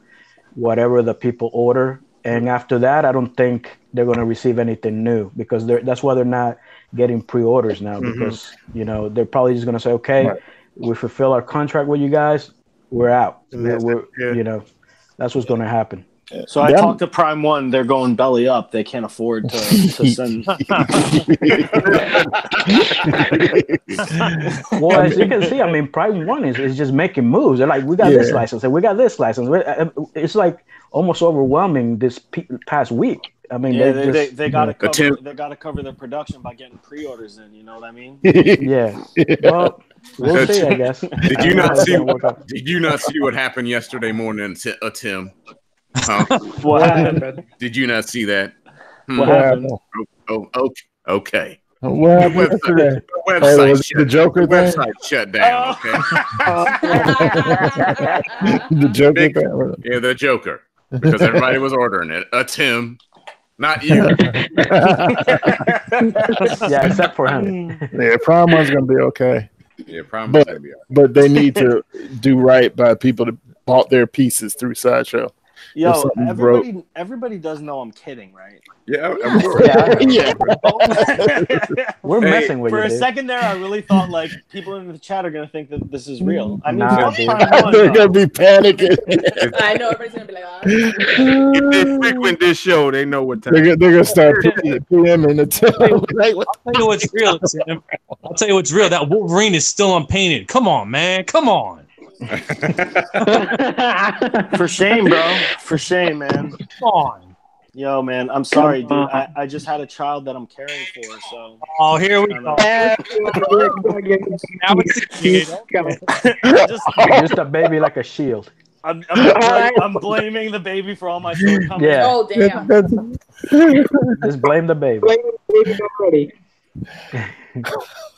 whatever the people order. And after that, I don't think they're going to receive anything new, because that's why they're not getting pre-orders now, because, you know, they're probably just going to say, okay, we fulfill our contract with you guys, we're out. You know, that's what's going to happen. So I talked to Prime 1. They're going belly up. They can't afford to send. Well, as you can see, I mean, Prime 1 is just making moves. They're like, we got this license and we got this license. It's like almost overwhelming this past week. I mean, they got to cover their production by getting pre-orders in. You know what I mean? Yeah. Well, we'll see, I guess. Did you not see what happened yesterday morning, Tim? Huh? What happened? Did you not see that? What happened? Okay. What happened yesterday? The Joker thing? Website shut down. Okay. The Joker thing? Yeah, the Joker. Because everybody was ordering it. Tim, not you. Yeah, except for him. Yeah, Prime 1's gonna be okay. Yeah, Prime 1's gonna be okay. But they need to do right by people that bought their pieces through Sideshow. Yo, everybody does know I'm kidding, right? Yeah, We're messing with you. For a second there, I really thought like people in the chat are gonna think that this is real. I mean, they're gonna be panicking. I know everybody's gonna be like, if they frequent this show, they know what time. They're gonna start PMing the Tim. I'll tell you what's real, Tim. I'll tell you what's real. That Wolverine is still unpainted. Come on, man. Come on. For shame, bro. For shame, man. Come on. Yo, man, I'm sorry, dude. I just had a child that I'm caring for, so. Oh, here we go. Now it's a kid. Just a baby like a shield. I'm blaming the baby for all my shortcomings. Yeah. oh damn. Just blame the baby.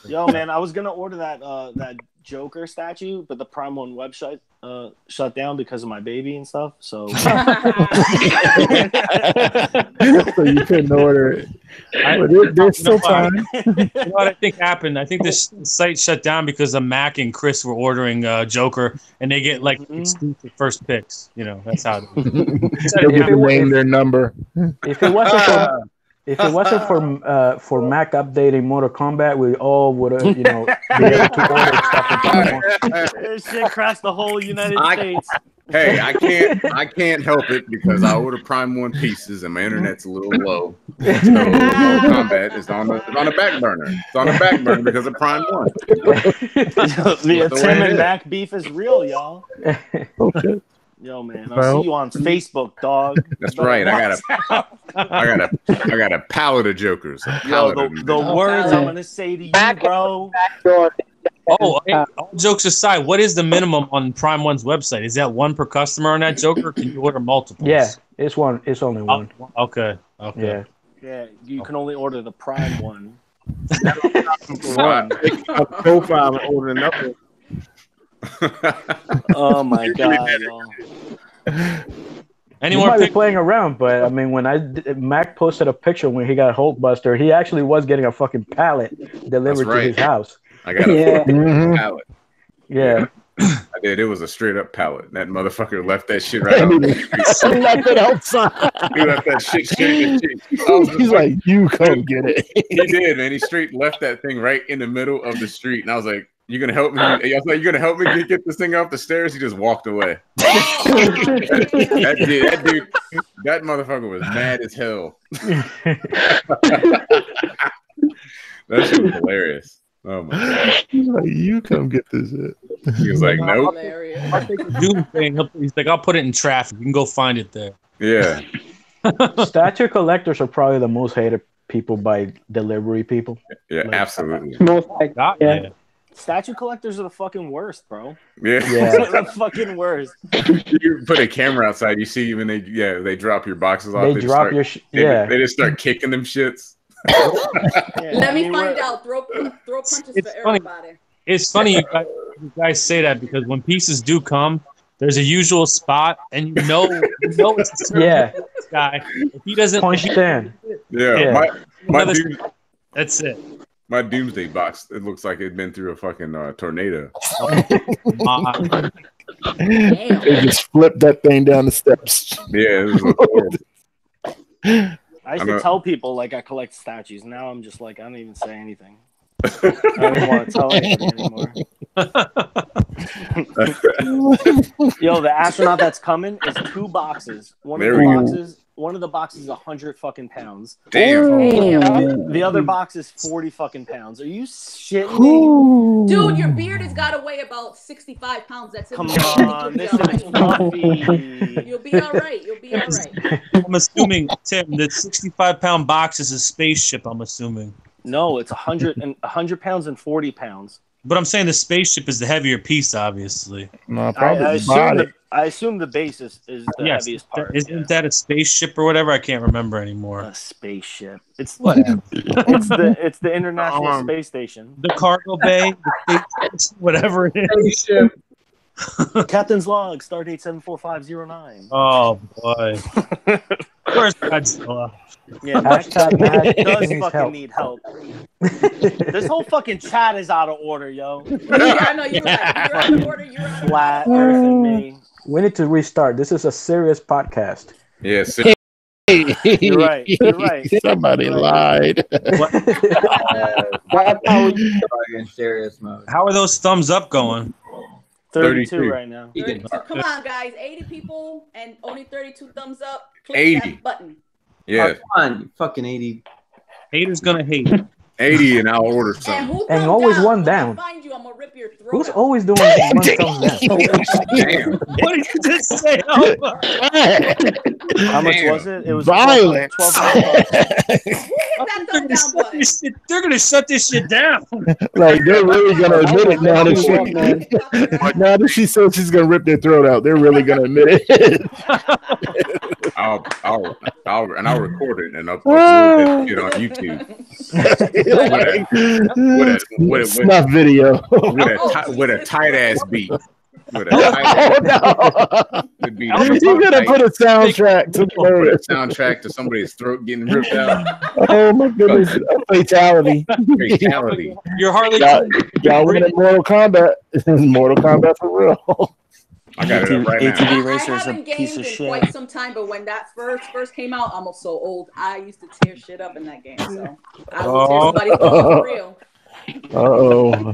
Yo, man, I was gonna order that Joker statue, but the Prime 1 website shut down because of my baby and stuff. So, So you couldn't order it. There's still time. You know what I think happened? I think this site shut down because of Mac and Chris were ordering Joker, and they get like exclusive first picks. You know, that's how. They'll get to name their number. If it wasn't for Mac updating Mortal Kombat, we all would have, you know, be able to order stuff. This shit crashed the whole United States. Hey, I can't help it because I order Prime 1 pieces and my internet's a little low. So Mortal Kombat is on the back burner. It's on the back burner because of Prime 1. The Tim and Mac beef is real, y'all. Okay. Yo, man, I'll see you on Facebook, dog. That's right. I got a pallet of Jokers. Yo, the words I'm gonna say to you, bro. Oh, hey, all jokes aside, what is the minimum on Prime One's website? Is that one per customer on that Joker, or can you order multiples? Yeah, it's one. It's only one. Okay. Yeah. Yeah, you can only order the Prime one. A profile and order another. Oh my god! You might be playing around, but I mean, when Mac posted a picture when he got Hulkbuster, he actually was getting a fucking pallet delivered to his house. I got a pallet. Yeah. I did. It was a straight up pallet. That motherfucker left that shit right out. He left it outside. He left that shit straight in the street. He's like, you come get it. He did, man. He straight left that thing right in the middle of the street, and I was like, "You gonna help me?" I was like, "You gonna help me get this thing off the stairs?" He just walked away. that dude, that motherfucker was mad as hell. That shit was hilarious. Oh my god! He's like, you come get this shit. He was like, nope. I think the Doom thing. He's like, I'll put it in traffic. You can go find it there. Yeah. Statue collectors are probably the most hated people by delivery people. Yeah, absolutely. Most like, yeah. Statue collectors are the fucking worst, bro. Yeah. They're the fucking worst. You put a camera outside, you see when they drop your boxes off. They drop your they just start kicking them shits. Let me find out. Throw punches for everybody. It's funny you guys say that because when pieces do come, there's a usual spot, and you know it's a certain guy. If he doesn't point stand. That's it. My Doomsday box, it looks like it'd been through a fucking tornado. They just flipped that thing down the steps. Yeah, it was horrible. I used to tell people like I collect statues. Now I'm just like I don't even say anything. I don't want to tell anything anymore. Yo, the astronaut that's coming is 2 boxes. One of the boxes is 100 fucking pounds. Damn. The other box is 40 fucking pounds. Are you shitting me? Dude, your beard has got to weigh about 65 pounds. That's it. Come on, this is fluffy. You'll be all right. You'll be all right. I'm assuming, Tim, that 65-pound box is a spaceship, I'm assuming. No, it's 100 pounds and 40 pounds. But I'm saying the spaceship is the heavier piece, obviously. No, probably I assume the base is the heaviest part. Isn't that a spaceship or whatever? I can't remember anymore. A spaceship. It's whatever. it's the International Space Station. The cargo bay, whatever it is. Spaceship. Captain's log, stardate 74509. Oh boy. Where's Godzilla? Yeah, Mac does fucking need help. This whole fucking chat is out of order, yo. Yeah, I know you're right. You're out of order. You're out of Flat Earth and me. We need to restart. This is a serious podcast. Yes. You're right. You're right. Somebody lied. In serious mode. How are those thumbs up going? 32 right now. 32. Come on, guys. 80 people and only 32 thumbs up. Click 80. that button. Yeah. Oh, come on, you fucking 80. Haters gonna hate. 80 and I'll order some. And always one down. Find you, I'm gonna rip your throat Who's out. always doing one thumbs down? Damn. What did you just say? How much was it? It was violent. 12 They're gonna shut this shit down. Like they're really gonna admit it now that she said she's gonna rip their throat out. They're really gonna admit it. I'll record it and I'll upload that shit on YouTube. With a snuff video. With a tight ass beat. You're gonna put a soundtrack to soundtrack to somebody's throat getting ripped out. Oh my goodness! Fatality. You're hardly. Y'all looking at Mortal Kombat? Mortal Kombat for real. I got it right now. ATV Racer is a piece of shit. Quite some time, but when that first came out, I'm so old. I used to tear shit up in that game. So I would tear somebody's throat for real. Uh-oh.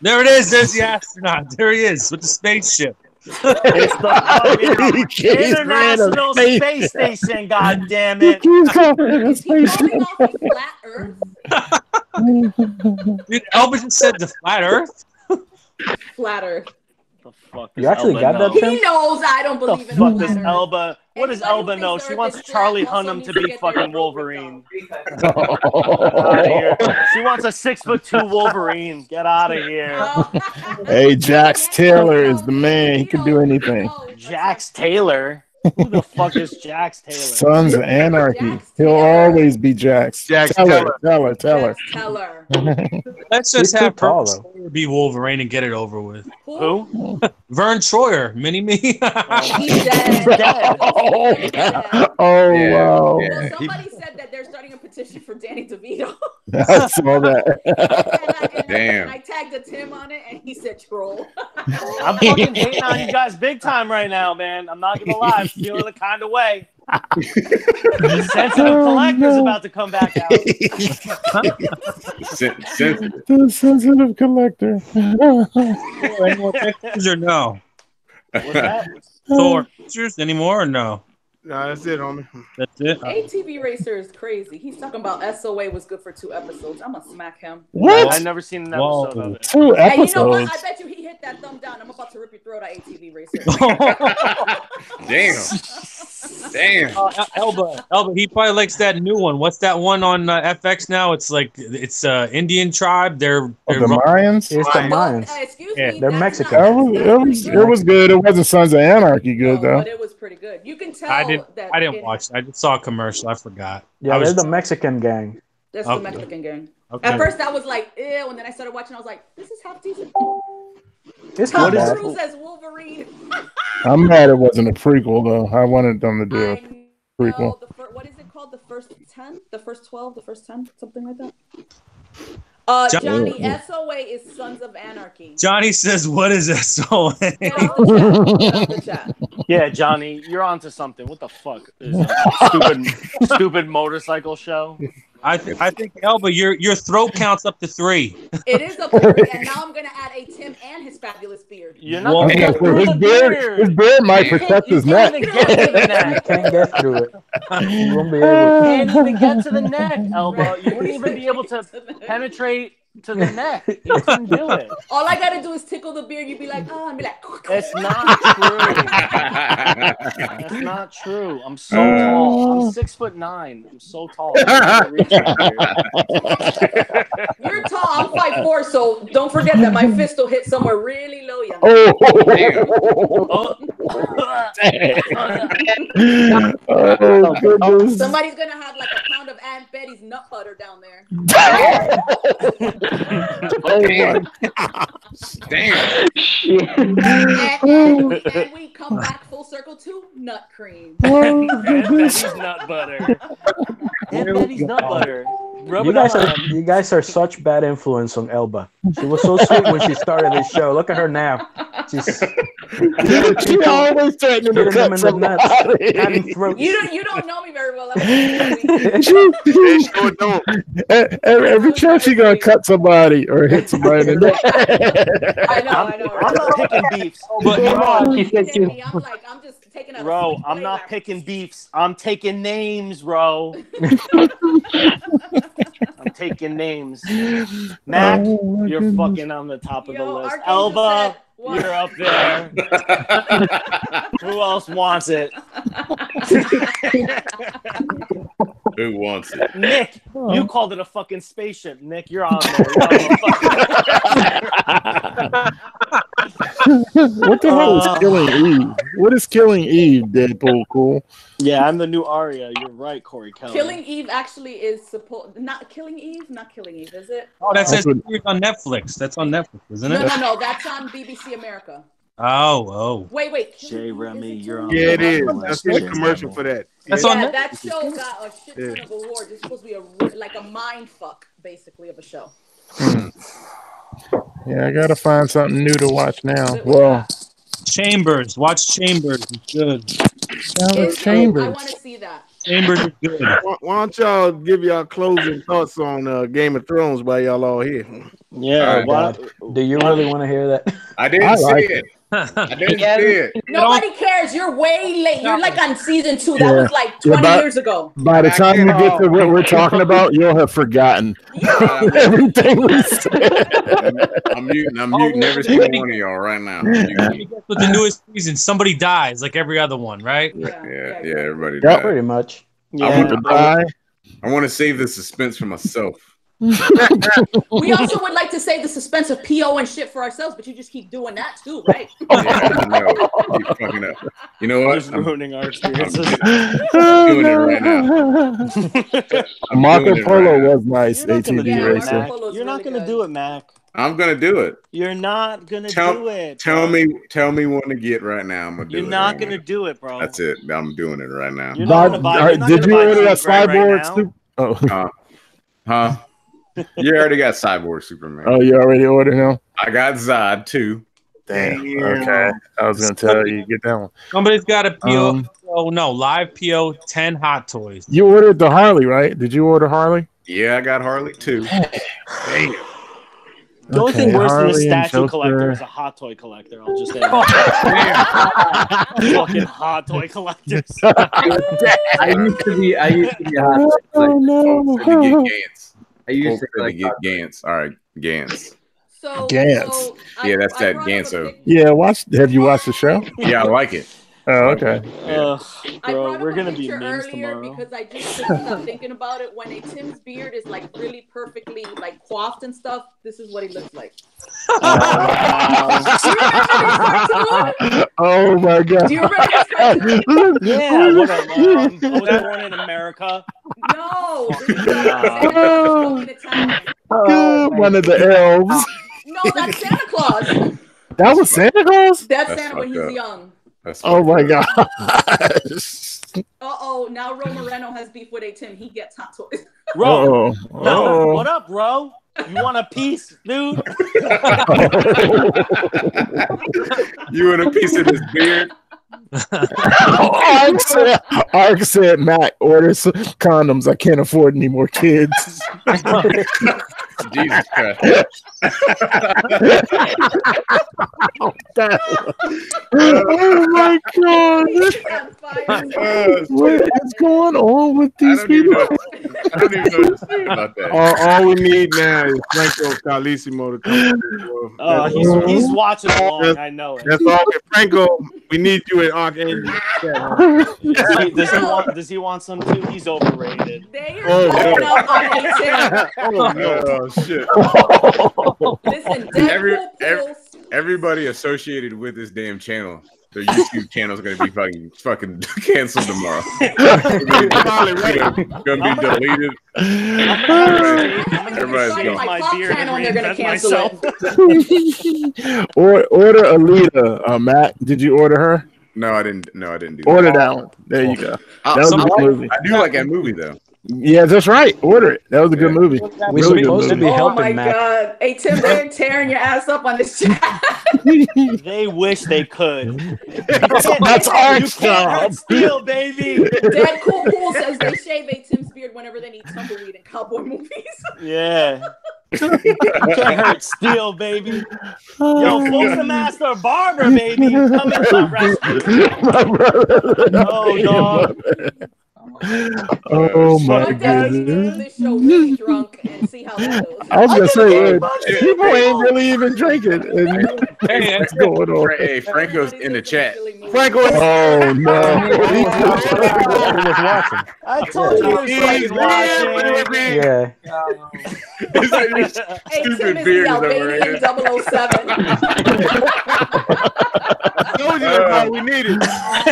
There it is. There's the astronaut. There he is with the spaceship. It's the International Space Station. God damn it! Is he coming off of flat Earth? Dude, Elvis just said the flat Earth. Flat Earth. The The fuck You actually Elba got that, know? Tim? He knows I don't believe The in fuck the does ladder. Elba? What does Anybody Elba who know? thinks She Earth wants is flat Charlie also Hunnam needs to to be get their fucking throat ripped Wolverine. off. Get out of here. She wants a 6'2" Wolverine. Get out of here. Hey, Jax Taylor is the man. He can do anything. Jax Taylor. Who the fuck is Jax Taylor? Sons of Anarchy. Jax He'll Taylor. always be Jax. Jax Teller. Jax Teller. Let's He's just too have tall, Vern though. Troyer be Wolverine and get it over with. Who? Vern Troyer, Mini-Me. He's dead. Dead. Oh, Yeah, wow. yeah. Well, somebody said that they're starting a petition for Danny DeVito. I saw that. Damn. And I tagged a Tim on it, and he said troll. I'm fucking hating on you guys big time right now, man. I'm not gonna lie. I'm feeling a kind of way. The sensitive collector's about to come back out. Sensitive. The sensitive collector. Any more pictures or no? What's that? Thor pictures anymore or no? No, that's it, homie. That's it. ATV Racer is crazy. He's talking about SOA was good for 2 episodes. I'm gonna smack him. What? I've never seen an episode of it. 2 And you know what? episodes. I bet you he hit that thumb down. I'm about to rip your throat out, ATV Racer. Damn. Damn. Elba, he probably likes that new one. What's that one on FX now? It's like Indian tribe. They're The Mayans? It's the Mayans. Excuse Yeah, me. they're that's Mexican. It was good. It wasn't Sons of Anarchy good, No, though. but it was pretty good. You can tell I didn't that watch. I just saw a commercial. I forgot. Yeah, I was they're the Mexican gang. That's Okay. the Mexican gang. Okay. At first, I was like, ew, and then I started watching. I was like, this is half decent. It's Tom not bad. Cruise as Wolverine. I'm mad it wasn't a prequel, though. I wanted them to do a I prequel. know what is it called? The first 10? The first 12? The first 10? Something like that? Johnny, SOA is Sons of Anarchy. Johnny says, "What is SOA?" Get off the chat. Get off the chat. Yeah, Johnny, you're onto something. What the fuck is a stupid motorcycle show? I think Elba, your throat counts up to 3. It is up to 3, and now I'm gonna add a Tim and his fabulous beard. You're not gonna get through His the beard might protect his neck. You can't even get to the neck. You can't get through it. You won't be able You to. can't even get to the neck, Elba. You wouldn't even be able to penetrate to the neck. You couldn't do it. All I gotta do is tickle the beard. You'd be like, oh, and be like, It's not true. That's not true. I'm so tall. I'm 6'9". I'm so tall. You're tall. I'm 5'4", so don't forget that my fist will hit somewhere really low. Young. Oh, goodness. Somebody's gonna have like a pound of Aunt Betty's nut butter down there. Damn. And we come back full circle to nut cream. Aunt Betty's nut butter. Aunt Betty's nut butter. Rub it on. You guys are such bad influence on Elba. She was so sweet when she started this show. Look at her now. She's She always threatening to cut somebody. You don't know me very well. Every chance she gonna cut somebody or hit somebody in the neck. I know. I'm not picking beefs. I'm just taking a Bro, I'm not picking beefs. I'm taking names, bro. I'm taking names. Mac, you're fucking on the top of the list. Elba, you're up there. Who else wants it? Who wants it? Nick, you called it a fucking spaceship. Nick, you're on there. What the hell is Killing Eve? What is Killing Eve, Deadpool? Cool. Yeah, I'm the new Arya. You're right, Corey Kelly. Killing Eve actually is supposed not Killing Eve, is it? Oh, that says on Netflix. That's on Netflix, isn't it? No. That's on BBC America. Oh. Wait. Jay Remy, you're on. Yeah, it is. That's the commercial for that. That's yeah. on that show got a shit ton of awards. It's supposed to be a mind fuck, basically, of a show. Yeah, I gotta find something new to watch now. Well, Chambers. Watch Chambers. It's good. Chambers. I want to see that. Chambers is good. Why don't y'all give y'all closing thoughts on Game of Thrones while y'all all here? Yeah. Do you really want to hear that? I didn't see it. I didn't see it. Nobody cares. You're way late. You're like on season 2. That was like 20 years ago. By the time you get to what we're talking about, you'll have forgotten everything we said. I'm muting every single one of y'all right now. With the newest season, somebody dies like every other one, right? Yeah, everybody dies. Pretty much. I want to save the suspense for myself. We also would like to save the suspense of PO and shit for ourselves, but you just keep doing that too, right? Keep fucking up. You know what? Just ruining our experiences. I'm doing it right now. Marco Polo was nice. ATV racer. You're not gonna do it, Mac. I'm gonna do it. You're not gonna do it. Tell me when to get right now. I'm gonna do it. You're not gonna do it, bro. That's it. I'm doing it right now. Did you order that Cyborg? Huh? You already got Cyborg Superman. Oh, you already ordered him? I got Zod too. Damn. Okay. I was gonna tell you get that one. Somebody's got a PO. Live PO 10 Hot Toys. You ordered the Harley, right? Did you order Harley? Yeah, I got Harley too. Damn. The only thing worse than a statue collector is a hot toy collector. I'll just say that. Fucking hot toy collectors. I used to be a hot toy collector. Oh no. I used to get Gantz. All right, Gantz. Gantz. Yeah, that's that Ganso. Yeah, have you watched the show? Yeah, I like it. Oh, okay. Bro, we're gonna be memes tomorrow. Because I just couldn't stop thinking about it. When a Tim's beard is like really perfectly like coiffed and stuff, this is what he looks like. Oh my god! Do you remember? Yeah, what up, I was born in America. No, one of the elves. No, that's Santa Claus. That was Santa Claus? That's Santa when he's young. Oh my god. Now Ro Moreno has beef with a Tim. He gets hot toys. Ro, what up, Ro? You want a piece, dude? You want a piece of this beard? Ark said, Matt, order some condoms. I can't afford any more kids. Jesus Christ. Oh my god. What is going on with these people? I don't even know what to say about that. All we need now is Franco Calissimo to come. He's watching along. I know it. That's all. Franco, we need you in Archangel. Does he want some too? He's overrated. Oh shit. Listen, everybody associated with this damn channel, their YouTube channel is going to be fucking canceled tomorrow. Going to be deleted. Everybody's going. My beard and they're going to cancel it. Order Alita, Matt. Did you order her? No, I didn't do order that one. There you go. That was a good movie. I do like that movie though. Yeah, that's right. Order it. That was a good movie. We're supposed to be helping Matt. God. Hey, Tim, they're tearing your ass up on this chat. They wish they could. That's our job. Steel, baby. Dad Cool says they shave a Tim's beard whenever they need tumbleweed in cowboy movies. Yeah. You can't hurt Steel, baby. Yo, folks, the master barber, baby. Come in my rescue. Oh, dog. Oh my goodness! This show really drunk and see how that goes. I was gonna say people ain't really even drinking. Hey, what's going on? Hey, Franco's in the chat. Franco. Oh no! I told you he was watching. Yeah. Hey, Tim is the Albanian 007. I told you that's all we needed.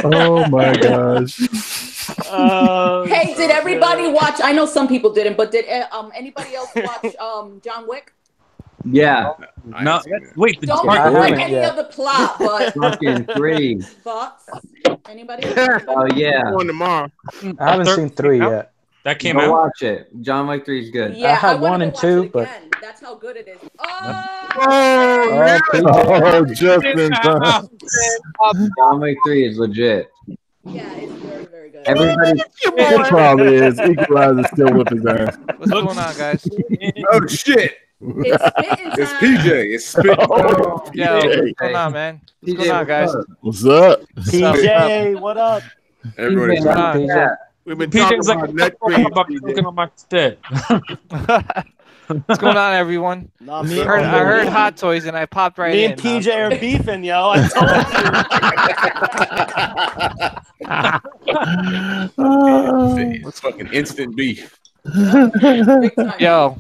Oh my gosh! Hey, did everybody watch? I know some people didn't, but did anybody else watch John Wick? Yeah. No, wait. Don't like any of the plot, but fucking 3. Thoughts? Anybody? Oh yeah. One tomorrow. I haven't seen 3 yet. That came Go out. watch it. John Wick 3 is good. Yeah, I had 1 and 2, but that's how good it is. Oh, just in time. John Wick 3 is legit. Yeah, it's very, very good. Everybody, It probably is. Equalizer still with his ass. What's going on, guys? Oh shit! It's spitting time. It's PJ. It's spitting. Oh, yo, what's going on, man? What's going on, guys? What's up? PJ, what up? Everybody's PJ. We've been talking about Netflix on my spit. What's going on, everyone? Nah, I heard Hot Toys and I popped right in. Me and PJ are beefing, yo. I told you. It's fucking instant beef. Yo,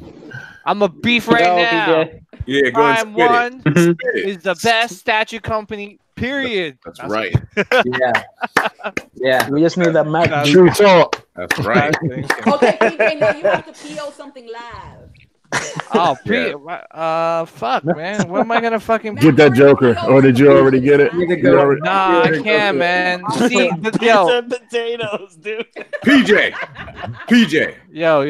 I'm a beef right now. Yeah, go and Prime spit 1 it. is the best statue company, period. That's right. Yeah. We just need that Mac. True talk. That's right. Okay, PJ, now you have to PO something live. Oh, fuck, man. What am I gonna fucking Get that Joker, or did you already get it? Nah, I can't, man. See, yo, potatoes, dude. PJ. Yo.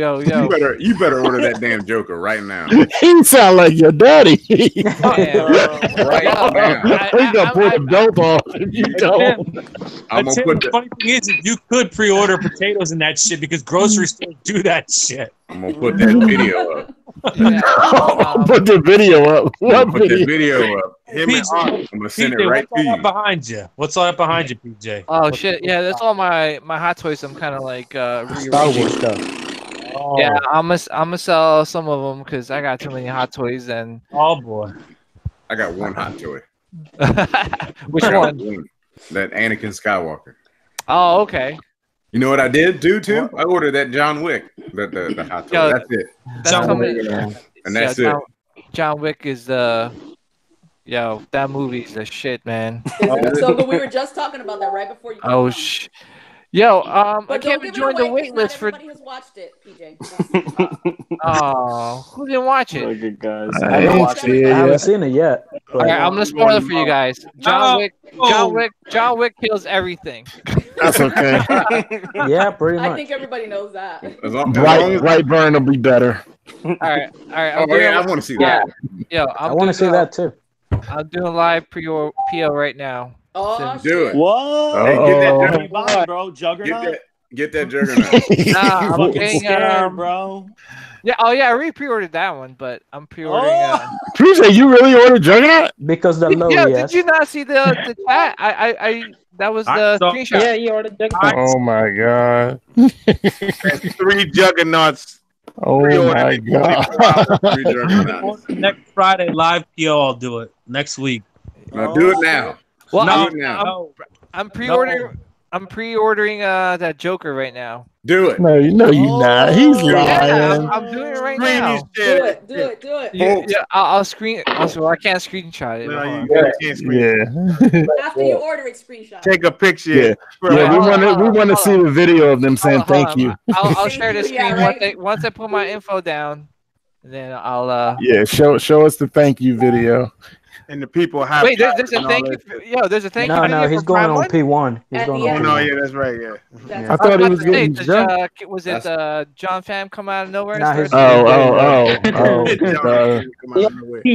You better order that damn Joker right now. He sound like your daddy. Right now. He's gonna put the belt off if you don't. I'm gonna put the funny thing is, you could pre-order potatoes and that shit because grocery stores do that shit. I'm gonna put that video up. Put the video up. What put video? the video up. I'm gonna send it right to you. What's all that behind you? What's all that behind you, PJ? Oh shit, yeah, that's all my Hot Toys. I'm kind of like Star Wars stuff. Oh. Yeah, I'm gonna sell some of them because I got too many Hot Toys. And oh boy, I got one hot toy. Which one? That Anakin Skywalker. Oh, okay. You know what I did do too? I ordered that John Wick. The hot toy. Yo, that's it. And that's it. John Wick is yo, that movie's the shit, man. So, but we were just talking about that right before you. Oh Yo, I But can't join the wait list for. Everybody has watched it, PJ. Oh, who didn't watch it? Okay, guys. I haven't seen it yet. All right, I'm gonna spoil it for you guys. John Wick kills everything. That's okay. Yeah, pretty much. I think everybody knows that. Brightburn will be better. All right. I want to see that. Yeah, I want to see that too. I'm doing live PO right now. Oh, do it. What? Hey, get that Juggernaut, bro. Juggernaut. Get that Juggernaut. Nah, I'm getting scared, bro. Yeah. Oh yeah, I already pre-ordered that one, but I'm pre-ordering. PJ, you really ordered Juggernaut? Because the low. Yeah. Did you not see the chat? I that was the screenshot. Yeah, you ordered Juggernaut. Oh my god. That's 3 Juggernauts. Oh my god. Next Friday live PO, I'll do it next week. Now do it now. Well, No. I'm pre-ordering. I'm pre-ordering that Joker right now. Do it. No, you're not. He's lying. Yeah, I'm doing it right now. Do it. Yeah, I'll screen. Also, I can't screenshot it. No, you can't After you order it, screenshot. Take a picture. Yeah, we want to see the video of them saying thank you. I'll share the screen once I put my info down, and then I'll. Yeah, show us the thank you video. And the people have. Wait, there's a thank you. There's a thank you. No, he's going on P1. He's going on. No, yeah, that's right. Yeah. I thought he was getting jumped. Was it John Pham come out of nowhere? See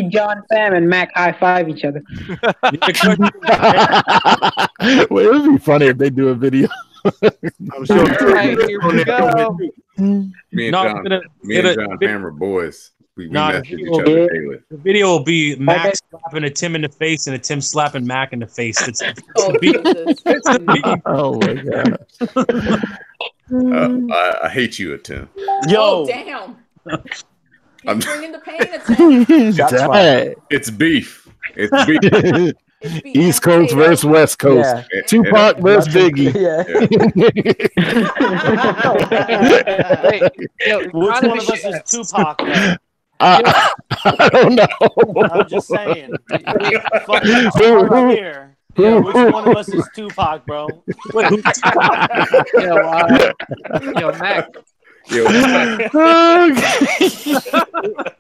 John Pham and Mac high five each other. Well, it would be funny if they do a video. I'm sure. Right, here we go. Me and John Pham are boys. We message each other daily. The video will be Mac slapping a Tim in the face and a Tim slapping Mac in the face. Oh my god! I hate you, Tim. Yo, oh, damn! I'm bringing the pain, Tim. It's beef. It's beef. East Coast versus West Coast. Yeah. Tupac versus Biggie. Which one of us is Tupac? I don't know. I'm just saying. Here. Yeah, which one of us is Tupac, bro? Mac.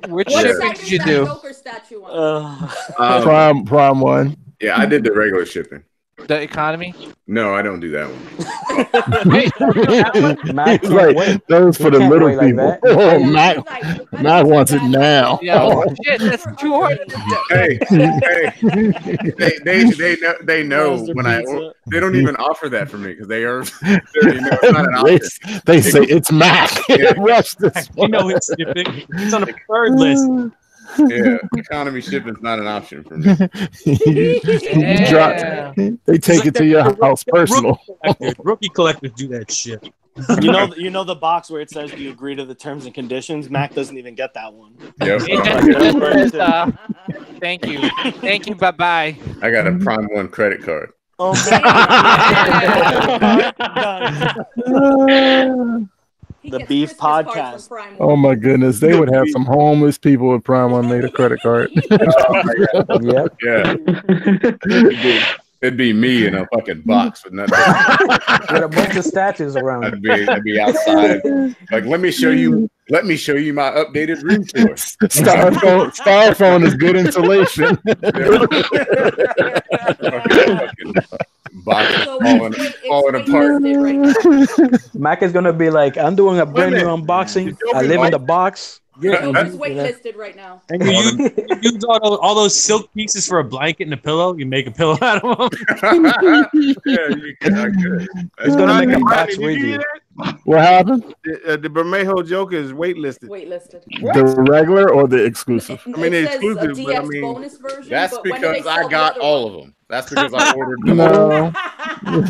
Which shipping did you do? Prime 1. Yeah, I did the regular shipping. The economy? No, I don't do that one. Mac, like, those for the little people. Like oh, Mac wants it now. Yeah, shit, that's too hard. Hey, they know when they don't even offer that for me because they are. It's not an option. They say it's Mac. Rush this one. You know it's on the third list. Yeah, economy shipping's not an option for me. You drop, they take it to your house personal. Rookie collectors do that shit. You know the box where it says, "Do you agree to the terms and conditions?" Mac doesn't even get that one. Yep. Thank you. Bye bye. I got a Prime 1 credit card. Oh the Beef Podcast. Oh my goodness, they would have some homeless people with Prime 1 made a credit card. Yep. Yeah. It'd be me in a fucking box with nothing. With a bunch of statues around. I'd be outside. Like, let me show you my updated room tour. Styrofoam is good insulation. Box falling apart. Mac is gonna be like, I'm doing a brand new unboxing. I live in the box. Yeah, he's waitlisted right now. And you use all those silk pieces for a blanket and a pillow. You make a pillow out of them. Yeah, you can. He's gonna make a box with you. What happened? The Bermejo Joker is waitlisted. The regular or the exclusive? I mean, the exclusive. DX But I mean, bonus version, that's because I got all of them. That's because I ordered them. No.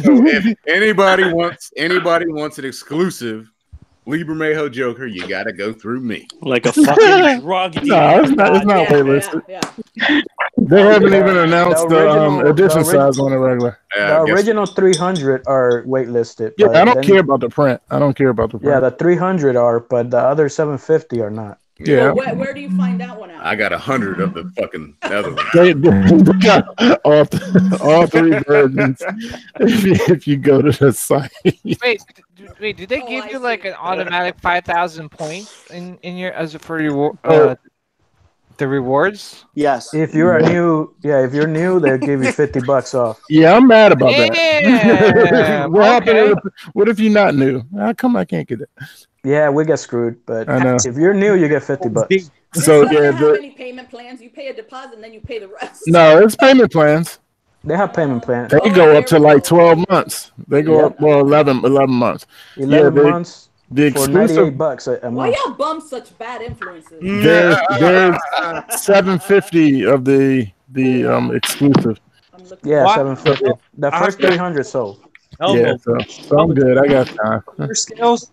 So if anybody wants an exclusive Bermejo Joker, you got to go through me. Like a fucking drug. No, it's not waitlisted. They haven't even announced the edition size on the regular. The original 300 are waitlisted. Yeah, I don't care about the print. Yeah, the 300 are, but the other 750 are not. Yeah. So where do you find that one at? I got 100 of the fucking other ones. They got all three versions. If you go to the site. Wait, did they give you like an automatic 5,000 points in your for your the rewards? Yes. If you're new, they'll give you $50 off. Yeah, I'm mad about that. Yeah. What if you're not new? How come I can't get it? Yeah, we get screwed, but I know. if you're new, you get $50. So yeah, have any payment plans? You pay a deposit and then you pay the rest. No, it's payment plans. They have payment plans. They go up to like 12 months. They go up 11 months. 11 months the for exclusive $98 a month. Why y'all bum such bad influences? There's 750 of the exclusive. Yeah, 750. The first 300 sold. Yeah, so I'm good. I got time. Quarter scales?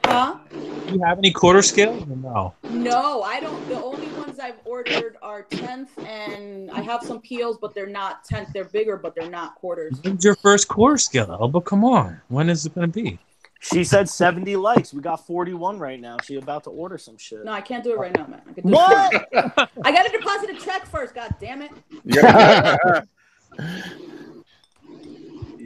Huh? Do you have any quarter scales? Or no. No, I don't. The only ones I've ordered are 10th, and I have some POs, but they're not 10th. They're bigger, but they're not quarters. When's your first quarter scale, Elba? Come on. When is it going to be? She said 70 likes. We got 41 right now. She about to order some shit. No, I can't do it right now, man. What? I got to deposit a check first. God damn it. Yeah.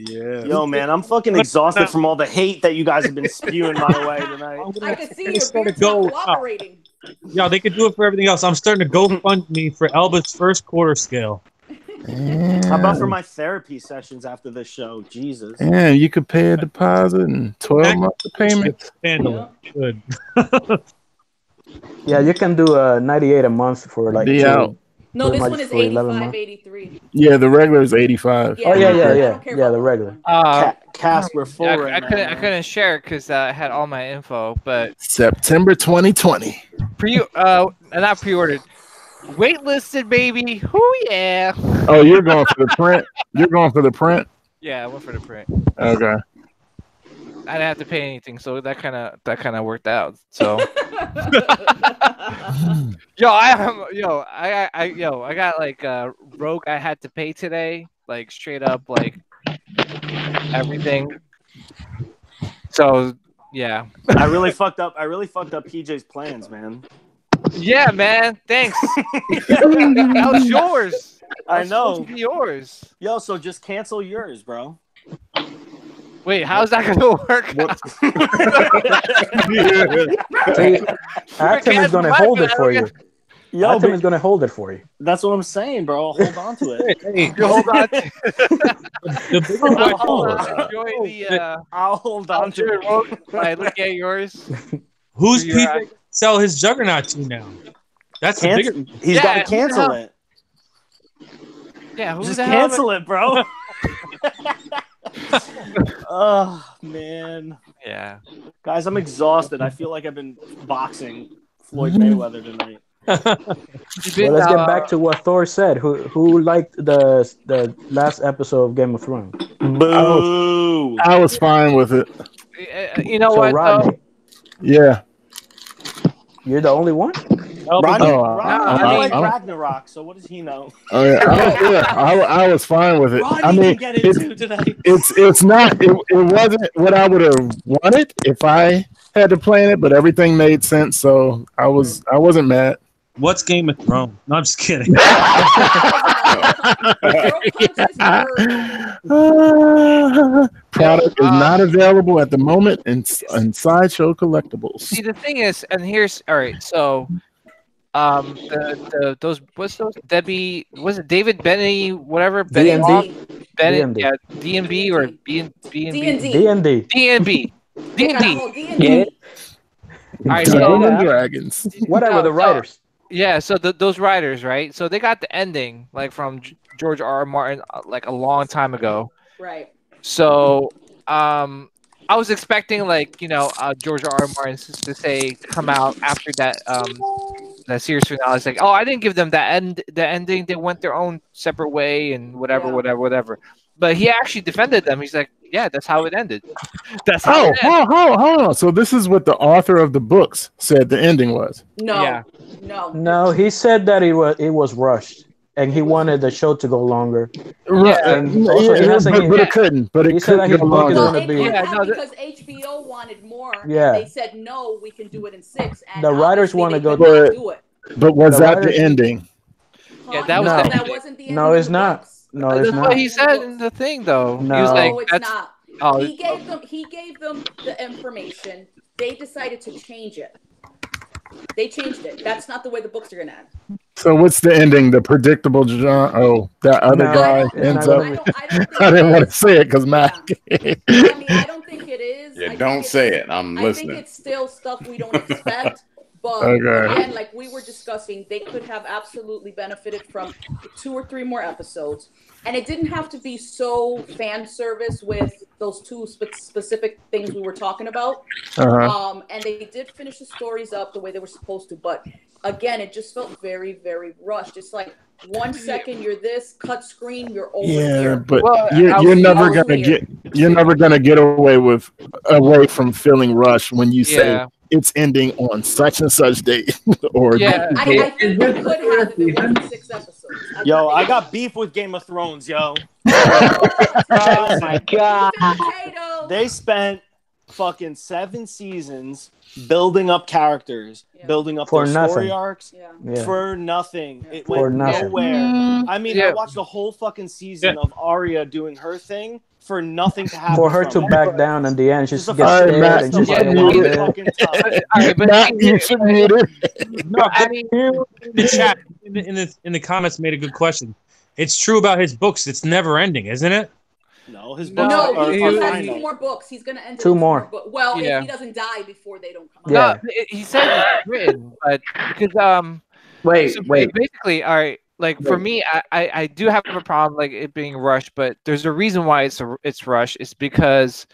Yo, man, I'm fucking exhausted from all the hate that you guys have been spewing my way tonight. I can see your beard's not cooperating. Yeah, they could do it for everything else. I'm starting to GoFundMe for Elba's first quarter scale. How about for my therapy sessions after this show? Jesus. Yeah, you could pay a deposit and 12 months of payment. Handle it. Good. Yeah, you can do 98 a month for like No, this one is 85.83. Yeah, the regular is 85. Yeah, oh yeah, the regular. Cass, we're full right I now. couldn't share it because I had all my info, but September 2020. Not pre-ordered. Waitlisted, baby. Oh yeah. Oh, you're going for the print? You're going for the print? Yeah, I went for the print. Okay. I didn't have to pay anything, so that kind of worked out. So, I got like Rogue. I had to pay today, like straight up, like everything. So yeah, I really fucked up PJ's plans, man. Yeah, man. Thanks. That was yours. I know. Yours. Yo, so just cancel yours, bro. Wait, how's that gonna work? Atom is gonna hold it for you. Yo, Atom is gonna hold it for you. That's what I'm saying, bro. I'll hold on to it. Hey, hold on. I'll hold on to it. I look at yours. Who's PJ sell his Juggernaut to now? That's the bigger. He's got to cancel it. Yeah, who's just cancel it, bro. Oh man. Yeah. Guys, I'm exhausted. I feel like I've been boxing Floyd Mayweather tonight. Well, let's get back to what Thor said. Who liked the last episode of Game of Thrones? Boo! I was fine with it. You know So what? Rodney, Yeah. you're the only one. Rodney I like Ragnarok, so what does he know? Oh yeah, I was fine with it. Rodney I mean, can get into tonight. it's not. It wasn't what I would have wanted if I had to plan it, but everything made sense, so I wasn't mad. What's Game of Thrones? No, I'm just kidding. Product is not available at the moment in Sideshow Collectibles. See, the thing is, and here's all right. So, those what's those Debbie? Was it David Benny? Whatever D&D. Bennett, yeah, D&B or B&B. D&D. D&B. Yeah. All right, Dungeons and Dragons. Whatever the writers. Yeah, so those writers, right? So they got the ending like from George R. R. Martin like a long time ago. Right. So I was expecting like George R. R. Martin to say come out after that that series finale. It's like, oh, I didn't give them the ending. They went their own separate way and whatever. But he actually defended them. He's like, yeah, that's how it ended. That's how it ended. Hold on. So this is what the author of the books said the ending was. No, he said that it was rushed and he wanted the show to go longer. Right. But it couldn't. But it couldn't go longer. Because HBO wanted more. Yeah. And they said no, we can do it in 6. And the writers want to go. But was that the ending? Yeah, that was that wasn't the ending. No, it's not. No, it's That's not. what he said in the thing, though. No, he was like, it's not. Oh. He gave them the information. They decided to change it. They changed it. That's not the way the books are gonna end. So what's the ending? The predictable John? Oh, that other guy ends up. I didn't want to say it because Mac. I mean, I don't think it is. Yeah, don't say it. I'm listening. I think it's still stuff we don't expect. But again, like we were discussing, they could have absolutely benefited from 2 or 3 more episodes. And it didn't have to be so fan service with those 2 specific things we were talking about. And they did finish the stories up the way they were supposed to. But again, it just felt very, very rushed. It's like 1 second you're this, cut screen, you're over here. But you're never gonna get away from feeling rushed when you say it's ending on such and such date. Or I think we could have it in 6 episodes. Yo, I got beef with Game of Thrones, yo. Oh my god. They spent fucking 7 seasons building up characters, building up their story arcs for nothing. It went nowhere. I mean, I watched the whole fucking season of Arya doing her thing for nothing to happen. For her to back down in the end, she just gets scared and just you should mute it. No, I mean, the chat in the comments made a good question. It's true about his books. It's never ending, isn't it? No, his books he has 2 more books. He's going to end 2 more. Well, if he doesn't die before they don't come out. No, he said it's written, but because wait. Basically, all right. Like for me, I do have a problem like it being rushed, but there's a reason why it's rushed. It's because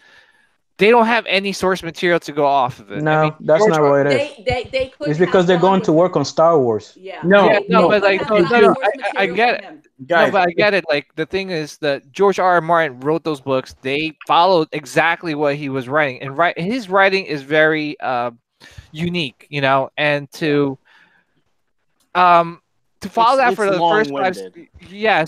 they don't have any source material to go off of it. No, I mean, that's not what it is. They could. It's because they're going to work on Star Wars. Yeah. No, but like I get it. No, but I get it. Like the thing is that George R. R. Martin wrote those books. They followed exactly what he was writing, and his writing is very unique, and to follow that for the first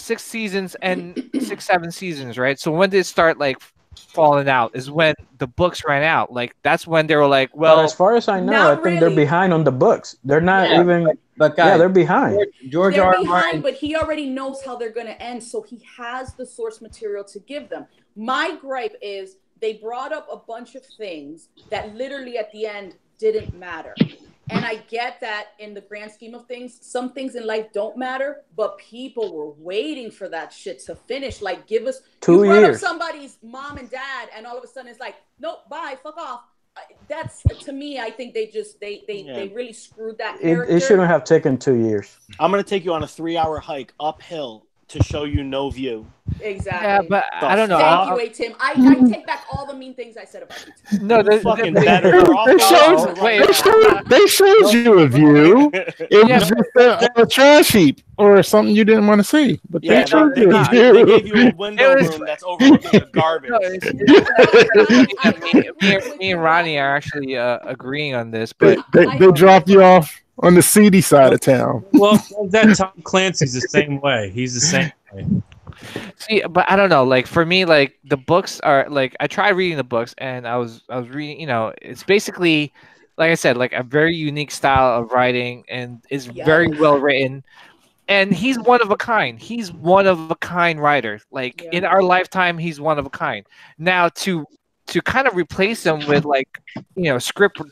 6 seasons and 6-7 seasons, right? So when did it start like falling out? Is when the books ran out. Like that's when they were like, well, but as far as I know, I think they're behind on the books. They're not even. But guys, they're behind. George R. R. Martin, but he already knows how they're going to end, so he has the source material to give them. My gripe is they brought up a bunch of things that literally at the end didn't matter. And I get that in the grand scheme of things, some things in life don't matter, but people were waiting for that shit to finish. Like, give us 2 years. You brought up somebody's mom and dad, and all of a sudden it's like, nope, bye, fuck off. That's, to me, I think they really screwed that character. It shouldn't have taken 2 years. I'm going to take you on a 3-hour hike uphill to show you no view. Exactly. Yeah, but I don't know. Thank you, Tim. I take back all the mean things I said about you, Tim. No, You're fucking better. They showed you a view. It was just a trash heap or something you didn't want to see. But they showed you a view. They gave you a window room that's overlooking the garbage. Me and Ronnie are actually agreeing on this, but they dropped you off on the seedy side of town. Well, that Tom Clancy's the same way. He's the same way. See, but I don't know. Like for me, like the books are like I tried reading the books, and I was reading. You know, it's basically like I said, like a very unique style of writing, and is very well written. And he's one of a kind. He's one of a kind writer. Like in our lifetime, he's one of a kind. Now to kind of replace him with like, you know,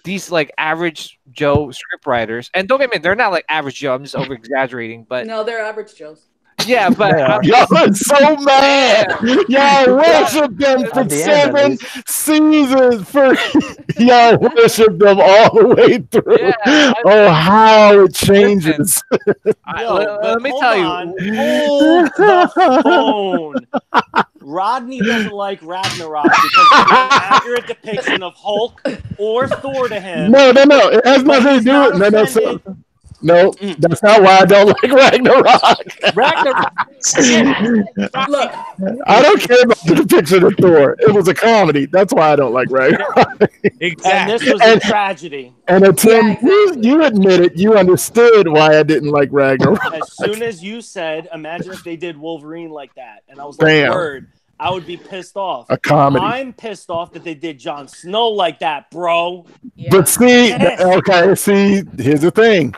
these like average Joe script writers. And don't get me, they're not like average Joe. I'm just over exaggerating, but no, they're average Joes. Yeah, but y'all are so mad. Y'all worship them for 7 seasons. Y'all worship them all the way through. Yeah, how it changes. Let me tell you. Hold the phone. Rodney doesn't like Ragnarok because it's an accurate depiction of Hulk or Thor to him. No. It has nothing to do with it. No, that's not why I don't like Ragnarok. Look, I don't care about the depiction of Thor. It was a comedy. That's why I don't like Ragnarok. Exactly. And this was a tragedy. And Tim, you admitted you understood why I didn't like Ragnarok. As soon as you said, imagine if they did Wolverine like that. And I was like, word. I would be pissed off. A comedy. I'm pissed off that they did Jon Snow like that, bro. Yeah. But see, here's the thing.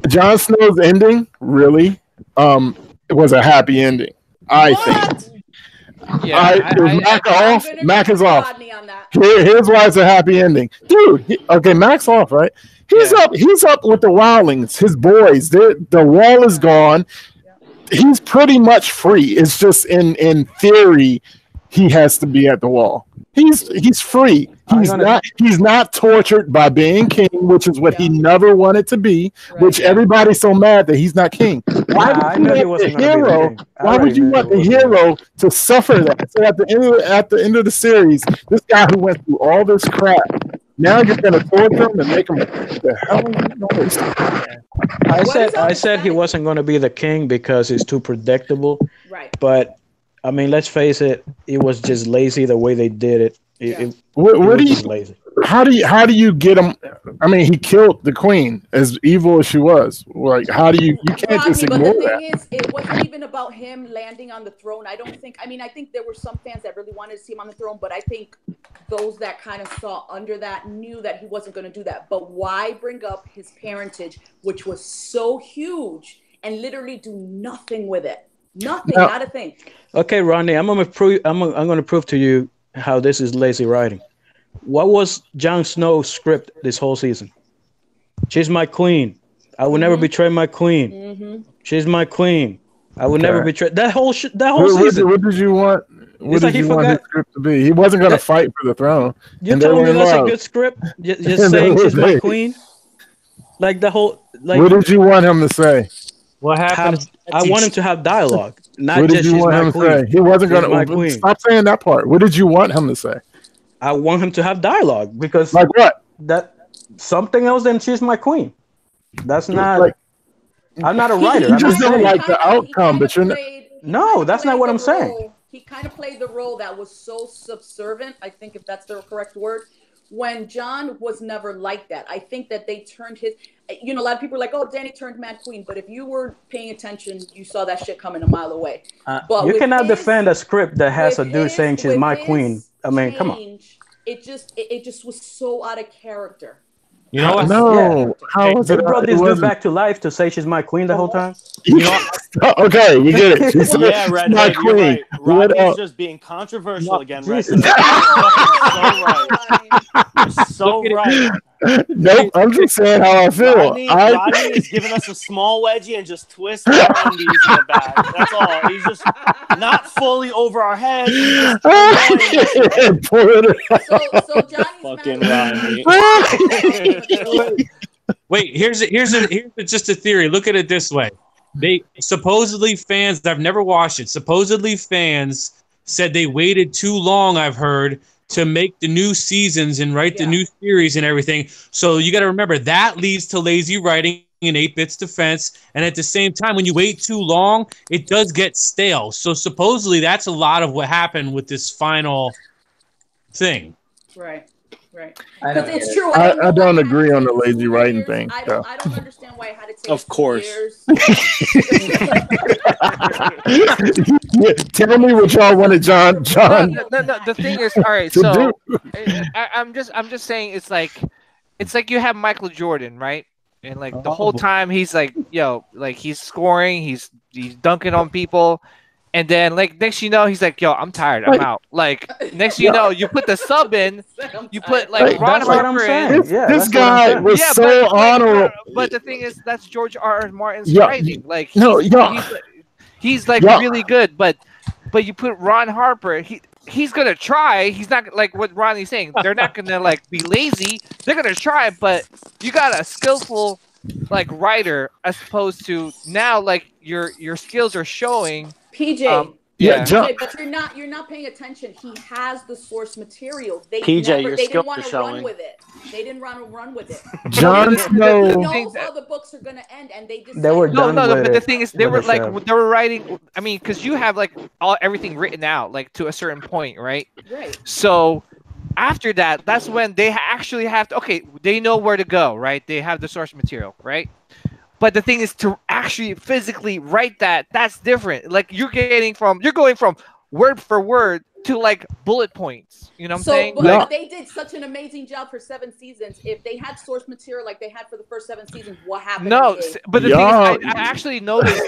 Jon Snow's ending really was a happy ending, I think. Yeah, Mac is off. Here's why it's a happy ending. Dude, Mac's off, right? He's up with the Wildlings, his boys. The wall is gone. He's pretty much free. It's just in theory, he has to be at the wall. He's free. He's not tortured by being king, which is what he never wanted to be. Which everybody's so mad that he's not king. Why would you want the hero? Why would you want the hero to suffer that? So at the end of the series, this guy who went through all this crap, now you're going to torture him and make him. The hell are you doing? I said he wasn't going to be the king because it's too predictable. Right. But I mean, let's face it, it was just lazy the way they did it. Lazy. How do you get him? I mean, he killed the queen, as evil as she was. Like, how do you can't just ignore that. But the thing is, it wasn't even about him landing on the throne. I think there were some fans that really wanted to see him on the throne, but I think those that kind of saw under that knew that he wasn't going to do that. But why bring up his parentage, which was so huge, and literally do nothing with it? Nothing, not a thing. Okay, Ronnie, I'm gonna prove to you how this is lazy writing. What was Jon Snow's script this whole season? She's my queen. I will never betray my queen. Mm-hmm. She's my queen. I will never betray that whole season. What did you want? What did you want his script to be? He wasn't going to fight for the throne. You telling me that's a good script? Just saying she's my queen. Like the whole. Like, what did you want him to say? What happened? I want him to have dialogue, not what just did you want him to say? He wasn't going to. Stop saying that part. What did you want him to say? I want him to have dialogue because like what? That something else than she's my queen. That's not. Like, I'm not a writer. You just don't like the outcome, but you're not. No, that's not what I'm saying. He kind of played the role that was so subservient. I think if that's the correct word. When John was never like that. I think that they turned his, a lot of people are like, oh, Danny turned Mad Queen. But if you were paying attention, you saw that shit coming a mile away. But you cannot defend a script that has a dude saying she's my queen. I mean, come on. It just was so out of character. You know what? No. How was it? They brought this dude back to life to say she's my queen the whole time. Okay, we get it. She's Red, my queen. Right. Rodney's just being controversial again, Red. So right. Nope, I'm just saying how I feel. Rodney is giving us a small wedgie and just twisting our undies in the back. That's all. He's just not fully over our heads. So Johnny's fucking Rodney. Wait, here's just a theory. Look at it this way. They supposedly fans. I've never watched it. Supposedly fans said they waited too long. I've heard to make the new seasons and write the new series and everything. So you got to remember that leads to lazy writing in 8-Bit's defense. And at the same time, when you wait too long, it does get stale. So supposedly that's a lot of what happened with this final thing. Right. Because it's true. I don't agree on the lazy writing thing. I don't understand why it had to take of course. 2 years. Tell me what y'all wanted, John. No, the thing is, all right. So I'm just saying, it's like you have Michael Jordan, right? And like the whole time he's like, like he's scoring, he's dunking on people. And then, like, next you know, he's like, yo, I'm tired. I'm out. Like, next you know, you put the sub in. You put, like, Ron Harper in. This guy was so honorable. But the thing is, that's George R.R. Martin's writing. Like, he's like, really good. But you put Ron Harper, he's going to try. He's not, like what Ronnie's saying. They're not going to, like, be lazy. They're going to try. But you got a skillful, like, writer as opposed to now, like, your skills are showing. PJ, John, but you're not paying attention. He has the source material. They PJ, they didn't want to run with it. They didn't want to run with it. Jon Snow. He knows how the books are gonna end, and they just were done with but it. the thing is, they were writing. I mean, because you have like everything written out, like to a certain point, right? Right. So after that, that's when they actually have to. Okay, they know where to go, right? They have the source material, right? But the thing is to actually physically write that's different. Like you're going from word for word to like bullet points. You know what I'm saying? But they did such an amazing job for 7 seasons. If they had source material like they had for the first 7 seasons, what happened? No, but the thing is, I actually noticed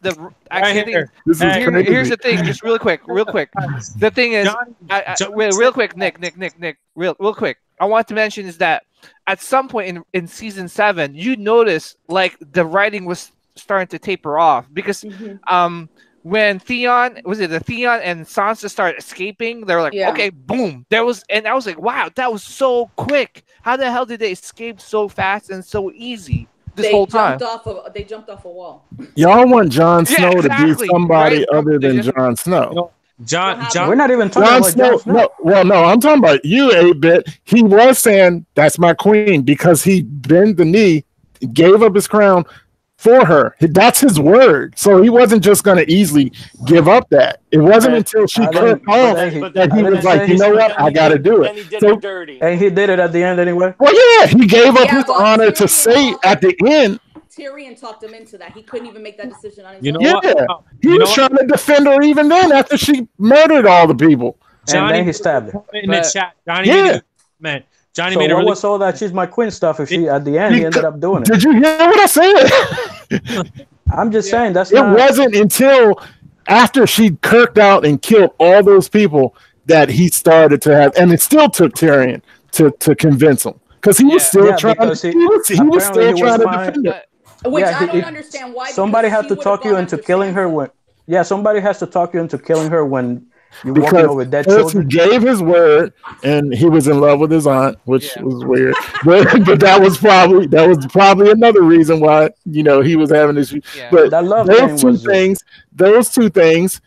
the. Here's the thing, just real quick. The thing is, real quick, Nick, real quick. I want to mention is that at some point in season 7, you notice like the writing was starting to taper off because when Theon and Sansa started escaping, they were like, okay, boom. And I was like, wow, that was so quick. How the hell did they escape so fast and so easy this whole time? They jumped off a wall. Y'all want Jon Snow to be somebody other than Jon Snow. John, we're not even talking about Jon Snow. No, I'm talking about you, 8-Bit. He was saying that's my queen because he bent the knee, gave up his crown for her. That's his word. So he wasn't just going to easily give up that. It wasn't until she clicked off that he was like, you know what, I got to do it. And he did it dirty. And he did it at the end anyway. Well, yeah, he gave up his honor to say at the end. Tyrion talked him into that. He couldn't even make that decision on his own. What? He was trying to defend her even then after she murdered all the people. And then he stabbed her. In the chat, Johnny made a really... was all that she's my queen stuff if she at the end he ended up doing it. Did you hear what I said? I'm just saying it wasn't until after she kirked out and killed all those people that he started to have, and it still took Tyrion to convince him. Because he was still trying to defend it. Which I don't understand why. Somebody had to talk you into killing her when. Yeah, somebody has to talk you into killing her when you're walking over dead children. He gave his word, and he was in love with his aunt, which was weird. but that was probably another reason why he was having issues. Yeah. But those two things,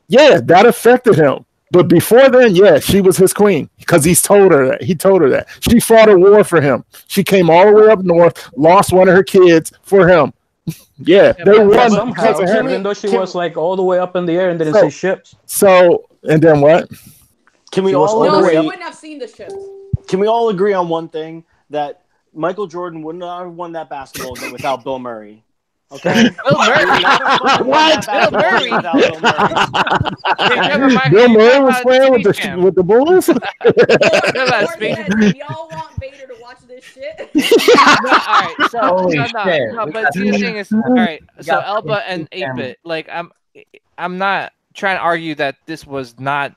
that affected him. But before then, she was his queen because he told her that. She fought a war for him. She came all the way up north, lost one of her kids for him. They won somehow, even though she was like all the way up in the air and didn't see ships. So, and then what? Can we all agree? She wouldn't have seen the ships. Can we all agree on one thing, that Michael Jordan would not have won that basketball game without Bill Murray? Okay. Bill Murray. What? Bill Murray. Bill Murray was playing with the Bulls. Y'all want Vader to watch this shit? All right. So but the thing is, all right. So Elba and 8-Bit, like I'm not trying to argue that this was not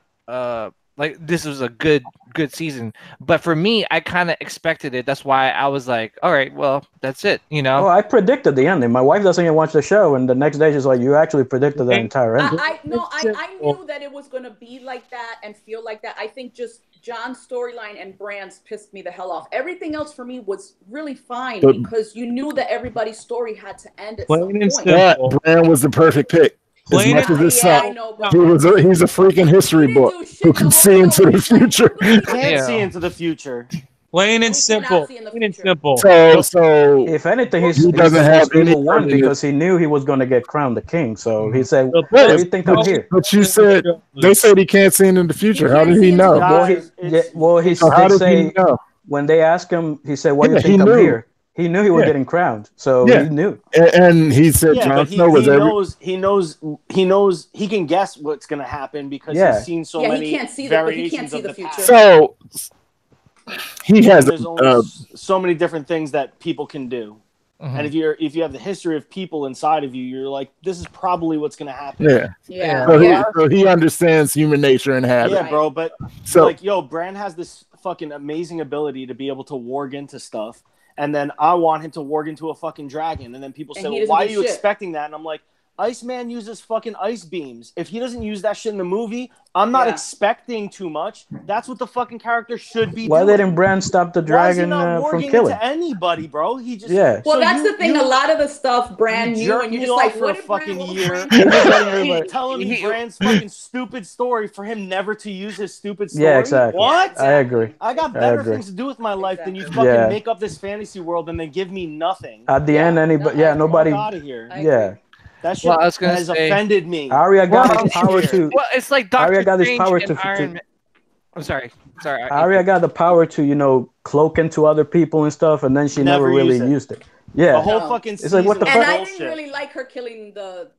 like this was a good season, but for me, I kind of expected it. That's why I was like, all right, well, that's it, Well, I predicted the ending. My wife doesn't even watch the show, and the next day she's like, you actually predicted the entire ending. I knew that it was going to be like that and feel like that. I think just John's storyline and Bran's pissed me the hell off. Everything else for me was really fine because you knew that everybody's story had to end at some point. Bran was the perfect pick. As much as it sucked, he's a freaking history book who can see into the future. He can't see into the future. Plain and simple. Plain and simple. So if anything, he doesn't have any one because he knew he was going to get crowned the king. So he said, "Why do you think I'm here?" But you said they said he can't see into the future. How did he know? Well, he did say when they asked him, he said, "Why do you think I'm here?" He knew he was getting crowned, so he knew. And he said, "Jon Snow was he knows he can guess what's going to happen because he's seen so many variations of the future." So he has there's so many different things that people can do, and if you have the history of people inside of you, you're like, this is probably what's going to happen. So he understands human nature and habit. Yeah, bro. But like, Bran has this fucking amazing ability to be able to warg into stuff, and then I want him to warg into a fucking dragon, and then people say, well, why are you expecting that? And I'm like, Iceman uses fucking ice beams. If he doesn't use that shit in the movie, I'm not expecting too much. That's what the fucking character should be doing. Why didn't Bran stop the dragon from killing? To anybody, bro. He just Well, so that's the thing. A lot of the stuff Bran knew, and you're just like, for a fucking year. Telling me Bran's fucking stupid story for him never to use his stupid story. Yeah, exactly. What? I agree. I got better things to do with my life than you fucking make up this fantasy world and then give me nothing. At the end, nobody. Out of here. Yeah. That shit has offended me. Arya got his power to. Well, it's like Doctor Strange and Iron Man. I'm sorry. Arya got the power to, cloak into other people and stuff, and then she never really used it. Yeah, the whole fucking season. It's like, what the fuck? And I didn't really like her killing the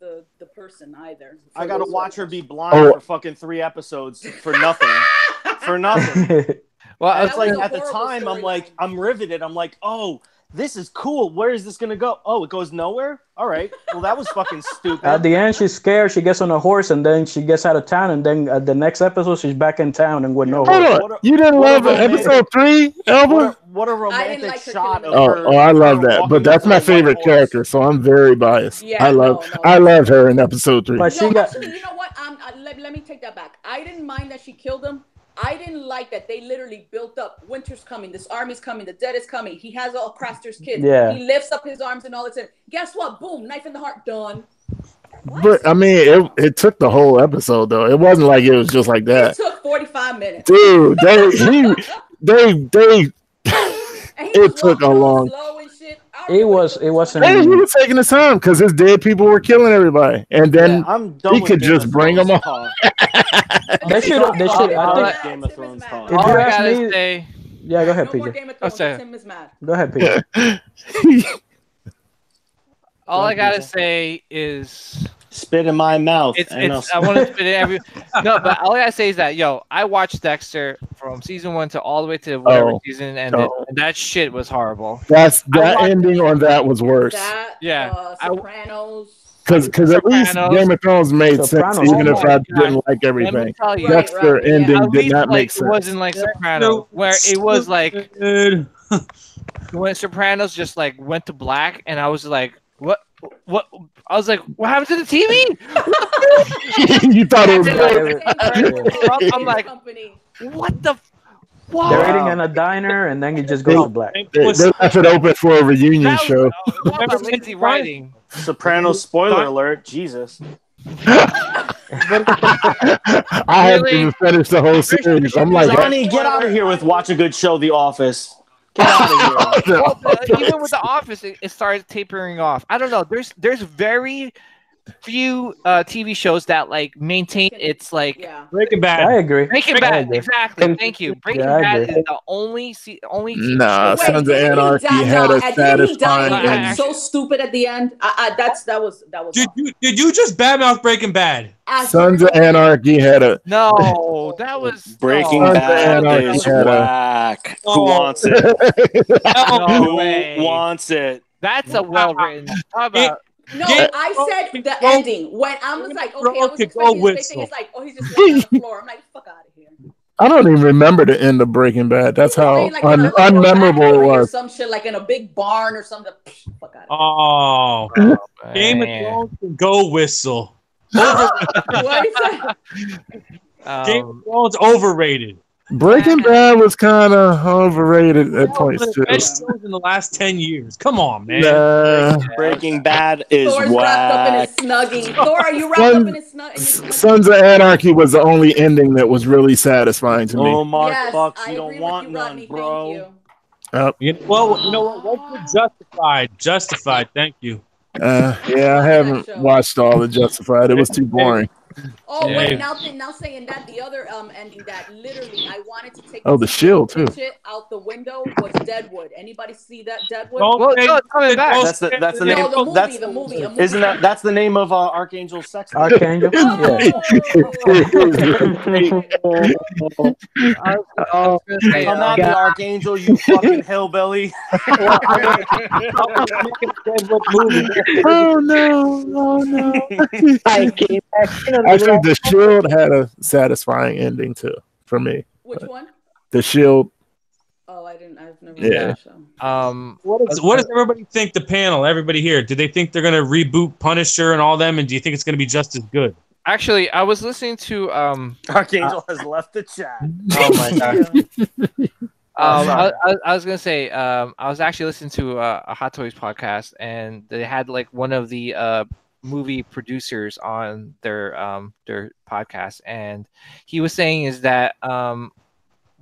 person either. I gotta watch her be blind for fucking 3 episodes for nothing. For nothing. Well, it's like at the time, I'm riveted. I'm like, oh, this is cool. Where is this gonna go? Oh, it goes nowhere? All right. Well, that was fucking stupid. At the end, she's scared. She gets on a horse, and then she gets out of town. And then at the next episode, she's back in town and with no horse. You didn't love episode 3, Elba? What a romantic shot of her. Oh, I love that. But that's my favorite character, so I'm very biased. Yeah, I love her in episode 3. But she got. Actually, you know what? Let me take that back. I didn't mind that she killed him. I didn't like that they literally built up. Winter's coming. This army's coming. The dead is coming. He has all Craster's kids. Yeah. He lifts up his arms and all that. Guess what? Boom! Knife in the heart. Done. What? But I mean, it took the whole episode though. It wasn't like it was just like that. It took 45 minutes. Dude, it took a long. It wasn't. And he was taking his time because his dead people were killing everybody, and then he could just bring them on. They should. I think Game of Thrones talk. If you ask me, yeah, go ahead, PJ. Tim is mad. Go ahead, PJ. All I gotta say is spit in my mouth. I want to spit in every. No, but all I gotta say is that I watched Dexter from season 1 to all the way to whatever season ended, and that shit was horrible. That ending on that was worse. Sopranos. Because at least Game of Thrones made sense, even if I didn't like everything. Dexter ending did not make sense. It wasn't like Sopranos, where it was like when Sopranos just like went to black, and I was like, what? I was like, what happened to the TV? You thought it was. I'm like, what the? Wow. They're eating in a diner, and then he just goes to black. They left it open for a reunion show. Lazy writing. Sopranos spoiler alert. Jesus. I haven't even finished the whole series. I'm like, Johnny, get out of here with Watch a Good Show, The Office. Get out of here. Even with The Office, it started tapering off. I don't know. There's very few TV shows that like maintain its like Breaking Bad. I agree. Breaking Bad, exactly. Thank you. Breaking Bad is the only TV show. Sons of Anarchy had a satisfying end. So stupid at the end. That was. Did you just badmouth Breaking Bad? Sons of Anarchy had a that was Breaking Bad is whack. Who wants it? Who wants it? That's a well written. How about? No, I said the ending. When I was like, okay, I was expecting this thing. It's like, oh, he's just laying on the floor. I'm like, fuck out of here. I don't even remember the end of Breaking Bad. That's how unmemorable it was. Some shit like in a big barn or something. Fuck out of here. Oh, Game of Thrones can go whistle. What is that? Game of Thrones overrated. Breaking Bad was kind of overrated at points too. Best shows in the last 10 years. Come on, man. Breaking Bad is Thor's wrapped up in his snuggie. Thor, are you wrapped up in his snuggie? Sons of Anarchy was the only ending that was really satisfying to me. Oh, Mark Yes, Bucks, I you don't agree want with you, none, Rodney. bro. Thank you. Well, you know what? What's the Justified. Thank you. Yeah, I haven't watched all of Justified. It was too boring. Oh wait, now saying that the other ending that literally I wanted to take The Shield too it out the window was Deadwood. Anybody see that Deadwood? Well, no, it's coming back. That's the name. No, That's the movie. Isn't that's the name of Archangel's sex? Archangel. Come at me, Archangel, you fucking hillbilly. Oh no! Actually, The Shield had a satisfying ending too for me. Which one? The Shield. Oh, I've never. Yeah. What does everybody think? The panel, everybody here, do they think they're gonna reboot Punisher and all them, and do you think it's gonna be just as good? Actually, I was listening to Archangel has left the chat. Oh my god. I was gonna say I was actually listening to a Hot Toys podcast, and they had like one of the movie producers on their podcast, and he was saying is that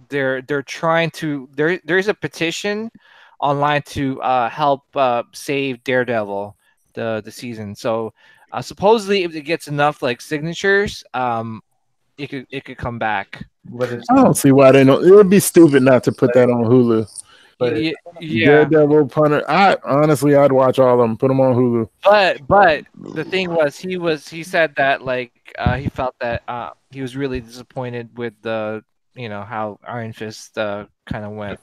they're trying to there's a petition online to help save Daredevil the season. So supposedly if it gets enough like signatures, it could come back. I don't see why they don't. It would be stupid not to put that on Hulu. But Daredevil, Punisher. I'd watch all of them. Put them on Hulu. But the thing was, he said that like he felt that he was really disappointed with the how Iron Fist kind of went.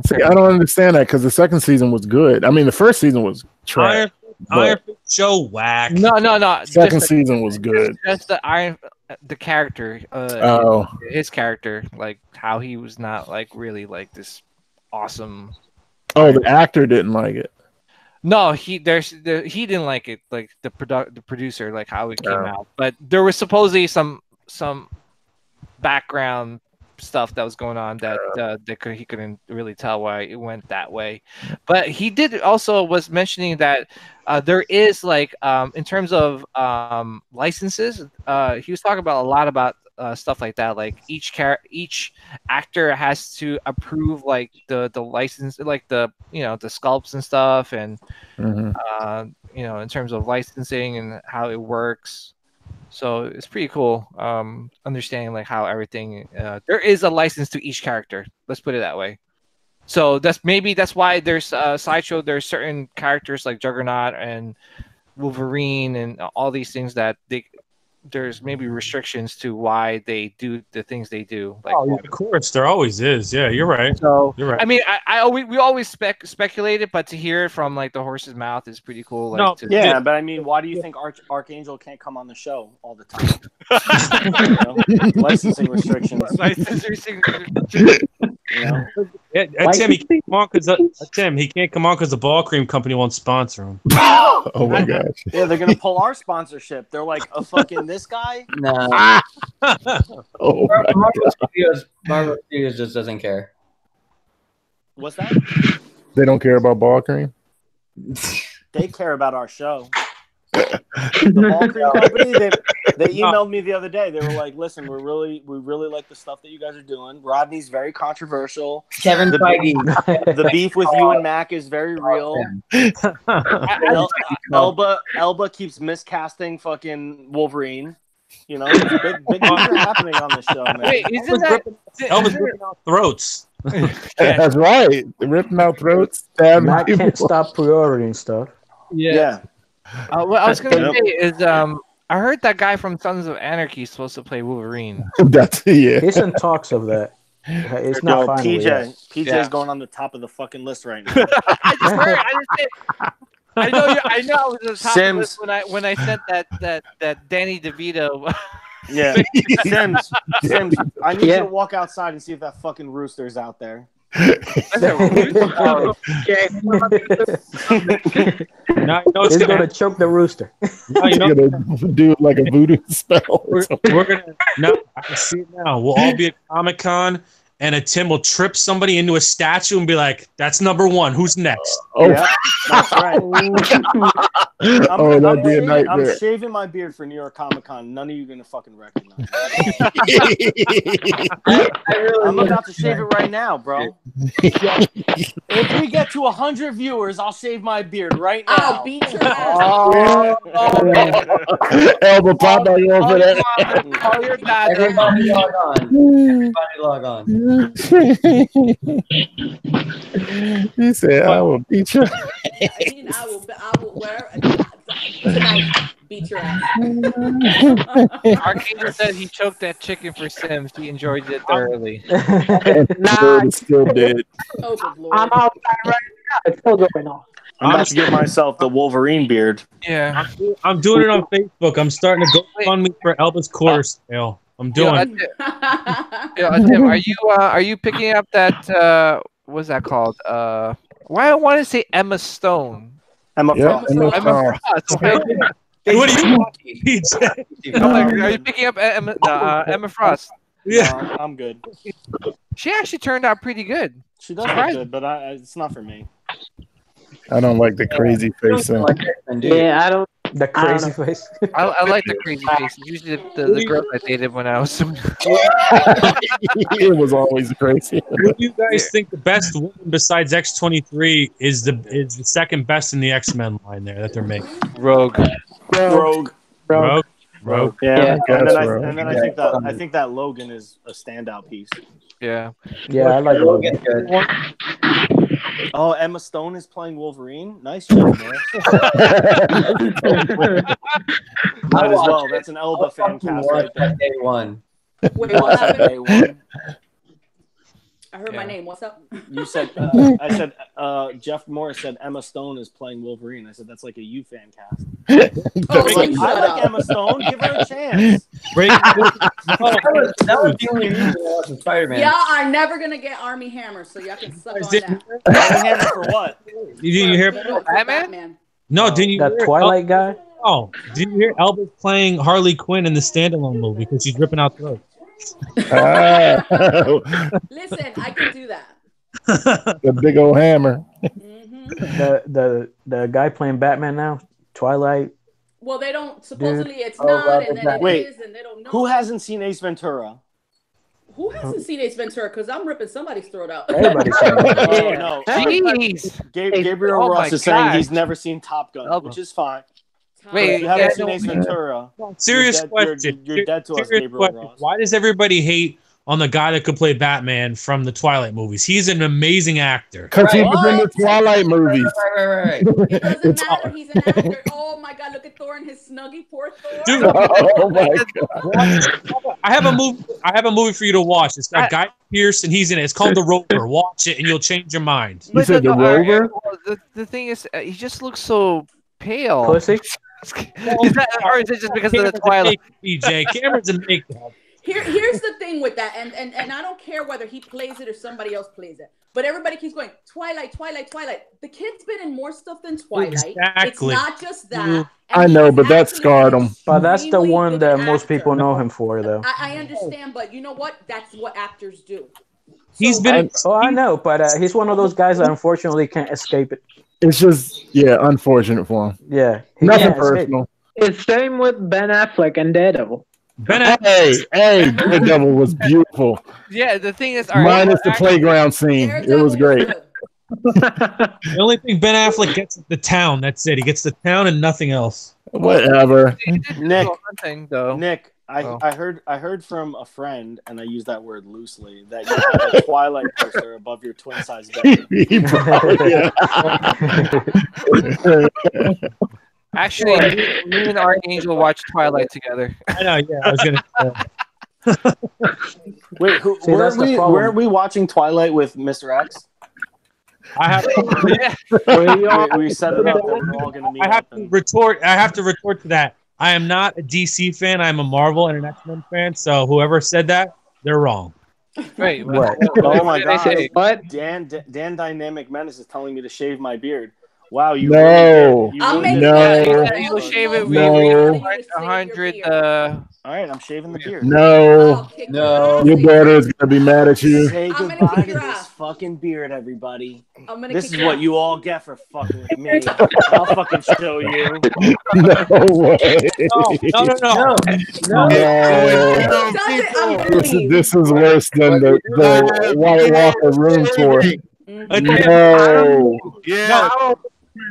See, I don't understand that because the second season was good. I mean, the first season was trash. Iron Fist show whack. No. Second season was good. Just the character. His character, like how he was not like really like this awesome. Oh, the actor didn't like it. No, he didn't like it. Like the producer, like how it came out. But there was supposedly some background stuff that was going on that he couldn't really tell why it went that way. But he did also was mentioning that there is like in terms of licenses, he was talking about a lot about stuff like that. Like each actor has to approve like the license, like the the sculpts and stuff, and in terms of licensing and how it works. So it's pretty cool understanding like how everything there is a license to each character, let's put it that way. So that's why there's Sideshow, there's certain characters like Juggernaut and Wolverine and all these things that there's maybe restrictions to why they do the things they do. Like, of course, there always is. Yeah, you're right. So you're right. I mean, we always speculated, but to hear it from like the horse's mouth is pretty cool. Like, but I mean, why do you think Archangel can't come on the show all the time? Licensing restrictions. Tim, he can't come on because the Ball Cream Company won't sponsor him. Oh my gosh! Yeah, they're gonna pull our sponsorship. They're like, a fucking this guy. No. Marvel Studios just doesn't care. What's that? They don't care about Ball Cream. They care about our show. The Ball Cream Company, they emailed me the other day. They were like, "Listen, we really like the stuff that you guys are doing. Rodney's very controversial. Kevin Feige, the beef with you and Mac is very real. Elba keeps miscasting fucking Wolverine. Big things are happening on this show, man. Wait, isn't that Elba's ripping out throats? That's right, ripping out throats. Matt can't stop pre-ordering stuff. Yeah. What I was gonna say is, I heard that guy from Sons of Anarchy is supposed to play Wolverine. He's in talks of that. It's not finally. PJ's going on the top of the fucking list right now. I just heard. I know I was at the top of the list when I sent that Danny DeVito. Yeah, Sims. I need you to walk outside and see if that fucking rooster's out there. Okay. Now you know it's gonna choke the rooster. Now you know gonna do it like a voodoo spell. We're gonna now. I see it now. We'll all be at Comic-Con, and a Tim will trip somebody into a statue and be like, "That's number one. Who's next?" Oh, yeah, that's right. That'd be a nightmare. I'm shaving my beard for New York Comic Con. None of you are gonna fucking recognize me. I'm about to shave it right now, bro. If we get to 100 viewers, I'll shave my beard right now. I'll beat your ass. Elbow pop back on for that. Oh, you're not. Everybody log on. Everybody log on. He said, "I will beat you." I will wear tonight. Beat your ass. Archangel said he choked that chicken for Sims. He enjoyed it thoroughly. Nah, It's still dead. Oh, good Lord. I'm outside right now. It's still going on. I'm about to give myself the Wolverine beard. Yeah. I'm doing it on Facebook. I'm starting to go on me for Elba's quarter scale. I'm doing. Tim, are you picking up that? What's that called? Why I want to say Emma Stone. Emma Frost. Emma Frost. What do you want? Are you picking up Emma Frost? Yeah, I'm good. She actually turned out pretty good. She does look good, but it's not for me. I don't like the crazy face. Yeah, I don't. The crazy face. I like the crazy face. Usually the girl I dated when I was. It was always crazy. What do you guys think the best woman besides X-23 is the second best in the X-Men line there that they're making? Rogue. Rogue. I Yeah, and then I think that Logan is a standout piece. Yeah. Yeah, I like Logan. Good. Oh, Emma Stone is playing Wolverine. Nice job, man. Might as well. That's an Elba fan cast right there. Day one. Wait, what happened? I heard my name. What's up? You said, I said, Jeff Morris said Emma Stone is playing Wolverine. I said, that's like a U fan cast. I like Emma Stone. Give her a chance. That was the only reason I watched Spider-Man. Y'all are never going to get Army Hammer, so y'all can suck on that. Army Hammer for what? Did you hear about Batman? No, didn't you that hear Twilight guy? Oh, didn't you hear Elba's playing Harley Quinn in the standalone movie because she's ripping out throats? Listen, I can do that. The big old hammer. The guy playing Batman now, Twilight. Well, they don't. Supposedly, it's not, and then it is, and they don't know. Who hasn't seen Ace Ventura? Who hasn't seen Ace Ventura? Because I'm ripping somebody's throat out. Everybody's seen it. No. Jeez. Gabriel Ross is saying he's never seen Top Gun, which is fine. Wait, if you haven't seen Ace Ventura. Serious question. You're dead to us, Gabriel Ross. Why does everybody hate on the guy that could play Batman from the Twilight movies? He's an amazing actor. Because he was in the Twilight movies. Right. It doesn't matter. He's an actor. Oh my God! Look at Thor and his snuggie. Poor Thor. Dude, Oh my God. I have a movie for you to watch. It's got Guy Pearce and he's in it. It's called The Rover. Watch it and you'll change your mind. You said The Rover? The thing is, he just looks so pale. Pussy? Or is it just because of the Twilight? DJ Cameron's a makeup. Here's the thing with that, and I don't care whether he plays it or somebody else plays it, but everybody keeps going, Twilight. The kid's been in more stuff than Twilight. Exactly. It's not just that. I know, but that scarred him. But that's the one that most people know him for, though. I understand, but you know what? That's what actors do. He's been. I know, but he's one of those guys that unfortunately can't escape it. It's just, unfortunate for him. Yeah. Nothing personal. It's same with Ben Affleck and Daredevil. Hey, Daredevil was beautiful. Yeah, the thing is, minus the playground scene, it was great. The only thing Ben Affleck gets is the town. That's it. He gets the town and nothing else. Whatever. Nick, I heard from a friend, and I use that word loosely, that you have a Twilight poster above your twin size bed. Actually, me and Archangel watched Twilight together. I know, yeah. I was gonna. Wait, weren't we watching Twilight with Mr. X? I have. We set it up that we're all going to meet. I have to retort to that. I am not a DC fan. I'm a Marvel and an X-Men fan. So whoever said that, they're wrong. Wait, What? Oh my god! What? Dan Dynamic Menace is telling me to shave my beard. Wow, you No. really did. You I'm really making did. No. You'll shave it. No. We No. 100. All right, I'm shaving the beard. No. No. Your daughter is gonna be mad at you. Say I'm gonna goodbye kick to your this ass. fucking beard, everybody. This is what you all get for fucking with me. I'll fucking show you. No way. No. No. This is worse than the White Walker room tour. No. Yeah.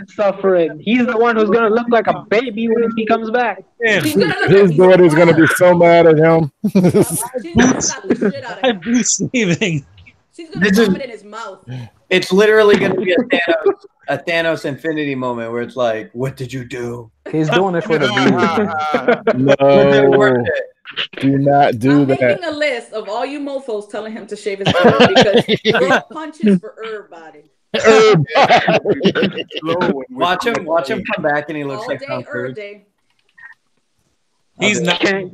Suffering. He's the one who's gonna look like a baby when he comes back. His daughter's gonna be so mad at him. I'm receiving. She's gonna vomit in his mouth. It's literally going to be a Thanos Infinity moment where it's like, what did you do? He's doing it for the views. No. Do not do I'm that. making a list of all you mofos telling him to shave his beard because girl punches for everybody. Watch him come back and he looks All like day, Tom Cruise. day. He's not. Man.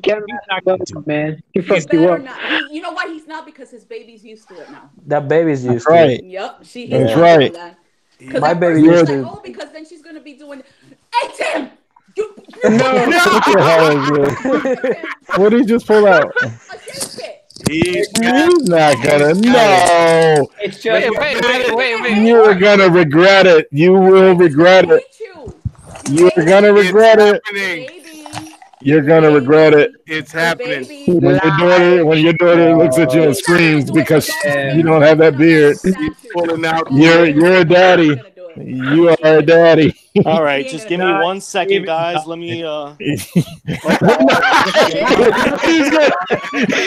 He He fucked you better up. not. You know why he's not? Because his baby's used to it now. That baby's used Right. to it. Yep, he's That's not right. doing that. My at baby first used she's to. like, oh, because then she's gonna be doing. Hey Tim, you What did he just pull out? a shave kit. He's not gonna. No. It's just Wait. You're gonna regret it. You will regret it. You're gonna regret it. You're gonna regret it. It's happening. When your daughter looks at you and screams because you don't have that beard. Pulling out. You're a daddy. You are a daddy. All right, just give me 1 second, guys. Let me.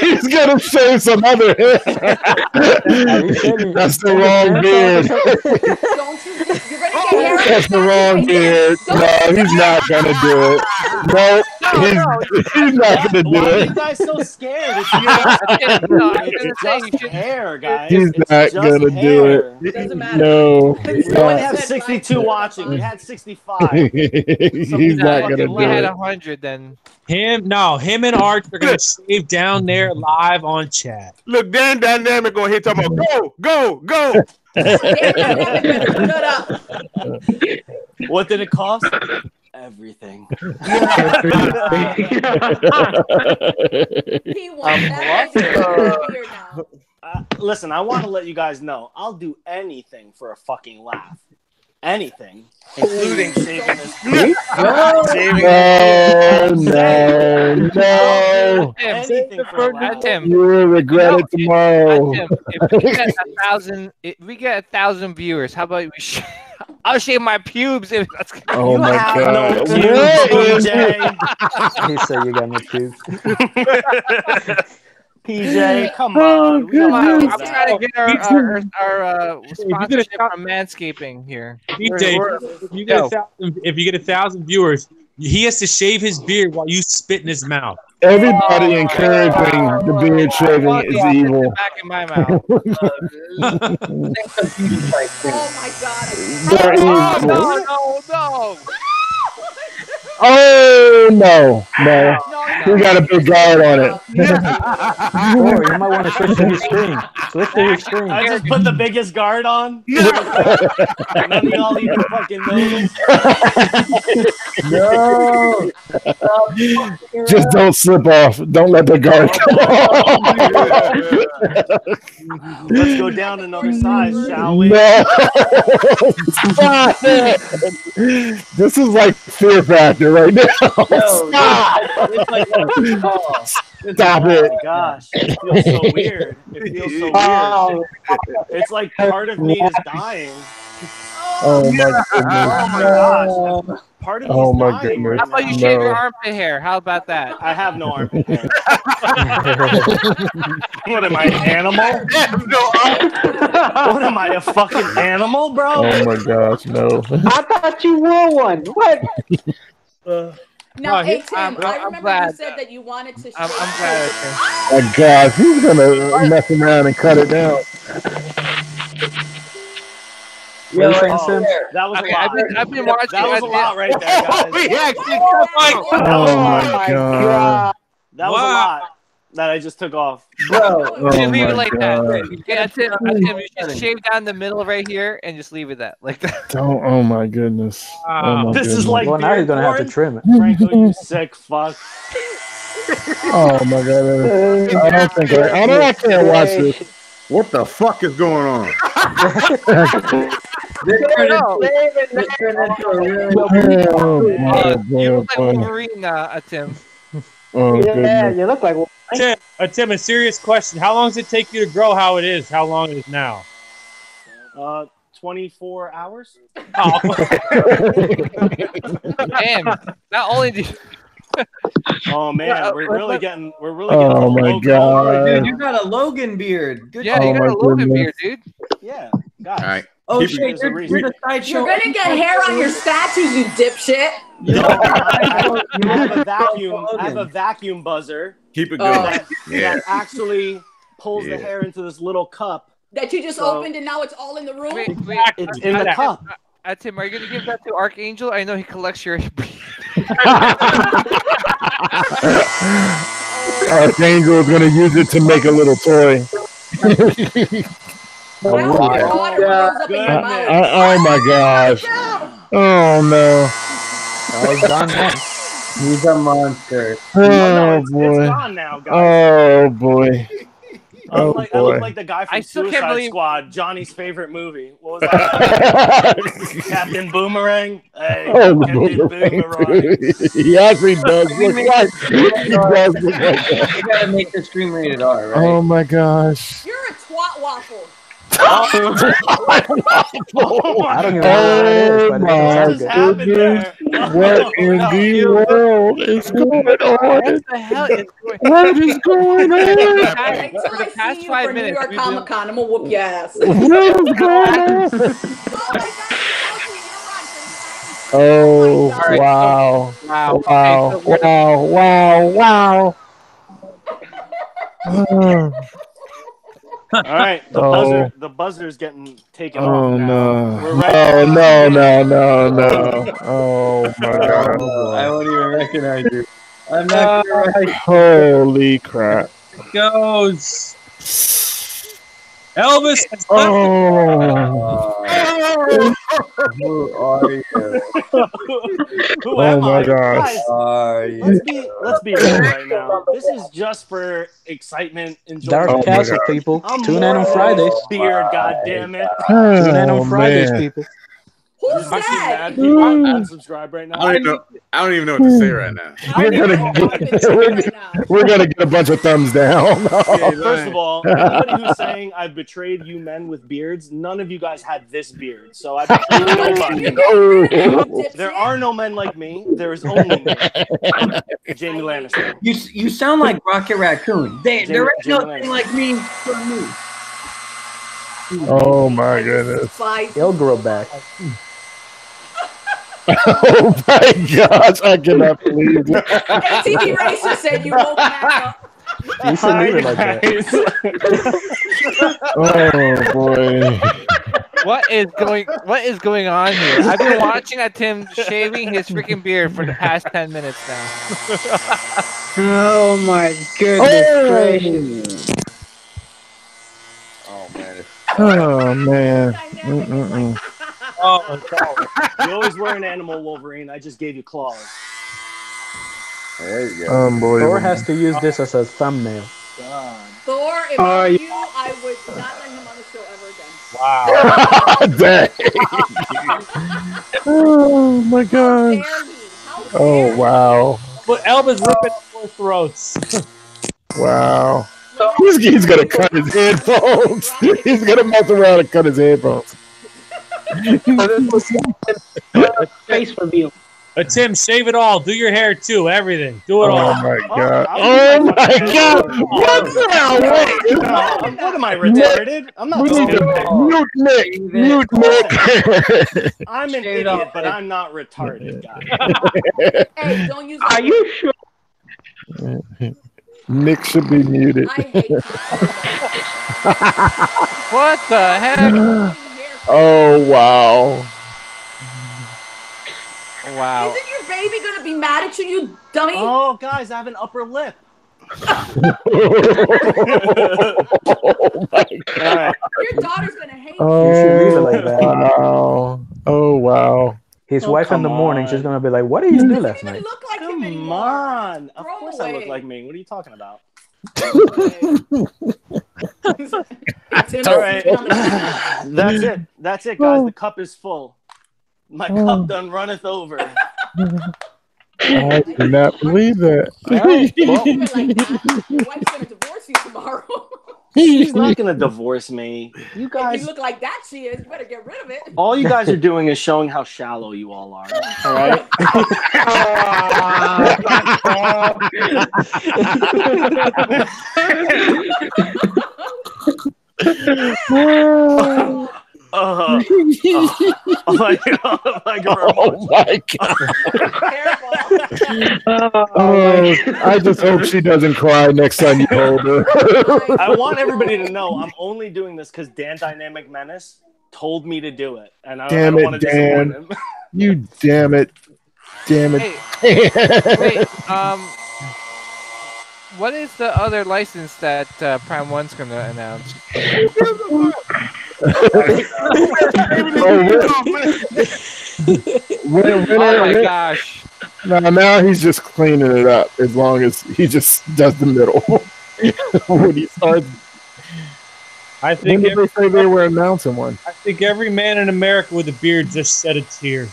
He's gonna shave some other hair. That's the wrong beard. That's the wrong beard. No, he's not gonna do it. No, he's not gonna do Why are you it. guys so scared? It's just hair, guys. He's not gonna do it. No. We only have 62 watching. We had 65. He's not gonna do We had it. 100 then. Him and Arch are gonna shave down there live on chat. Look, Dan Dynamic gonna hit talking about go. What did it cost? Everything. He wants that beard now. Listen, I want to let you guys know I'll do anything for a fucking laugh. Anything, including shaving this. No. Anything for a laugh. You will regret it tomorrow. If we get 1,000 viewers, how about I'll shave my pubes. Oh my God! He said you got no pubes. PJ, come on. I'm trying to get our sponsorship from Manscaping here. DJ, if you get 1,000 viewers, he has to shave his beard while you spit in his mouth. Everybody encouraging the beard shaving is evil. Back in my mouth. Oh my God! They're evil. No. Oh no! We got a big guard on it. Or you might want to switch to his screen. Switch to his screen. I just put the biggest guard on. None of y'all even fucking notice. No. Just don't slip off. Don't let the guard come off. Let's go down another size, shall we? No. Stop it. This is like Fear Factor right now. Stop. Stop it. Oh my gosh. It feels so weird. It's like part of me is dying. Oh my goodness. Oh my gosh. Part of me is dying. Goodness. How about you shave your armpit hair? How about that? I have no armpit hair. What am I, an animal? What am I, a fucking animal, bro? Oh my gosh, no. I thought you wore one. What? Now, hey Tim, I I'm remember glad. you said that you wanted to. I'm glad. Oh my gosh, who's gonna mess around and cut it down? Yo, Tim. That was a lot. I've been watching. That was a lot right there, guys. We actually Oh my god. That was a lot. that I just took off. Bro, Just leave it like that. Yeah, Tim, you just shave down the middle right here and just leave it like that. Oh my goodness. Oh my This goodness. is like Well, now beard he's gonna have to porn? trim it. Franco, you sick fuck. Oh my god. I can't watch this. What the fuck is going on? You look like Wolverine, Tim. Yeah, you look like Tim, Tim, a serious question. How long does it take you to grow how it is? How long it is now? 24 hours. Oh. Damn! Not only do. Oh man, we're really getting. Oh my god! Dude, you got a Logan beard. Good you got a Logan beard, dude. Yeah, guys. All right. Oh shit! You're the sideshow. You're gonna get hair on your statues, you dipshit. I have a vacuum buzzer. Keep it going. That actually pulls the hair into this little cup that you just opened, and now it's all in the room. Wait, it's in the cup. Tim, are you gonna give that to Archangel? I know he collects your. Archangel is gonna use it to make a little toy. Oh my gosh! Oh no! He's gone now. He's a monster. Oh boy! It's gone now, guys. Oh boy! I look like the guy from Suicide Squad, Johnny's favorite movie. What was that? Captain Boomerang. Hey, Captain Boomerang. He actually does look like. He does look like that. You gotta make the stream rated R, right? Oh my gosh! You're a twat waffle. I don't even know what that is, but it What in the world is going on? What the hell is going on? What is going on? For the past 5 minutes, New York Comic Con, I'm gonna whoop your ass. What is going on? Oh wow! Wow! Wow! All right, the buzzer's getting taken off now. No! We're ready. No! Oh my god! I won't even recognize you. I'm not sure. Holy crap! Goes. Elvis. Who are you? Who am my I? gosh! Guys, let's be real right now. This is just for excitement. Dark Castle people. Tune in on Fridays. Beard, goddammit. Tune in on Fridays, people. Who said? People unsubscribe right now. I don't even know what to say right now. We're gonna get a bunch of thumbs down. First of all, anybody who's saying I betrayed you men with beards, none of you guys had this beard. So I betrayed nobody. There are no men like me. There is only me. Jamie Lannister. You sound like Rocket Raccoon. There ain't nothing like me for me. Oh my goodness! He'll grow back. Oh my gosh! I cannot believe it. ATV Racer said you woke back up. You should leave it like that. Oh boy! What is going on here? I've been watching Tim shaving his freaking beard for the past 10 minutes now. Oh my goodness gracious! Oh man! Oh man! You always were an animal, Wolverine. I just gave you claws. There you go. Unbelievable. Thor has to use this as a thumbnail. God. Thor, if I were you, I would not let him on the show ever again. Wow. Dang. Oh my gosh. Oh wow. But Elvis ripping our throats. Wow. He's gonna cut his headphones. He's gonna mess around and cut his headphones. Face reveal. Tim, shave it all. Do your hair too. Everything. Do it all. Oh my god. Oh my god. What the What am I, retarded? I'm not Mute Nick. Mute Nick. I'm an idiot, but I'm not retarded, guys. Hey, don't use. Are you sure? Nick should be muted. I hate you. What the heck? Oh wow. Wow. Isn't your baby gonna be mad at you, you dummy? Oh, guys, I have an upper lip. Oh my God. Your daughter's gonna hate you. You should leave it like that. Wow. Oh wow. His wife in the morning, she's gonna be like, "What did you do last night?" Look like him Come anymore. on. Of Throw course away. I look like me. What are you talking about? All right. That's it, guys. The cup is full. My cup done runneth over. I cannot believe that. Right. Well, Your wife's gonna divorce you tomorrow. she's not gonna divorce me. You If guys, you look like that, she is. You better get rid of it. all you guys are doing is showing how shallow you all are. All right. Oh my God. Oh my God. I just hope she doesn't cry next time you hold her. I want everybody to know I'm only doing this because Dan Dynamic Menace told me to do it, and I don't want to disappoint him. You damn it. Damn it. Hey, wait, what is the other license that Prime 1's going to announce? Oh my gosh. Now he's just cleaning it up as long as he just does the middle. When he starts, I think when did they say they were announcing one? I think every man in America with a beard just shed a tear.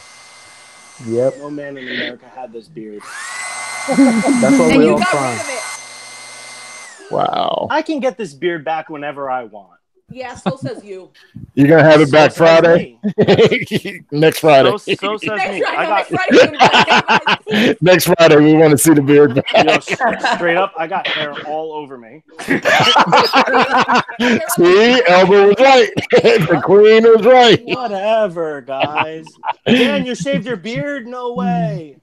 Yep. No man in America had this beard. That's what we all find. Wow. I can get this beard back whenever I want. Yeah, so says you. You're gonna have it back Friday? Next Friday. So says me. Next Friday, we want to see the beard back. You know, straight up, I got hair all over me. See, Elba was right. The queen was right. Whatever, guys. Dan, you shaved your beard? No way.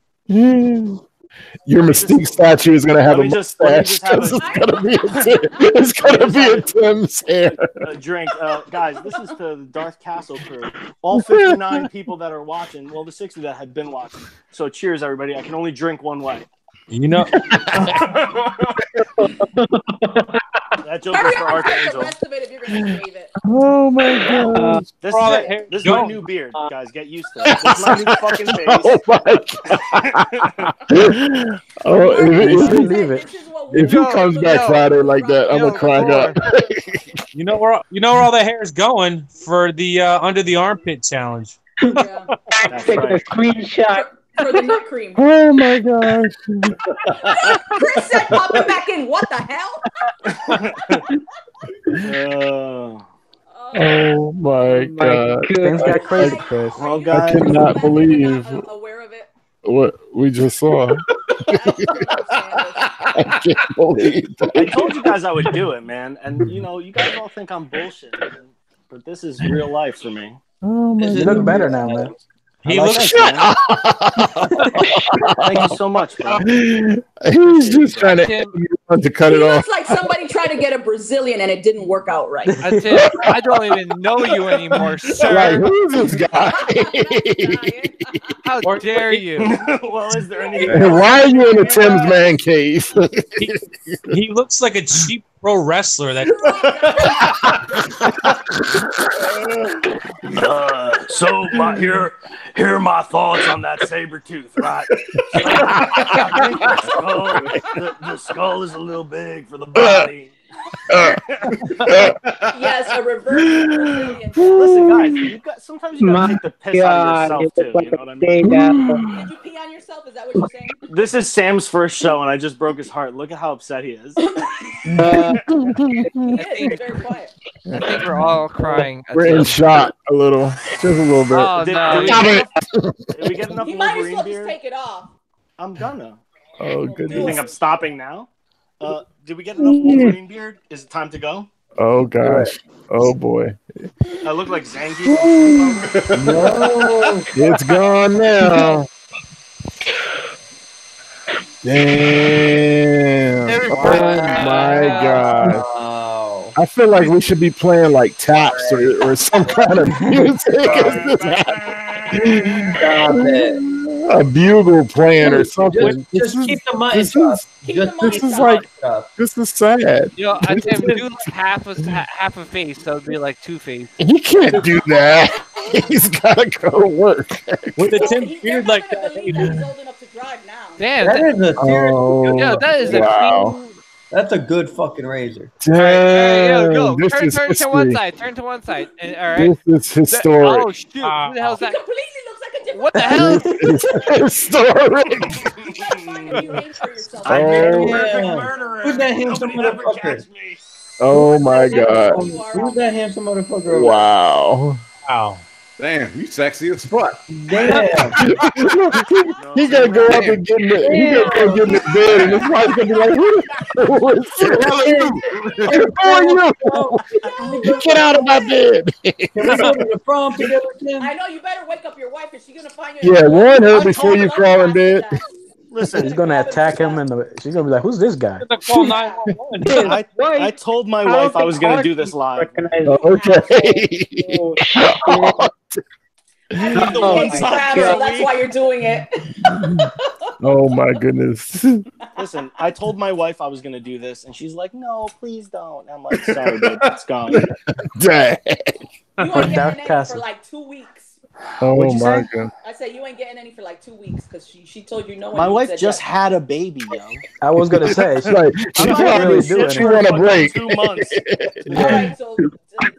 Your Mystique statue is gonna have a mustache. It's gonna be a Tim's hair. Drink, guys. This is to the Darth Castle crew. All 59 people that are watching. Well, the 60 that have been watching. So cheers, everybody. I can only drink one way. You know. That joke is for Archangel. Oh my God! This is my new beard, guys. Get used to it. This is my new fucking face. Oh my God! If he comes back Friday like that, I'm gonna cry up. You know where all the hair is going for the under the armpit challenge. Yeah. Take a screenshot. For the nut cream. Oh my gosh. Chris said pop it back in. What the hell? Oh my God. Things got crazy, Chris. Oh, guys. I cannot believe aware of it. What we just saw. I can't believe that. I told you guys I would do it, man. And, you know, you guys all think I'm bullshit. But this is real life for me. Oh my You look better now, man. He looks. Shut up. Thank you so much, bro. He's just trying to cut it off. Looks like somebody tried to get a Brazilian and it didn't work out right. That's it. I don't even know you anymore, sir. Like, who's this guy? How dare you? Well, is there any? Why are you in a Tim's man cave? He looks like a cheap pro wrestler. That. So here are my thoughts on that Sabretooth, right? The skull is a little big for the body. Yes, a reverse Brazilian. Listen, guys, sometimes you gotta take the piss out of yourself too. You know what I mean? Did you pee on yourself? Is that what you're saying? This is Sam's first show, and I just broke his heart. Look at how upset he is. He is very quiet. I think we're all crying. We're in shock a little. Just a little bit. Oh, no. Did we get enough You might as Wolverine well beer? just take it off. I'm gonna. Oh, Do you think goodness. I'm stopping now? Did we get enough Wolverine beard? Is it time to go? Oh, gosh. Oh, boy. I look like Zangief. No, it's gone now. Damn. Oh, my God. I feel like we should be playing like taps or some kind of music. Stop it. a bugle playing or something. Just keep the money stuff. This is sad. Yo, I'd say do like half a face, so it'd be like 2 face. He can't do that. He's gotta go to work. With the Tim beard like that. Damn, that is a serious. Yeah, that is a clean. That's a good fucking razor. Damn, go. This Turn is to history. one side. Turn to one side. And, all right. This is historic. Oh shoot! Who the hell's that? Completely looks like a different. What the hell? This is historic. Who's that handsome motherfucker? Oh my god. Who's that handsome motherfucker? Wow. Wow. Damn, you sexy as fuck. Damn. He gotta go up and get in the, he gotta go get in the bed, and his wife's gonna be like, who are you? Get out of my bed. Can we go to the prom together, Tim? I know you better wake up your wife, and she's gonna find you. Yeah, warn her before you crawl in bed. Listen, he's gonna attack him, and she's gonna be like, "Who's this guy?" I told my wife I was gonna do this live. Okay. That's why you're doing it. Oh my goodness. Listen, I told my wife I was gonna do this, and she's like, "No, please don't." I'm like, "Sorry, babe, it's gone." Dang. You ain't getting any for like 2 weeks. Oh my god. I said you ain't getting any for like 2 weeks because she told you no. My wife just had a baby, yo. I was gonna say, she's like, she want a break. 2 months. All right, so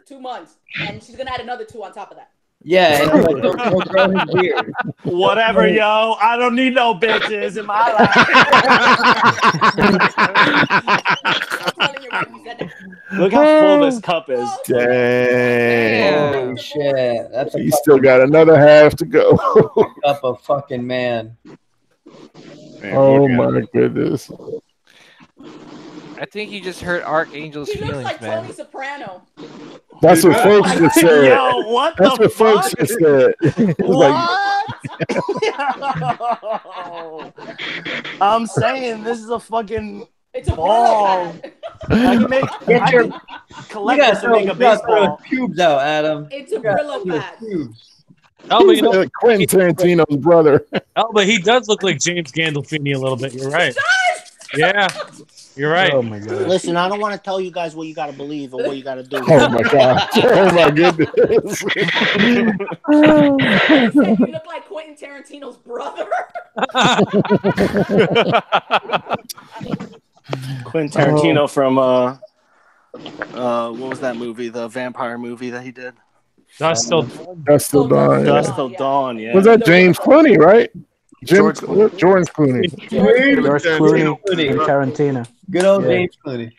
2 months, and she's gonna add another 2 on top of that. Yeah, and don't grow his beard. Whatever, yo. I don't need no bitches in my life. Look how full this cup is. Dang. Holy shit. That's You still got another half to go. cup of fucking man. Oh my goodness. I think you just hurt Archangel's feelings, like man. Tony Soprano. That's what folks just said. Yo, what That's the what folks fuck? just said. I'm saying this is a fucking It's a ball. I can make. I can collect this and make a baseball. Cubes out, Adam. It's a Brillo pad. Elba, you know, Quentin Tarantino's brother. Elba, he does look like James Gandolfini a little bit. You're right. Yeah, you're right. Oh my god. Listen, I don't want to tell you guys what you got to believe or what you got to do. Oh my god. Oh my goodness. You look like Quentin Tarantino's brother. Quentin Tarantino from what was that movie? The vampire movie that he did. Dust Till Dawn. Dust Till Dawn. Yeah. Was that James Clooney, right? George Clooney. George Clooney and Tarantino. Good old James Clooney.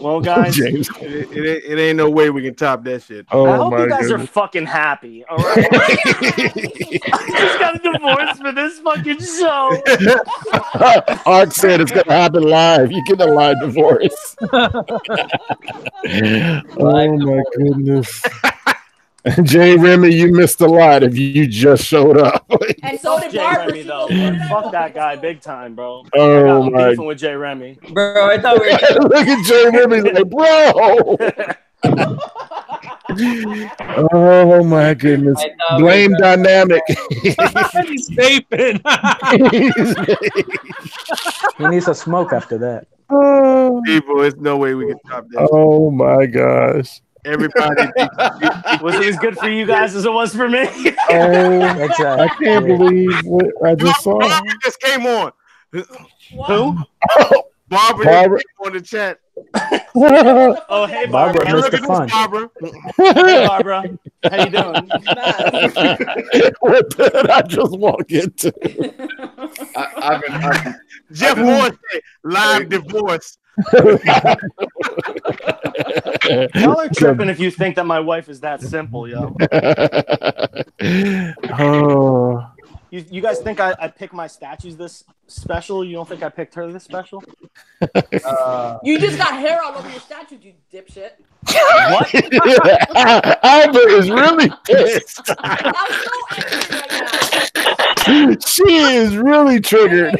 Well, guys, it ain't no way we can top that shit. Oh, I hope you guys are fucking happy. All right. I just got a divorce for this fucking show. Art said it's gonna happen live. You get a live divorce. Oh my goodness. Jay Remy, you missed a lot if you just showed up. And so did Jay Barbara. Remy, though. Fuck that guy big time, bro. Oh I'm my! beefing with Jay Remy. Bro, I thought we were Look at Jay Remy like, bro. Oh my goodness! Blame dynamic. He's vaping. He needs a smoke after that. Oh, People, there's no way we can top that. oh my gosh! Everybody, Was it as good for you guys as it was for me? Oh, I can't believe what I just saw. Barbara just came on. Who? Barbara came on the chat. Oh, hey, Barbara. Barbara missed the fun. Barbara. Hey, Barbara. How you doing? What did I just walk into? I've been Jeff Moore said, live divorce. Y'all are tripping if you think that my wife is that simple, yo. Oh. You guys think I pick my statues this special? You don't think I picked her this special? You just got hair all over your statue, you dipshit. What? Albert is really pissed. I'm so angry right now. She is really triggered.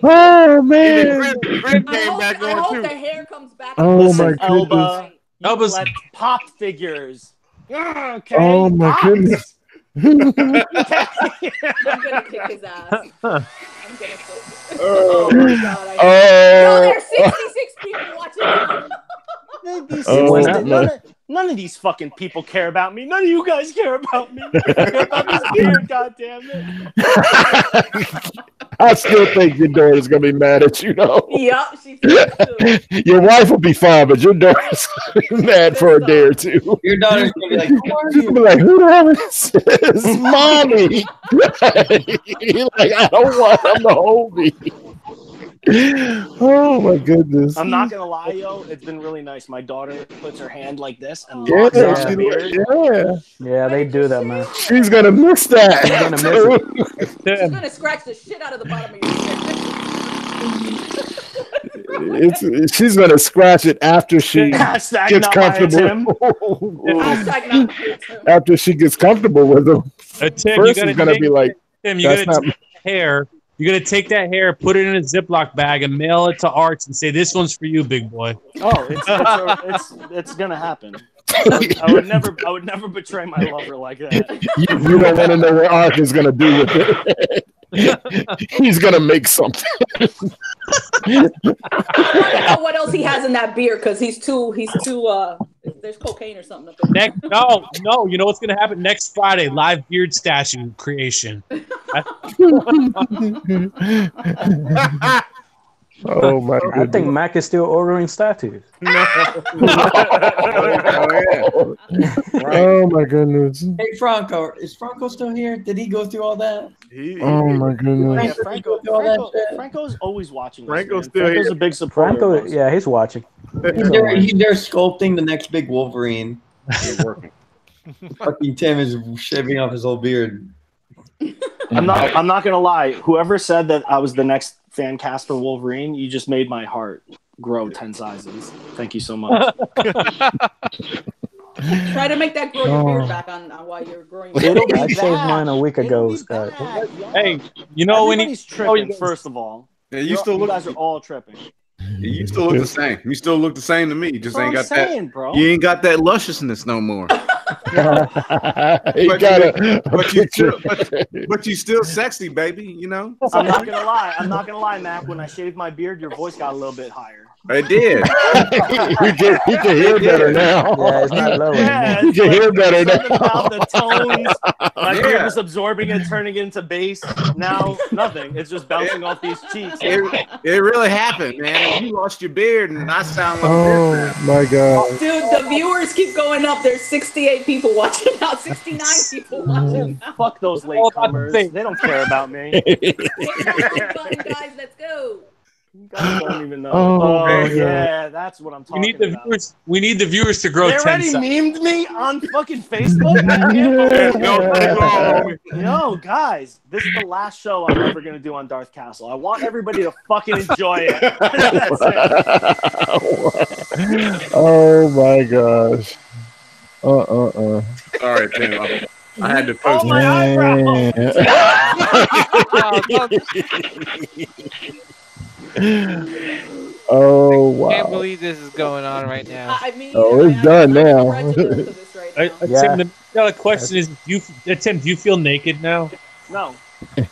Oh man! Chris came back I on hope too. the hair comes back. Oh Listen, my goodness! Elba's like pop figures. Yeah, okay. Oh my Pops. goodness! I'm gonna kick his ass. I'm gonna kick his Oh my god! Yo, there's 66 people watching now. None of these fucking people care about me. None of you guys care about me. I care about this beard, goddammit. I still think your daughter's gonna be mad at you, though. Yep, she's too. Your wife will be fine, but your daughter's gonna be mad for a day or two. Your daughter's gonna be like, "Who are She's you?" gonna be like, "Who the hell is this, mommy?" You're like, "I don't want him to hold me." Oh my goodness! I'm not gonna lie, yo. It's been really nice. My daughter puts her hand like this and locks on the beard. Yeah, they do that, man. She's gonna miss that. She's gonna miss it. She's gonna scratch the shit out of the bottom of your shit. She's gonna scratch it after she gets comfortable. After she gets comfortable with him. Tim, First, he's gonna be like, Tim, you gotta take hair. You're gonna take that hair, put it in a Ziploc bag, and mail it to Arch and say, "This one's for you, big boy." Oh, it's gonna happen. I would never betray my lover like that. You don't want to know what Arch is gonna do with it. He's gonna make something. I don't know what else he has in that beer because he's too. There's cocaine or something up there. No. You know what's gonna happen next Friday? Live beard statue creation. Oh my goodness. I think Mac is still ordering statues. Oh my goodness. Hey Franco, is Franco still here? Did he go through all that? Oh my goodness. Franco's always watching. Franco's still here. Franco's a big supporter. Franco, yeah, he's watching. He's there sculpting the next big Wolverine. Working. Fucking Tim is shaving off his whole beard. I'm not gonna lie. Whoever said that I was the next fan cast for Wolverine, you just made my heart grow 10 sizes. Thank you so much. Try to make that grow your beard back on while you're growing. I shaved mine a week ago, Scott. Hey, you know when he's tripping. First of all, yeah, you guys are all tripping. You still look the same. You still look the same to me. You just ain't got that. Bro. You ain't got that lusciousness no more. But you still sexy, baby. You know. I'm not gonna lie, Mac. When I shaved my beard, your voice got a little bit higher. It did. He can hear better now. Yeah, it's not low. Yeah, he can hear better now. About the tones, my beard was absorbing it, turning it into bass. Now nothing. It's just bouncing off these cheeks. It really happened, man. You lost your beard, and I sound like this. My God, dude, the viewers keep going up. There's 68 people watching now. 69 people watching now. Fuck those latecomers. They don't care about me. Guys, let's go. You guys don't even know. Oh yeah, that's what I'm talking about. We need the viewers to grow 10 sizes. They already memed me on fucking Facebook. Yo, guys, this is the last show I'm ever gonna do on Darth Castle. I want everybody to fucking enjoy it. That's it. Oh my gosh. All right, Tim. I had to post my eyebrow. Oh wow! I can't believe this is going on right now. I mean, it's done now. Tim, the question is, Tim, do you feel naked now? No. he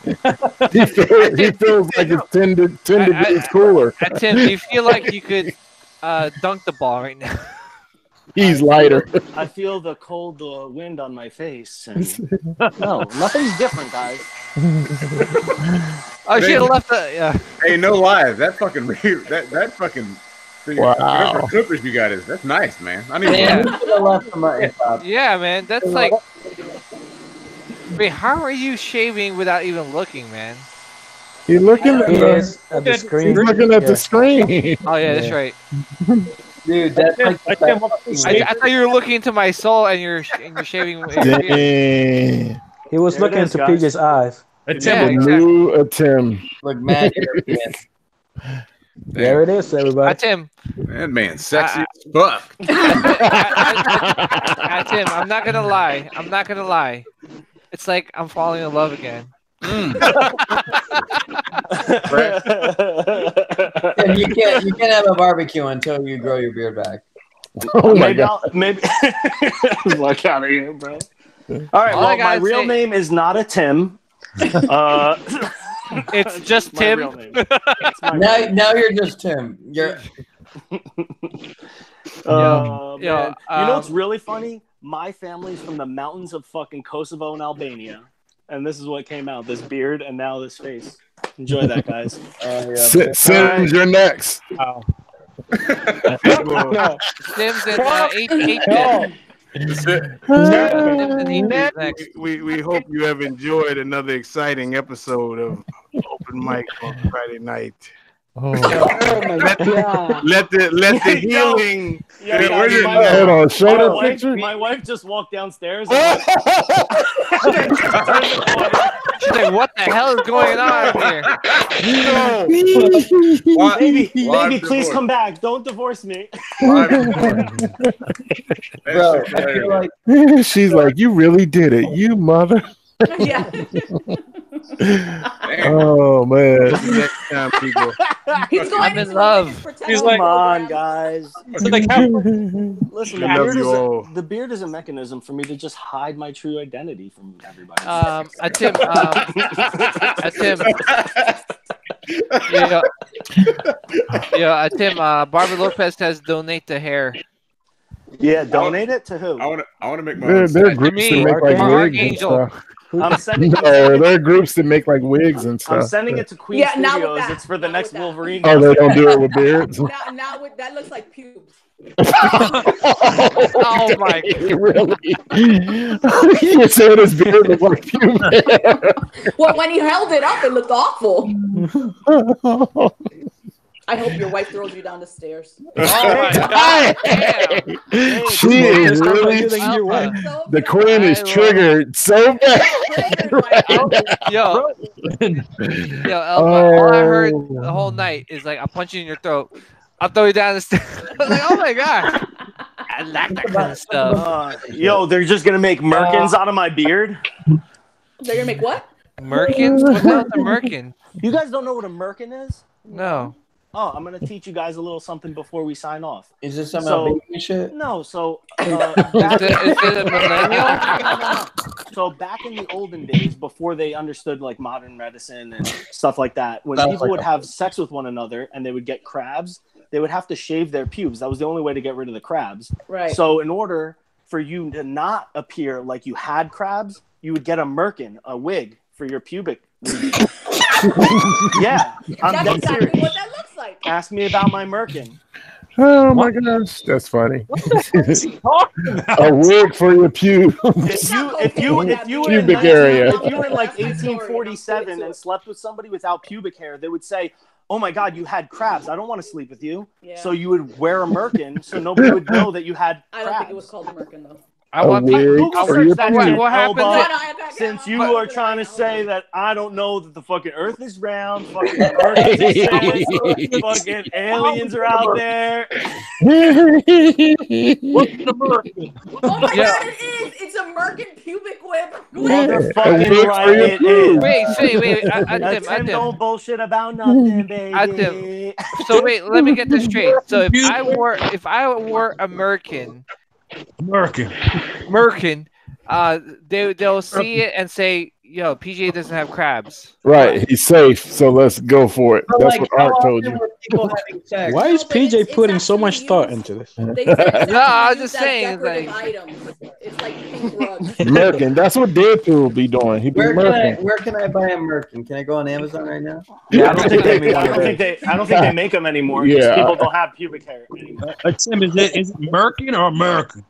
feels like it's 10 degrees cooler. Tim, do you feel like you could dunk the ball right now? He's lighter. I feel the cold wind on my face. And... No, nothing's different, guys. Oh, she left the. Yeah. Hey, no lie. That fucking thing. Wow. Whatever clippers you got that's nice, man. I need Yeah, man. That's like. Wait, how are you shaving without even looking, man? You're looking at the screen. He's looking at the screen. Oh yeah, that's right. Dude, that's like I thought you were looking into my soul and you're shaving. Dang. He was looking into PJ's eyes. Tim. Look mad. There it is, everybody. Tim. That man's sexy as fuck. Tim, I'm not gonna lie. It's like I'm falling in love again. And you can't have a barbecue until you grow your beard back. Oh my God. Maybe look out of here, bro. All right. Well, my real name is not a Tim. It's just Tim. Now you're just Tim. You're. Man. You know what's really funny? My family's from the mountains of fucking Kosovo and Albania, and this is what came out: this beard and now this face. Enjoy that, guys. Sims, you're next. Oh. No. Sims and 8-bit. We hope you have enjoyed another exciting episode of Open Mic on Friday night. Oh. Let the healing. Hold on, show that picture. My wife just walked downstairs. She's like, "What the hell is going on here?" Baby, please come back. Don't divorce me. Bro, I feel like she's like, "You really did it, you mother." Yeah. Oh man. Next time, people. He's going I'm in love. He's like, come on, guys. Listen, the beard is a mechanism for me to just hide my true identity from everybody. Tim. Tim. Barbara Lopez says donate the hair. Yeah, donate it to who? I want to make my own. There are groups that make like wigs and stuff. I'm sending there are groups that make like wigs and stuff. I'm sending it to Queen Studios. It's for the next Wolverine. Oh, they don't do it with beards? Not with that. Looks like pubes. Oh my God. Really? You said his beard looked like pubes. Well, when he held it up, it looked awful. I hope your wife throws you down the stairs. Oh my God! She is really. The queen is triggered so bad. Yo, Elba, all I heard the whole night is like, "I'll punch you in your throat. I'll throw you down the stairs." I was like, "Oh my God!" I like that kind of stuff. Yo, they're just gonna make merkins out of my beard. They're gonna make what? Merkins? What the hell is a merkin? You guys don't know what a merkin is? No. Oh, I'm gonna teach you guys a little something before we sign off. Is this some Albanian shit? No, so is it a millennial? So back in the olden days, before they understood like modern medicine and stuff like that, when people would have sex with one another and they would get crabs, they would have to shave their pubes. That was the only way to get rid of the crabs. Right. So in order for you to not appear like you had crabs, you would get a merkin, a wig for your pubic region. Yeah, I'm That's exactly what that looks like. Ask me about my merkin. Oh my gosh, that's funny. What the fuck is he talking about? A wig for your pubes. If you were in like 1847 and slept with somebody without pubic hair, they would say, "Oh my God, you had crabs. I don't want to sleep with you." Yeah. So you would wear a merkin so nobody would know that you had crabs. I don't think it was called a merkin though. I want Google search that shit, what happened since you are trying to say that I don't know that the fucking Earth is round, fucking Earth exists, fucking aliens are out there. What's the merkin? Oh my God, it is! It's a merkin pubic whip. Motherfucking right, it is. Wait. I don't bullshit about nothing, baby. So wait, let me get this straight. So if I wore a merkin, they'll see it and say, "Yo, PJ doesn't have crabs." Right, he's safe, so let's go for it. That's what Art told you. Why is PJ putting so much thought into this? No, I was just saying, like, it's like pink rugs. Merkin, that's what Deadpool will be doing. He'd be merkin. Where can I buy a merkin? Can I go on Amazon right now? Yeah, I don't think they make them anymore. Yeah, people don't have pubic hair anymore. Tim, is it merkin or American?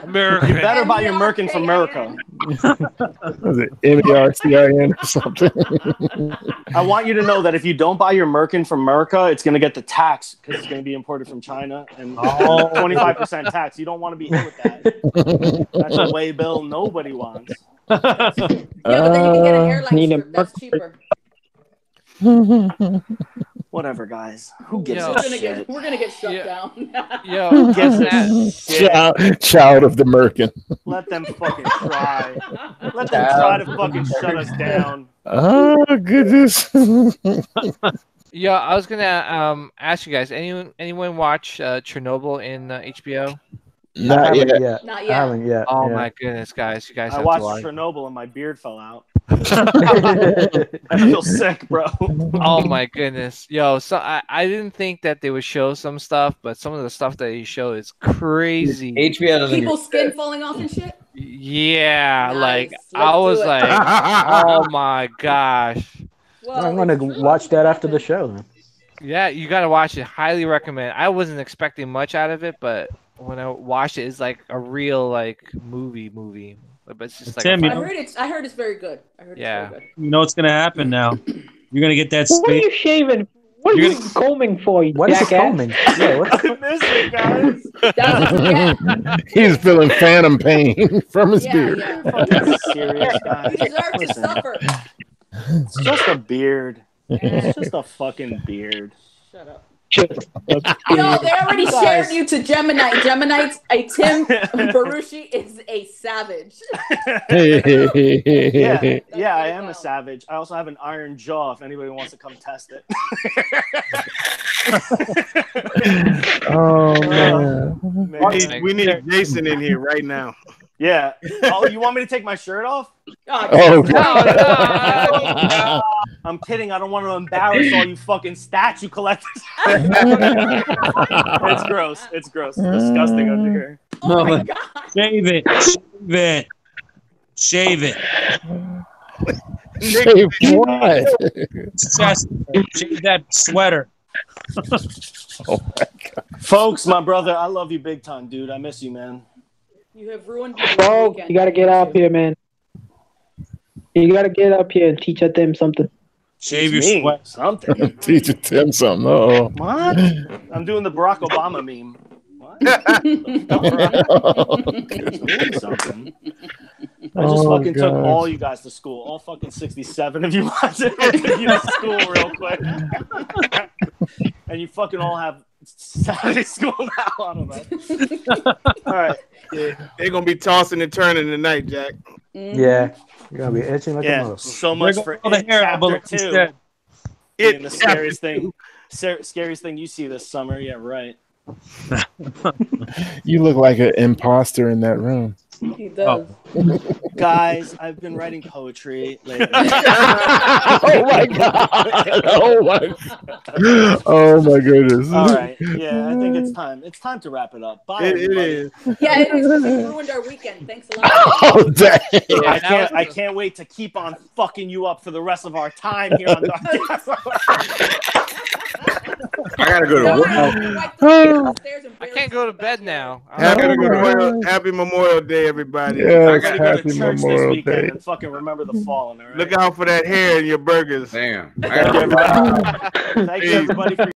American. You better buy your merkin from America. Was it MERCIN or something? I want you to know that if you don't buy your merkin from America, it's going to get the tax because it's going to be imported from China and 25% tax. You don't want to be hit with that. That's a way bill nobody wants. Yeah, but then you can get an airline strip. That's cheaper. Whatever, guys. Who gives a shit? We're gonna get shut down. Who gives a shit? Child of the merkin. Let them fucking try. Let them try to fucking shut us down. Oh goodness. Yeah, I was gonna ask you guys. Anyone watch Chernobyl in HBO? Not yet. Not I yet. haven't yet. Oh yeah. my goodness, guys! You guys I have watched to watch. Chernobyl and my beard fell out. I feel sick, bro. Oh my goodness, yo! So I didn't think that they would show some stuff, but some of the stuff that he showed is crazy. HBO doesn't. People's skin falling off and shit. Yeah, Nice. like Let's I was do it. like, oh my gosh. Well, I'm gonna watch that after the show. Then. Yeah, you gotta watch it. Highly recommend. I wasn't expecting much out of it, but when I watched it, it's like a real like movie. But it's just like Tim, I heard it's very good. I heard it's very good. You know what's gonna happen now? You're gonna get that What are space. you shaving? What are you combing for? You What is jackass? combing? Yeah, what's I miss it, guys. He's feeling phantom pain from his beard. Yeah. Fucking serious, guys. You deserve to Listen, suffer. it's just a beard. It's just a fucking beard. Shut up. Just Yo, they already shared you to Gemini. Gemini's a Tim Berushi is a savage. Yeah, I am a savage. I also have an iron jaw if anybody wants to come test it. Oh man. We need Jason in here right now. Yeah. Oh, you want me to take my shirt off? Oh, No. I'm kidding. I don't want to embarrass all you fucking statue collectors. It's gross. It's gross. It's disgusting under here. Oh my god. Shave it. Shave it. Shave what? Shave that sweater. Oh my god. Folks, my brother, I love you big time, dude. I miss you, man. You have ruined my Bro, weekend. you gotta get up here, man. You gotta get up here and teach them something. Shave your Me sweat. something. Teach Tim something. Oh. What? I'm doing the Barack Obama meme. What? Doing something. I just fucking took all you guys to school. All fucking 67 of you guys. I took you to school real quick. And you fucking all have Saturday school now. I don't know. All right. Yeah, they're gonna be tossing and turning tonight, Jack. Yeah, you're gonna be itching like a Yeah, mother. so much for all the It hair Chapter 2. instead. Being the scariest thing. Scariest thing you see this summer. Yeah, right. You look like an imposter in that room. He does. Guys, I've been writing poetry lately. Oh my god! Oh my goodness! All right, yeah, I think it's time. It's time to wrap it up. Bye, It everybody. is. Yeah, it is. You ruined our weekend. Thanks a lot. Oh dang! I can't wait to keep on fucking you up for the rest of our time here on Dark. I gotta go to work. I can't go to bed now. Happy Memorial Day, everybody. Yes, I gotta go to happy church this Memorial weekend Day. and fucking remember the fallen. All right? Look out for that hair in your burgers. Damn. Thank you, everybody, for